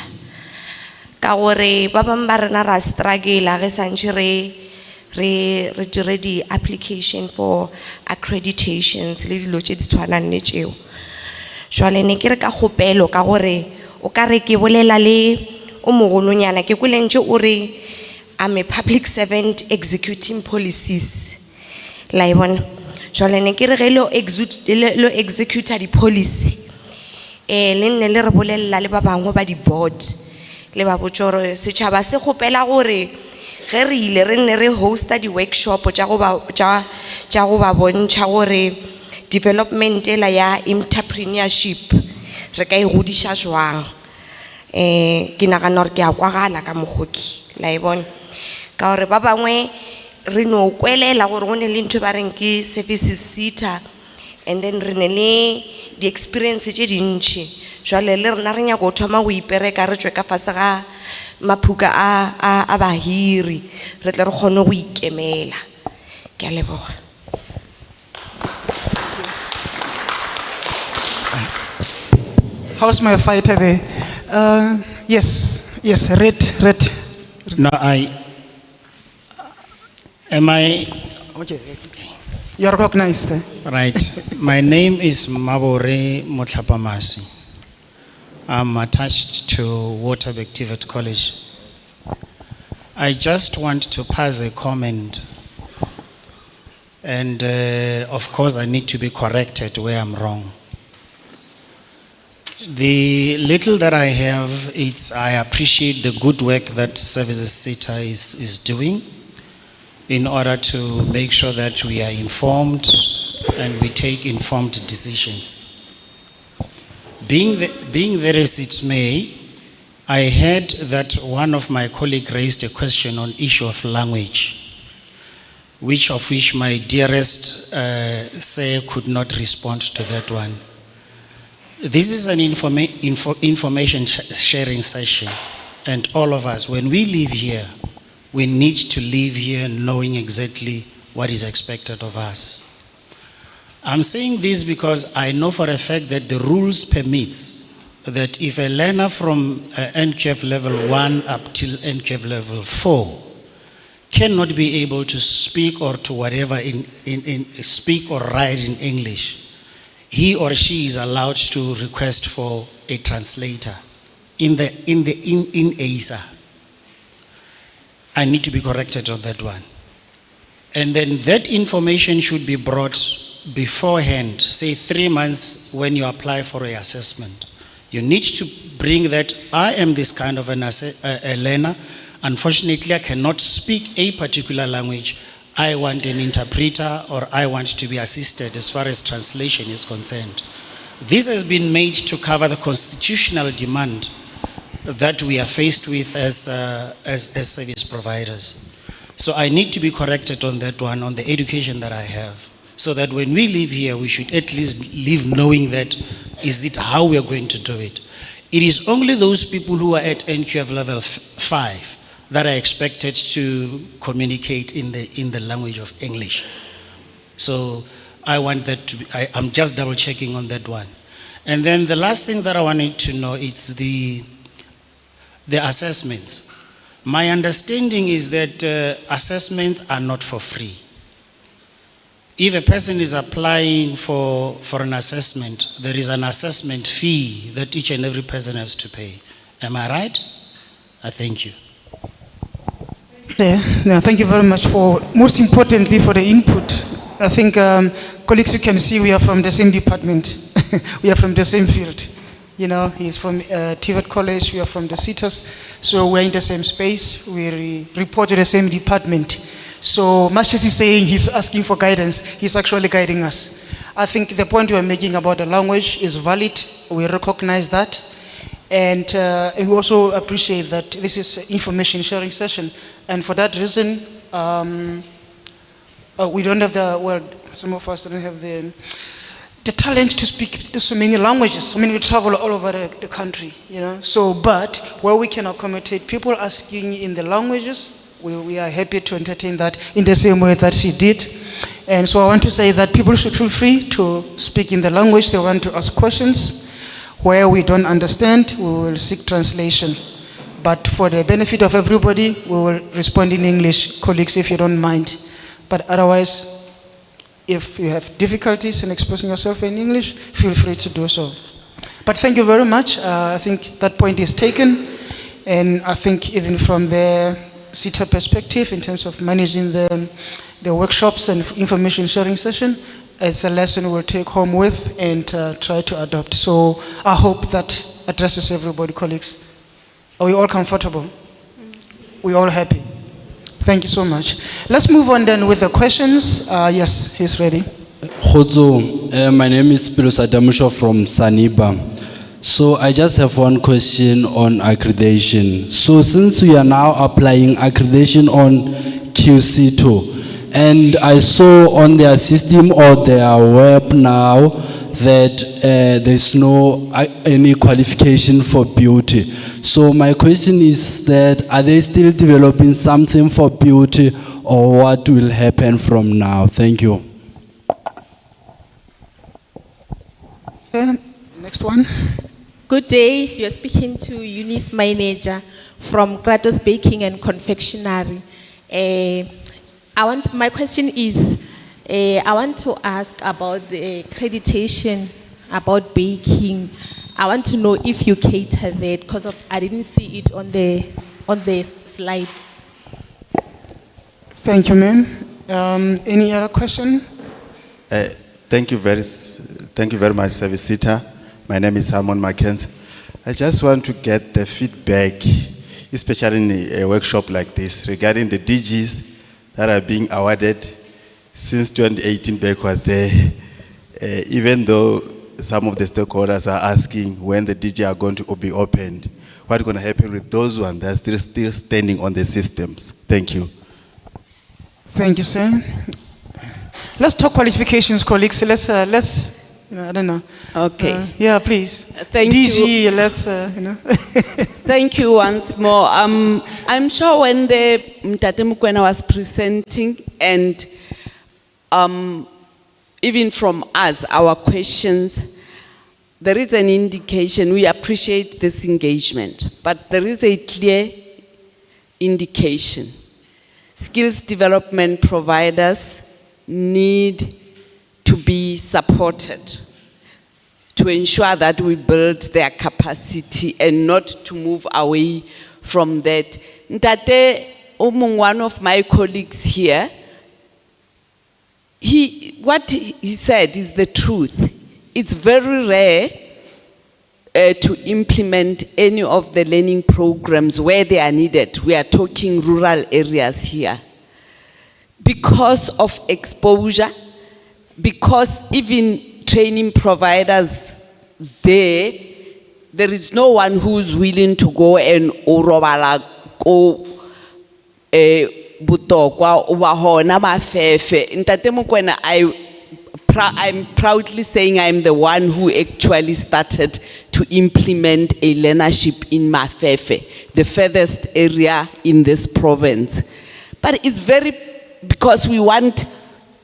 ka gore ba bang ba rena ra struggle ge santse re dire di application for accreditations le dilo tse di tshwanang le tseo. Jwale ne ke re ka gopelo ka gore o ka re ke bolela le o mogolonyana ke kwelentse o re I'm a public servant executing policies. La ibona. Jwale ne ke re ge lo executor di policy. Le nne le re bolella le ba bangwe ba di board. Le ba botsoro setšhaba se gopela gore ge re ile re nne re hosta di workshop tša go ba bontšha gore development ela ya entrepreneurship re ka e godisha jwang. Ke nagana hore ke a kwagala ka mogoki la e bona ka hore ba bangwe re no kwelela gore go ne le ntho ba reng ke services seater, and then re ne le di experience tse dintši jwale le rena re nya go thoma go ipereka re tswe ka fase ga maphuka a bahiri re tle re kgone go ikemela. Ke a leboga. How's my fighter there? Yes, red. No, am I? Okay. You're recognized. Right. My name is Mabore Motlapamasi. I'm attached to Waterberg TVET College. I just want to pass a comment. And of course, I need to be corrected where I'm wrong. The little that I have, I appreciate the good work that Services Seta is doing in order to make sure that we are informed and we take informed decisions. Being there as it may, I heard that one of my colleagues raised a question on issue of language, which my dearest say could not respond to that one. This is an information sharing session, and all of us, when we live here, we need to live here knowing exactly what is expected of us. I'm saying this because I know for a fact that the rules permits that if a learner from NQF level 1 up till NQF level 4 cannot be able to speak or to whatever speak or write in English, he or she is allowed to request for a translator in ASA. I need to be corrected on that one. And then that information should be brought beforehand, say 3 months when you apply for an assessment. You need to bring that, I am this kind of a learner. Unfortunately, I cannot speak a particular language. I want an interpreter or I want to be assisted as far as translation is concerned. This has been made to cover the constitutional demand that we are faced with as service providers. So I need to be corrected on that one, on the education that I have, so that when we live here, we should at least live knowing that is it how we are going to do it. It is only those people who are at NQF level 5 that are expected to communicate in the language of English. So I want that to be, I'm just double checking on that one. And then the last thing that I wanted to know is the assessments. My understanding is that assessments are not for free. If a person is applying for an assessment, there is an assessment fee that each and every person has to pay. Am I right? I thank you. Yeah, thank you very much for, most importantly, for the input. I think, colleagues, you can see we are from the same department. We are from the same field. You know, he's from TVET College, we are from the CETAs, so we're in the same space, we report to the same department. So much as he's saying he's asking for guidance, he's actually guiding us. I think the point we're making about the language is valid, we recognize that, and we also appreciate that this is an information sharing session, and for that reason, we don't have the, well, some of us don't have the talent to speak so many languages. I mean, we travel all over the country, you know. So, but where we can accommodate people asking in the languages, we are happy to entertain that in the same way that she did. And so I want to say that people should feel free to speak in the language they want to ask questions. Where we don't understand, we will seek translation. But for the benefit of everybody, we will respond in English, colleagues, if you don't mind. But otherwise, if you have difficulties in expressing yourself in English, feel free to do so. But thank you very much. I think that point is taken. And I think even from the CETA perspective, in terms of managing the workshops and information sharing session, it's a lesson we'll take home with and try to adopt. So I hope that addresses everybody, colleagues. Are we all comfortable? We're all happy? Thank you so much. Let's move on then with the questions. Yes, he's ready. Khotso, my name is Pilosa Damusho from Saniba. So I just have one question on accreditation. So since we are now applying accreditation on QC2, and I saw on their system or their web now that there's no any qualification for beauty. So my question is that, are they still developing something for beauty, or what will happen from now? Thank you. Okay, next one. Good day, you're speaking to Eunice Manager from Kratos Baking and Confectionery. My question is, I want to ask about the accreditation about baking. I want to know if you cater that, because I didn't see it on the slide. Thank you, ma'am. Any other question? Thank you very much, Service Seta. My name is Simon Mackenzie. I just want to get the feedback, especially in a workshop like this, regarding the DGs that are being awarded since 2018 back was there. Even though some of the stakeholders are asking when the DG are going to be opened, what's going to happen with those ones that are still standing on the systems? Thank you. Thank you, sir. Let's talk qualifications, colleagues. Let's. I don't know. Okay. Yeah, please. Thank DG, you. let's, Thank you once more. I'm sure when the Mtate Mokoena was presenting, and even from us, our questions, there is an indication. We appreciate this engagement, but there is a clear indication. Skills development providers need to be supported to ensure that we build their capacity and not to move away from that. Ntate, one of my colleagues here, what he said is the truth. It's very rare to implement any of the learning programs where they are needed. We are talking rural areas here. Because of exposure, because even training providers there is no one who's willing to go and orobala ko butokwa ubahona mafefe. Ntate Mokoena, I'm proudly saying I'm the one who actually started to implement a learnership in Mafefe, the furthest area in this province. But it's because we want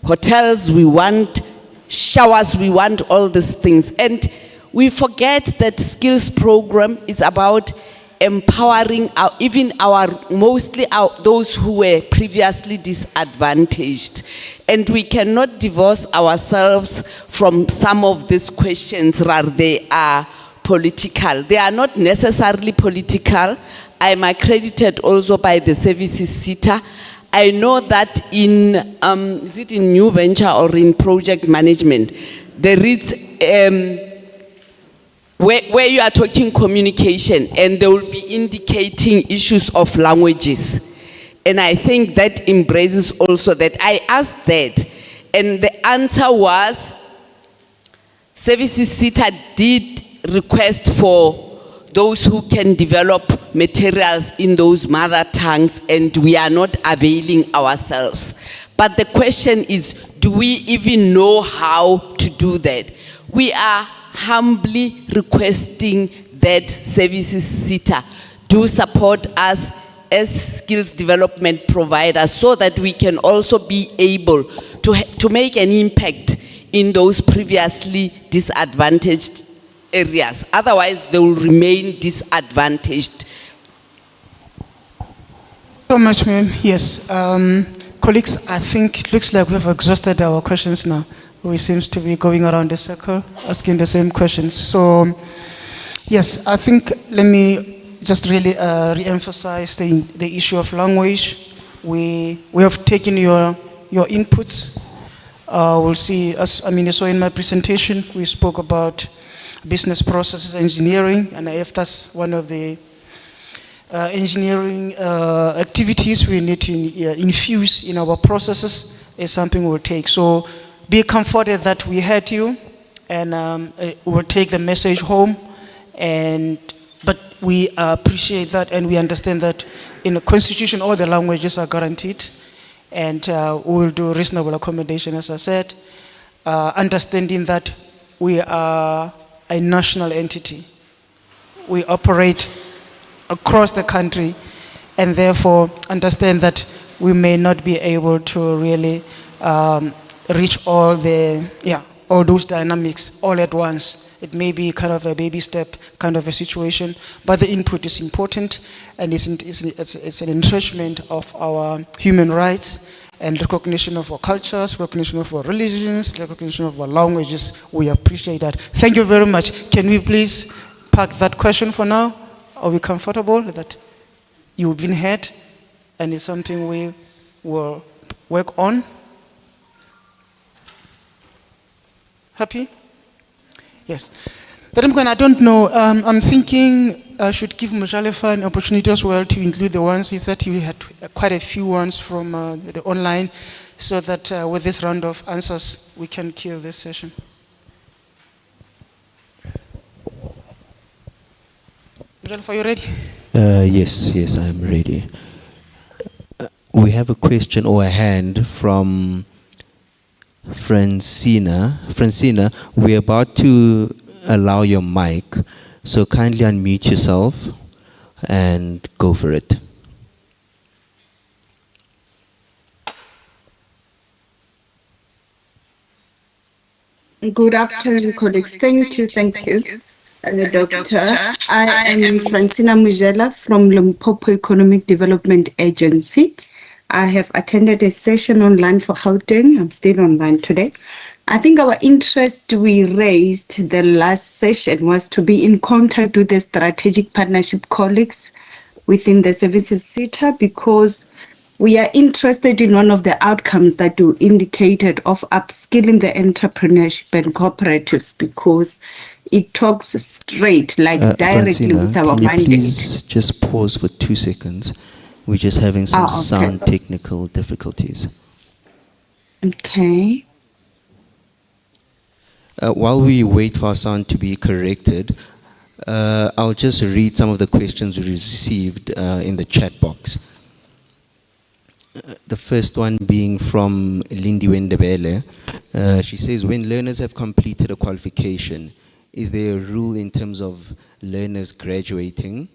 hotels, we want showers, we want all these things. And we forget that skills program is about empowering those who were previously disadvantaged. And we cannot divorce ourselves from some of these questions, rather they are political. They are not necessarily political. I'm accredited also by the services Seta. I know that is it in new venture or in project management, there is, where you are talking communication and they will be indicating issues of languages. And I think that embraces also that. I asked that, and the answer was, Services Seta did request for those who can develop materials in those mother tongues, and we are not availing ourselves. But the question is, do we even know how to do that? We are humbly requesting that Services Seta do support us as skills development providers so that we can also be able to make an impact in those previously disadvantaged areas. Otherwise, they will remain disadvantaged. So much, ma'am. Yes. Colleagues, I think it looks like we have exhausted our questions now. We seem to be going around the circle, asking the same questions. So, yes, I think let me just really re-emphasize the issue of language. We have taken your inputs. We'll see, you saw in my presentation, we spoke about business processes engineering, and if that's one of the engineering activities we need to infuse in our processes, is something we'll take. So be comforted that we heard you, and we'll take the message home. But we appreciate that, and we understand that in the Constitution, all the languages are guaranteed, and we will do reasonable accommodation, as I said, understanding that we are a national entity. We operate across the country, and therefore understand that we may not be able to really reach all those dynamics all at once. It may be kind of a baby step kind of a situation, but the input is important, and it's an entrenchment of our human rights and recognition of our cultures, recognition of our religions, recognition of our languages. We appreciate that. Thank you very much. Can we please park that question for now? Are we comfortable that you've been heard and it's something we will work on? Happy? Yes. I don't know. I'm thinking I should give Mujalefa an opportunity as well to include the ones. He said he had quite a few ones from the online, so that with this round of answers, we can kill this session. Mujalefa, are you ready? Yes, I'm ready. We have a question or a hand from Francina. Francina, we're about to allow your mic, so kindly unmute yourself and go for it. Good afternoon, colleagues. Thank you. Doctor. I am Francina Mujela from Limpopo Economic Development Agency. I have attended a session online for Gauteng. I'm still online today. I think our interest we raised the last session was to be in contact with the strategic partnership colleagues within the services Seta, because we are interested in one of the outcomes that you indicated of upskilling the entrepreneurship and cooperatives, because it talks straight, like directly Francina, with our can you mandate. please just pause for 2 seconds? We're just having some Okay. sound technical difficulties. Okay. While we wait for our sound to be corrected, I'll just read some of the questions we received in the chat box. The first one being from Lindy Wendebele. She says, when learners have completed a qualification, is there a rule in terms of learners graduating?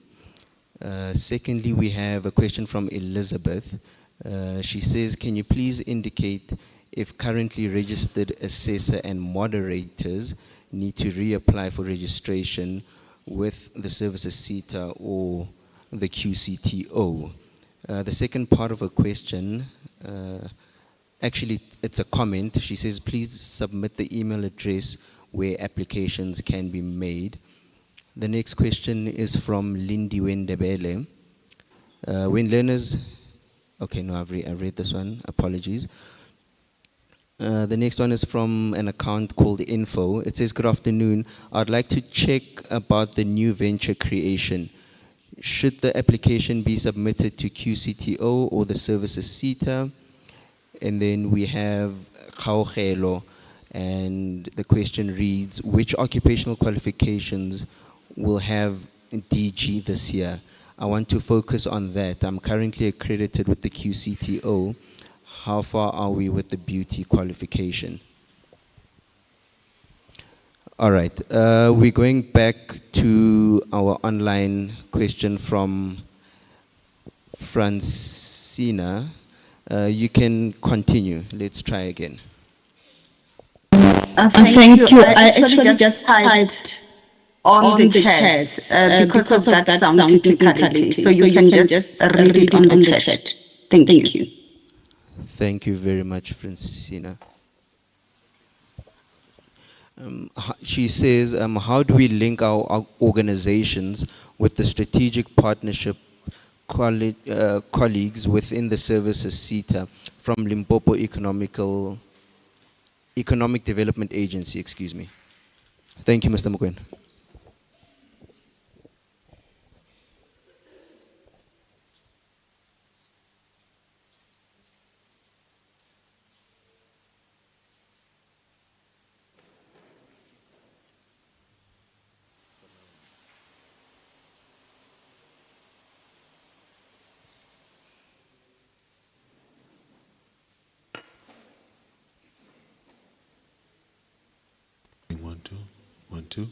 Secondly, we have a question from Elizabeth. She says, can you please indicate if currently registered assessor and moderators need to reapply for registration with the services Seta or the QCTO? The second part of her question, actually it's a comment. She says, please submit the email address where applications can be made. The next question is from Lindy Wendebele. When learners, okay, no, I've read this one, apologies. The next one is from an account called Info. It says, good afternoon. I'd like to check about the new venture creation. Should the application be submitted to QCTO or the services Seta? And then we have Khaogelo, and the question reads, which occupational qualifications will have DG this year? I want to focus on that. I'm currently accredited with the QCTO. How far are we with the beauty qualification? All right, we're going back to our online question from Francina. You can continue. Let's try again. Thank you. I actually just typed on the chat because of that sound technicality. So you can just read it on the chat. Thank you. Thank you very much, Francina. She says, how do we link our organizations with the strategic partnership colleagues within the services Seta from Limpopo Economic Development Agency, excuse me. Thank you, Mr. Mokoena. two.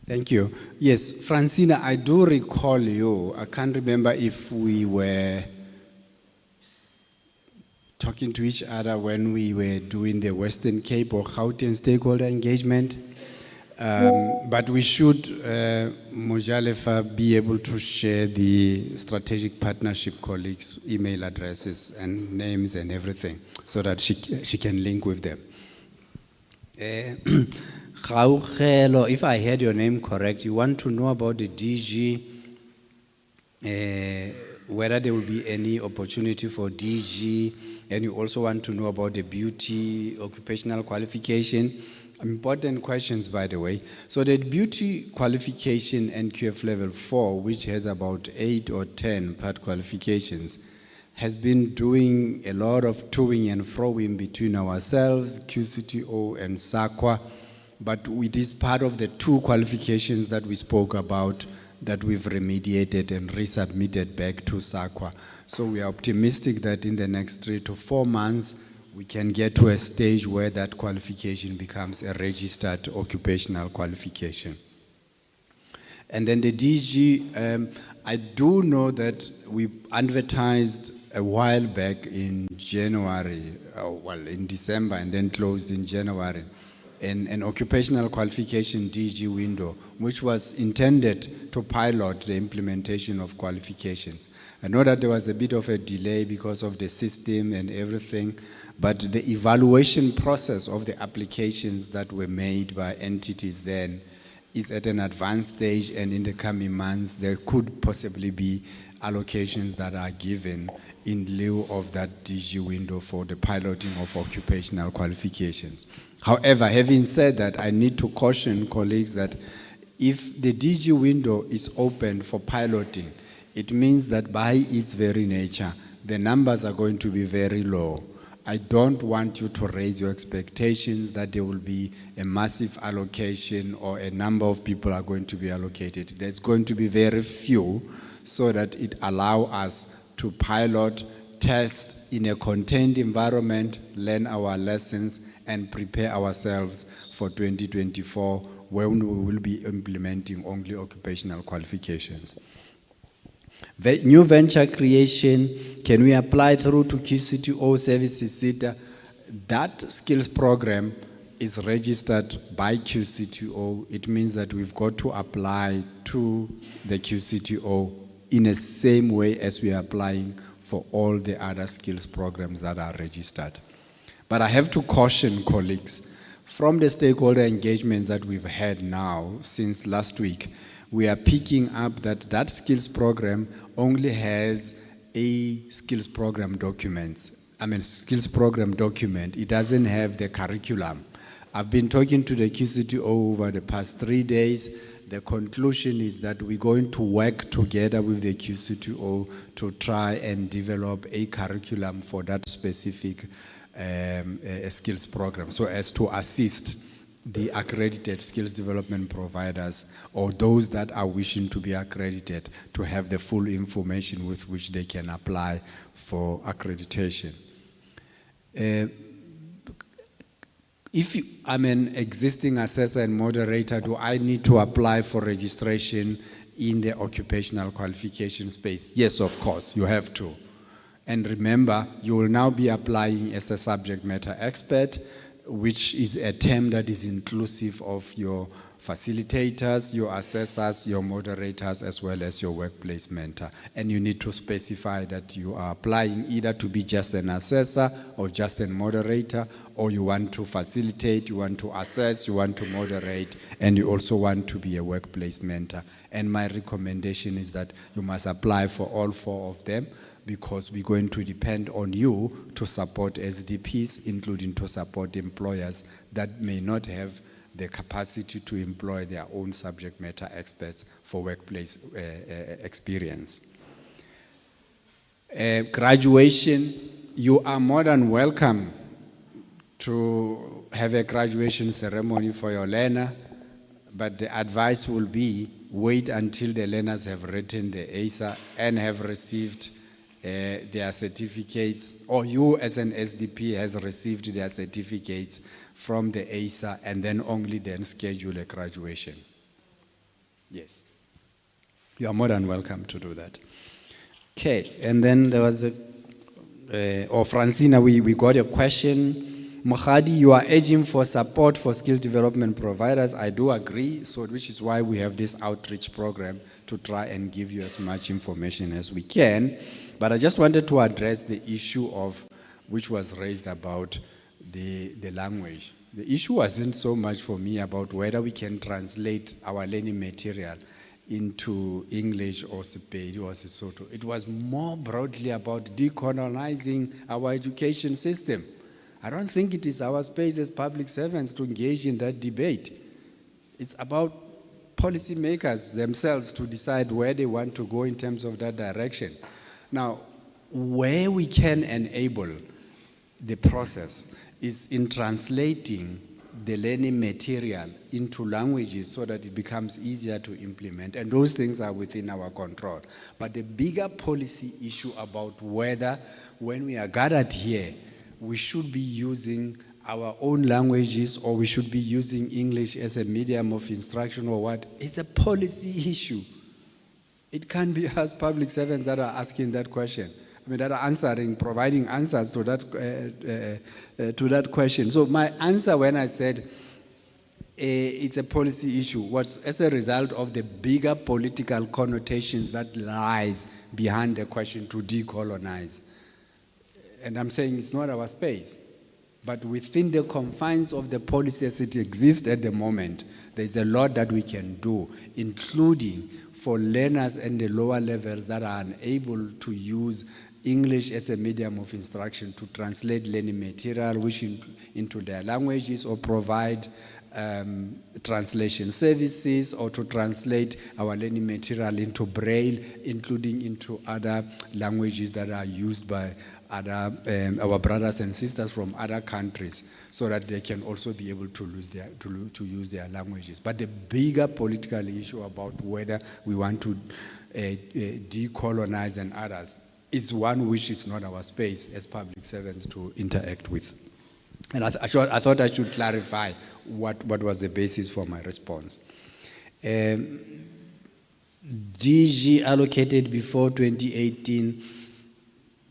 Thank you. Yes, Francina, I do recall you. I can't remember if we were talking to each other when we were doing the Western Cape or Gauteng stakeholder engagement. But we should, Mojalefa, be able to share the strategic partnership colleagues' email addresses and names and everything so that she can link with them. Gaugelo, if I heard your name correct, you want to know about the DG, whether there will be any opportunity for DG, and you also want to know about the beauty occupational qualification. Important questions, by the way. So the beauty qualification NQF level 4, which has about 8 or 10 part qualifications, has been doing a lot of toing and froing between ourselves, QCTO and SAQA, but it is part of the 2 qualifications that we spoke about that we've remediated and resubmitted back to SAQA. So we are optimistic that in the next 3 to 4 months, we can get to a stage where that qualification becomes a registered occupational qualification. And then the DG, I do know that we advertised a while back in January, in December, and then closed in January, an occupational qualification DG window, which was intended to pilot the implementation of qualifications. I know that there was a bit of a delay because of the system and everything, but the evaluation process of the applications that were made by entities then is at an advanced stage, and in the coming months there could possibly be allocations that are given in lieu of that DG window for the piloting of occupational qualifications. However, having said that, I need to caution colleagues that if the DG window is open for piloting, it means that by its very nature, the numbers are going to be very low. I don't want you to raise your expectations that there will be a massive allocation or a number of people are going to be allocated. There's going to be very few, so that it allows us to pilot, test in a contained environment, learn our lessons, and prepare ourselves for 2024 when we will be implementing only occupational qualifications. New venture creation, can we apply through to QCTO services Seta? That skills program is registered by QCTO. It means that we've got to apply to the QCTO in the same way as we are applying for all the other skills programs that are registered. But I have to caution colleagues, from the stakeholder engagements that we've had now since last week, we are picking up that skills program only has a skills program skills program document. It doesn't have the curriculum. I've been talking to the QCTO over the past 3 days. The conclusion is that we're going to work together with the QCTO to try and develop a curriculum for that specific skills program, so as to assist the accredited skills development providers or those that are wishing to be accredited to have the full information with which they can apply for accreditation. If I'm an existing assessor and moderator, do I need to apply for registration in the occupational qualification space? Yes, of course, you have to. And remember, you will now be applying as a subject matter expert, which is a term that is inclusive of your facilitators, your assessors, your moderators, as well as your workplace mentor. And you need to specify that you are applying either to be just an assessor or just a moderator, or you want to facilitate, you want to assess, you want to moderate, and you also want to be a workplace mentor. And my recommendation is that you must apply for all 4 of them, because we're going to depend on you to support SDPs, including to support employers that may not have the capacity to employ their own subject matter experts for workplace experience. Graduation, you are more than welcome to have a graduation ceremony for your learner, but the advice will be wait until the learners have written the ASA and have received their certificates, or you as an SDP has received their certificates from the ASA and then only then schedule a graduation. Yes. You are more than welcome to do that. Okay, and then there was Francina, we got a question. Mohadi, you are urging for support for skill development providers. I do agree, so which is why we have this outreach program to try and give you as much information as we can. But I just wanted to address the issue of, which was raised about the language. The issue wasn't so much for me about whether we can translate our learning material into English or Sepedi or Sesotho. It was more broadly about decolonizing our education system. I don't think it is our space as public servants to engage in that debate. It's about policymakers themselves to decide where they want to go in terms of that direction. Now, where we can enable the process is in translating the learning material into languages so that it becomes easier to implement. And those things are within our control. But the bigger policy issue about whether, when we are gathered here, we should be using our own languages or we should be using English as a medium of instruction or what, it's a policy issue. It can't be us public servants that are asking that question. I mean, that are answering, providing answers to that question. So my answer when I said it's a policy issue was as a result of the bigger political connotations that lies behind the question to decolonize. And I'm saying it's not our space. But within the confines of the policy as it exists at the moment, there's a lot that we can do, including for learners in the lower levels that are unable to use English as a medium of instruction to translate learning material which into their languages or provide translation services or to translate our learning material into Braille, including into other languages that are used by other, our brothers and sisters from other countries so that they can also be able to use their languages. But the bigger political issue about whether we want to decolonize and others is one which is not our space as public servants to interact with. And I thought I should clarify what was the basis for my response. DG allocated before 2018,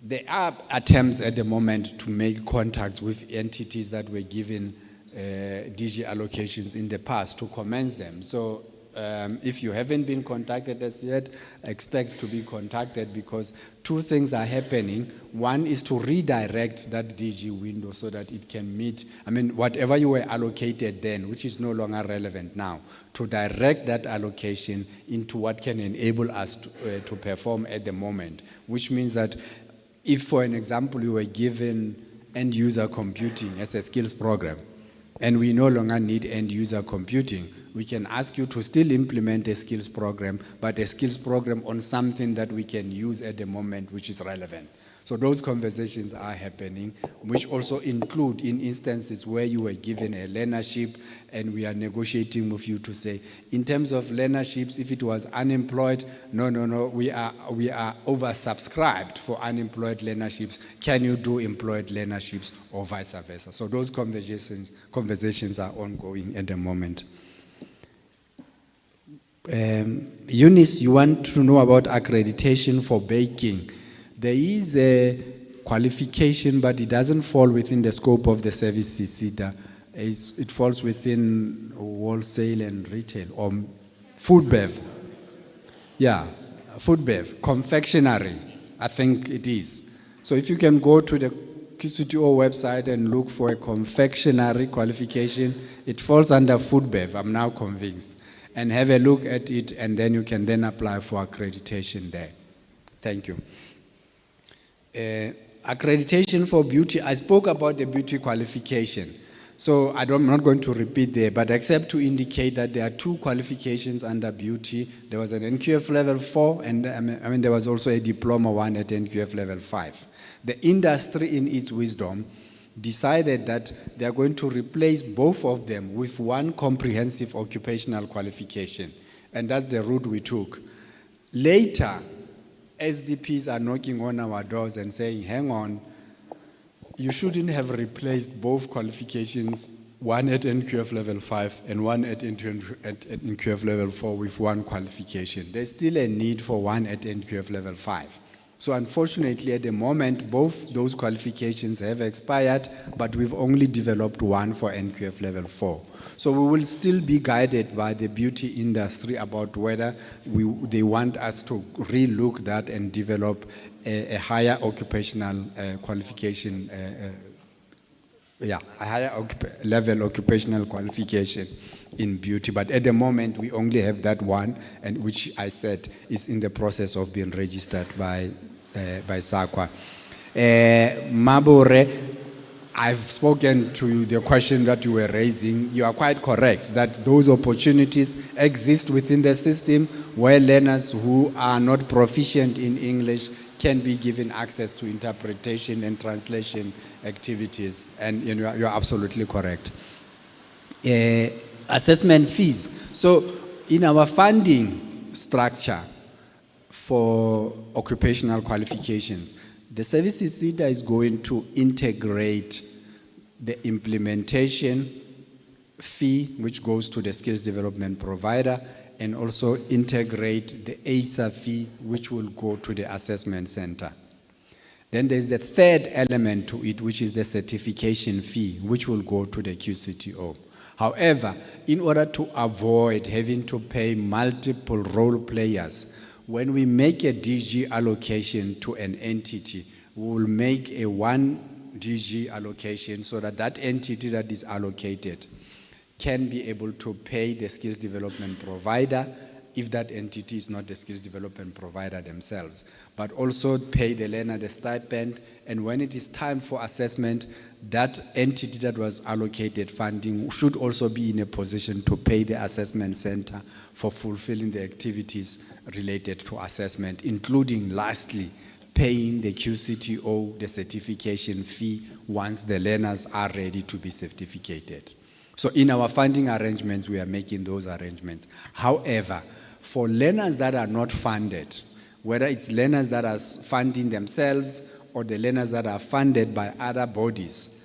there are attempts at the moment to make contacts with entities that were given DG allocations in the past to commence them. So if you haven't been contacted as yet, expect to be contacted because two things are happening. One is to redirect that DG window so that it can meet, I mean, whatever you were allocated then, which is no longer relevant now, to direct that allocation into what can enable us to perform at the moment, which means that if, for an example, you were given end-user computing as a skills program, and we no longer need end-user computing, we can ask you to still implement a skills program, but a skills program on something that we can use at the moment which is relevant. So those conversations are happening, which also include in instances where you were given a learnership and we are negotiating with you to say, in terms of learnerships, if it was unemployed, no, we are oversubscribed for unemployed learnerships. Can you do employed learnerships or vice versa? So those conversations are ongoing at the moment. Eunice, you want to know about accreditation for baking. There is a qualification, but it doesn't fall within the scope of the services Seta. It falls within wholesale and retail, or food bev. Yeah, food bev, confectionery, I think it is. So if you can go to the QCTO website and look for a confectionery qualification, it falls under food bev, I'm now convinced. And have a look at it, and then you can then apply for accreditation there. Thank you. Accreditation for beauty, I spoke about the beauty qualification. So I'm not going to repeat there, but except to indicate that there are two qualifications under beauty. There was an NQF level 4, and there was also a diploma 1 at NQF level 5. The industry in its wisdom decided that they are going to replace both of them with one comprehensive occupational qualification. And that's the route we took. Later, SDPs are knocking on our doors and saying, hang on, you shouldn't have replaced both qualifications, one at NQF level 5 and one at NQF level 4 with one qualification. There's still a need for one at NQF level 5. So unfortunately, at the moment, both those qualifications have expired, but we've only developed one for NQF level 4. So we will still be guided by the beauty industry about whether they want us to relook that and develop a higher occupational qualification, a higher level occupational qualification in beauty. But at the moment, we only have that one, and which I said is in the process of being registered by SAQA. Mabure, I've spoken to the question that you were raising. You are quite correct that those opportunities exist within the system where learners who are not proficient in English can be given access to interpretation and translation activities, and you're absolutely correct. Assessment fees. So in our funding structure for occupational qualifications, the services Seta is going to integrate the implementation fee, which goes to the skills development provider, and also integrate the ASA fee, which will go to the assessment center. Then there's the third element to it, which is the certification fee, which will go to the QCTO. However, in order to avoid having to pay multiple role players, when we make a DG allocation to an entity, we will make a one DG allocation so that that entity that is allocated can be able to pay the skills development provider if that entity is not the skills development provider themselves, but also pay the learner the stipend, and when it is time for assessment, that entity that was allocated funding should also be in a position to pay the assessment center for fulfilling the activities related to assessment, including, lastly, paying the QCTO the certification fee once the learners are ready to be certificated. So in our funding arrangements, we are making those arrangements. However, for learners that are not funded, whether it's learners that are funding themselves or the learners that are funded by other bodies,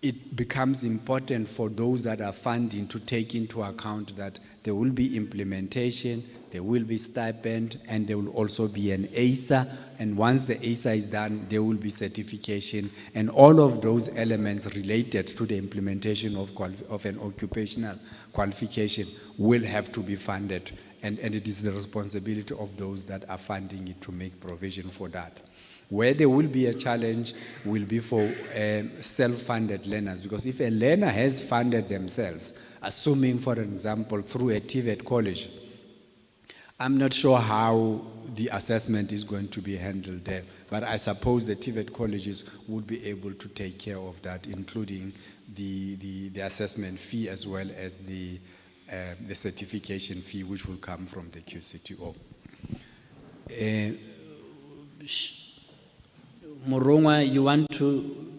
it becomes important for those that are funding to take into account that there will be implementation, there will be stipend, and there will also be an ASA. And once the ASA is done, there will be certification. And all of those elements related to the implementation of an occupational qualification will have to be funded. And it is the responsibility of those that are funding it to make provision for that. Where there will be a challenge will be for self-funded learners, because if a learner has funded themselves, assuming, for example, through a TVET college, I'm not sure how the assessment is going to be handled there, but I suppose the TVET colleges would be able to take care of that, including the assessment fee as well as the certification fee, which will come from the QCTO. Morongwa, you want to?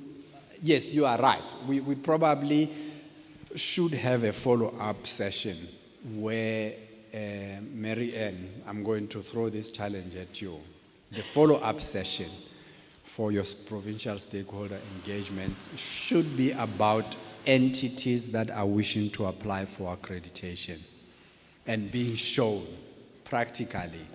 Yes, you are right. We probably should have a follow-up session where Mary Ann, I'm going to throw this challenge at you. The follow-up session for your provincial stakeholder engagements should be about entities that are wishing to apply for accreditation and being shown practically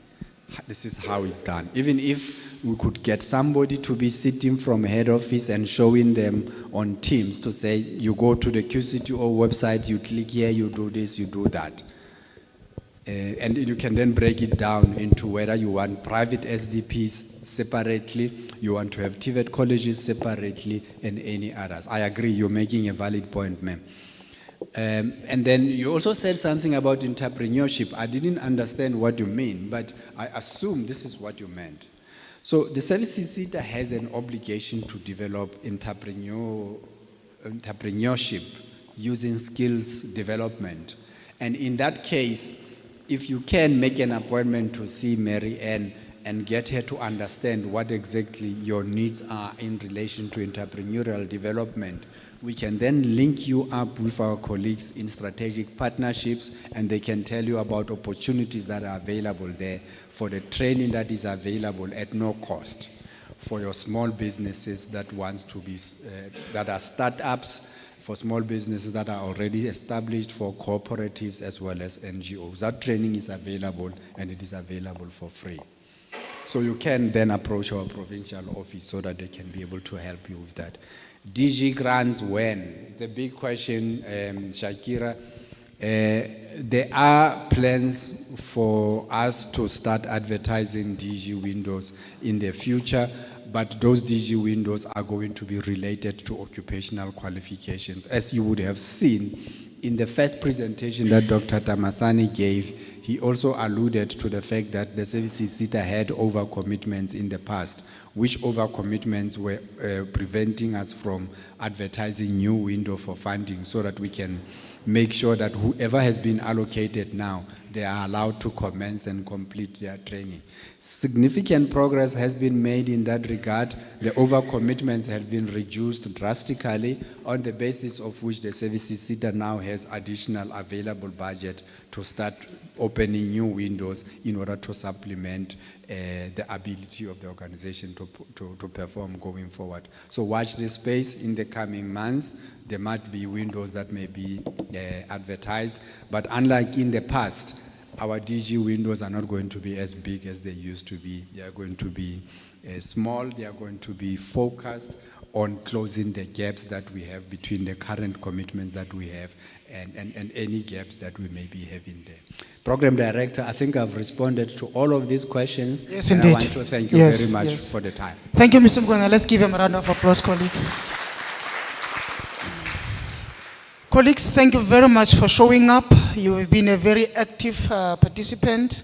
this is how it's done. Even if we could get somebody to be sitting from head office and showing them on Teams to say, you go to the QCTO website, you click here, you do this, you do that. And you can then break it down into whether you want private SDPs separately, you want to have TVET colleges separately, and any others. I agree, you're making a valid point, ma'am. And then you also said something about entrepreneurship. I didn't understand what you mean, but I assume this is what you meant. So the Services Seta has an obligation to develop entrepreneurship using skills development. And in that case, if you can make an appointment to see Mary Ann and get her to understand what exactly your needs are in relation to entrepreneurial development, we can then link you up with our colleagues in strategic partnerships, and they can tell you about opportunities that are available there for the training that is available at no cost for your small businesses that wants to be, that are startups, for small businesses that are already established, for cooperatives as well as NGOs. That training is available, and it is available for free. So you can then approach our provincial office so that they can be able to help you with that. DG grants when? It's a big question, Shakira. There are plans for us to start advertising DG windows in the future, but those DG windows are going to be related to occupational qualifications. As you would have seen in the first presentation that Dr. Tamasani gave, he also alluded to the fact that the services Seta had overcommitments in the past, which overcommitments were preventing us from advertising new window for funding, so that we can make sure that whoever has been allocated now, they are allowed to commence and complete their training. Significant progress has been made in that regard. The overcommitments have been reduced drastically, on the basis of which the services Seta now has additional available budget to start opening new windows in order to supplement the ability of the organization to perform going forward. So watch this space in the coming months. There might be windows that may be advertised, but unlike in the past, our DG windows are not going to be as big as they used to be. They are going to be small. They are going to be focused on closing the gaps that we have between the current commitments that we have and any gaps that we may be having there. Program Director, I think I've responded to all of these questions. Yes, and indeed. I want to thank you Yes, very much yes. for the time. Thank you, Mr. Mkwena. Let's give him a round of applause, colleagues. Colleagues, thank you very much for showing up. You have been a very active participant.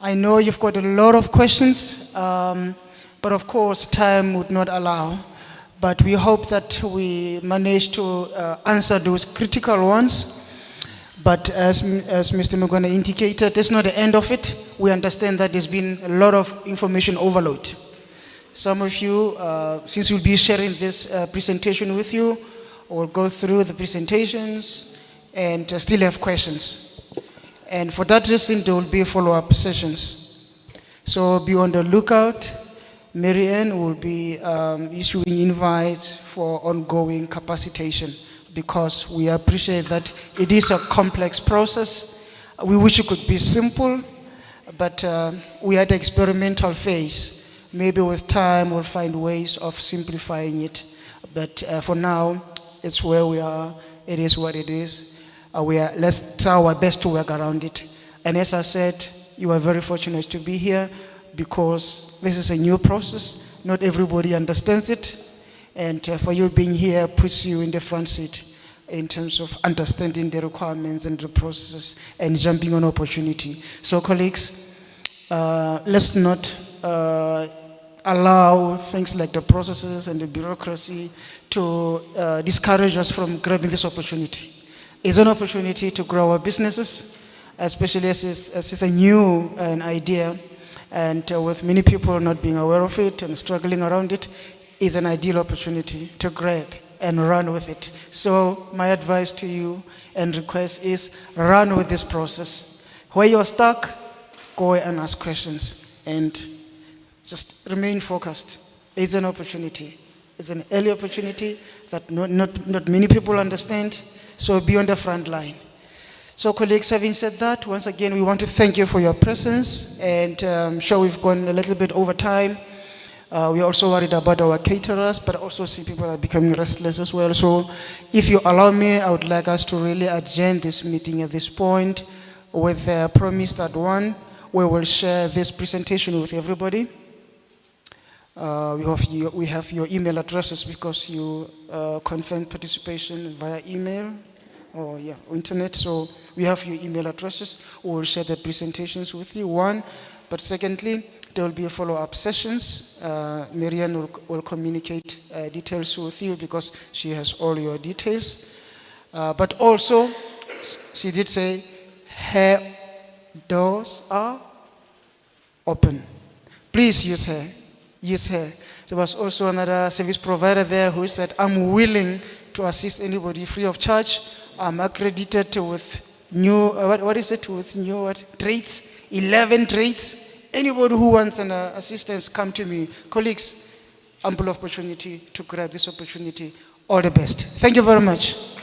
I know you've got a lot of questions, but of course time would not allow. But we hope that we manage to answer those critical ones. But as Mr. Mkwena indicated, it's not the end of it. We understand that there's been a lot of information overload. Some of you, since we'll be sharing this presentation with you, will go through the presentations and still have questions. And for that reason, there will be follow-up sessions. So be on the lookout. Mary Ann will be issuing invites for ongoing capacitation, because we appreciate that it is a complex process. We wish it could be simple, but we are at the experimental phase. Maybe with time we'll find ways of simplifying it. But for now, it's where we are. It is what it is. Let's try our best to work around it. And as I said, you are very fortunate to be here, because this is a new process. Not everybody understands it. And for you being here puts you in the front seat in terms of understanding the requirements and the processes and jumping on opportunity. So colleagues, let's not allow things like the processes and the bureaucracy to discourage us from grabbing this opportunity. It's an opportunity to grow our businesses, especially as it's a new idea, and with many people not being aware of it and struggling around it, is an ideal opportunity to grab and run with it. So my advice to you and request is run with this process. Where you're stuck, go and ask questions and just remain focused. It's an opportunity. It's an early opportunity that not many people understand, so be on the front line. So colleagues, having said that, once again, we want to thank you for your presence, and I'm sure we've gone a little bit over time. We're also worried about our caterers, but also see people are becoming restless as well. So if you allow me, I would like us to really adjourn this meeting at this point with a promise that one, we will share this presentation with everybody. We have your email addresses, because you confirmed participation via email or internet. So we have your email addresses. We will share the presentations with you, one. But secondly, there will be follow-up sessions. Marianne will communicate details with you, because she has all your details. But also, she did say her doors are open. Please use her. Use her. There was also another service provider there who said, I'm willing to assist anybody free of charge. I'm accredited with new, what is it, with new what, trades, 11 trades. Anybody who wants an assistance, come to me. Colleagues, ample opportunity to grab this opportunity. All the best. Thank you very much.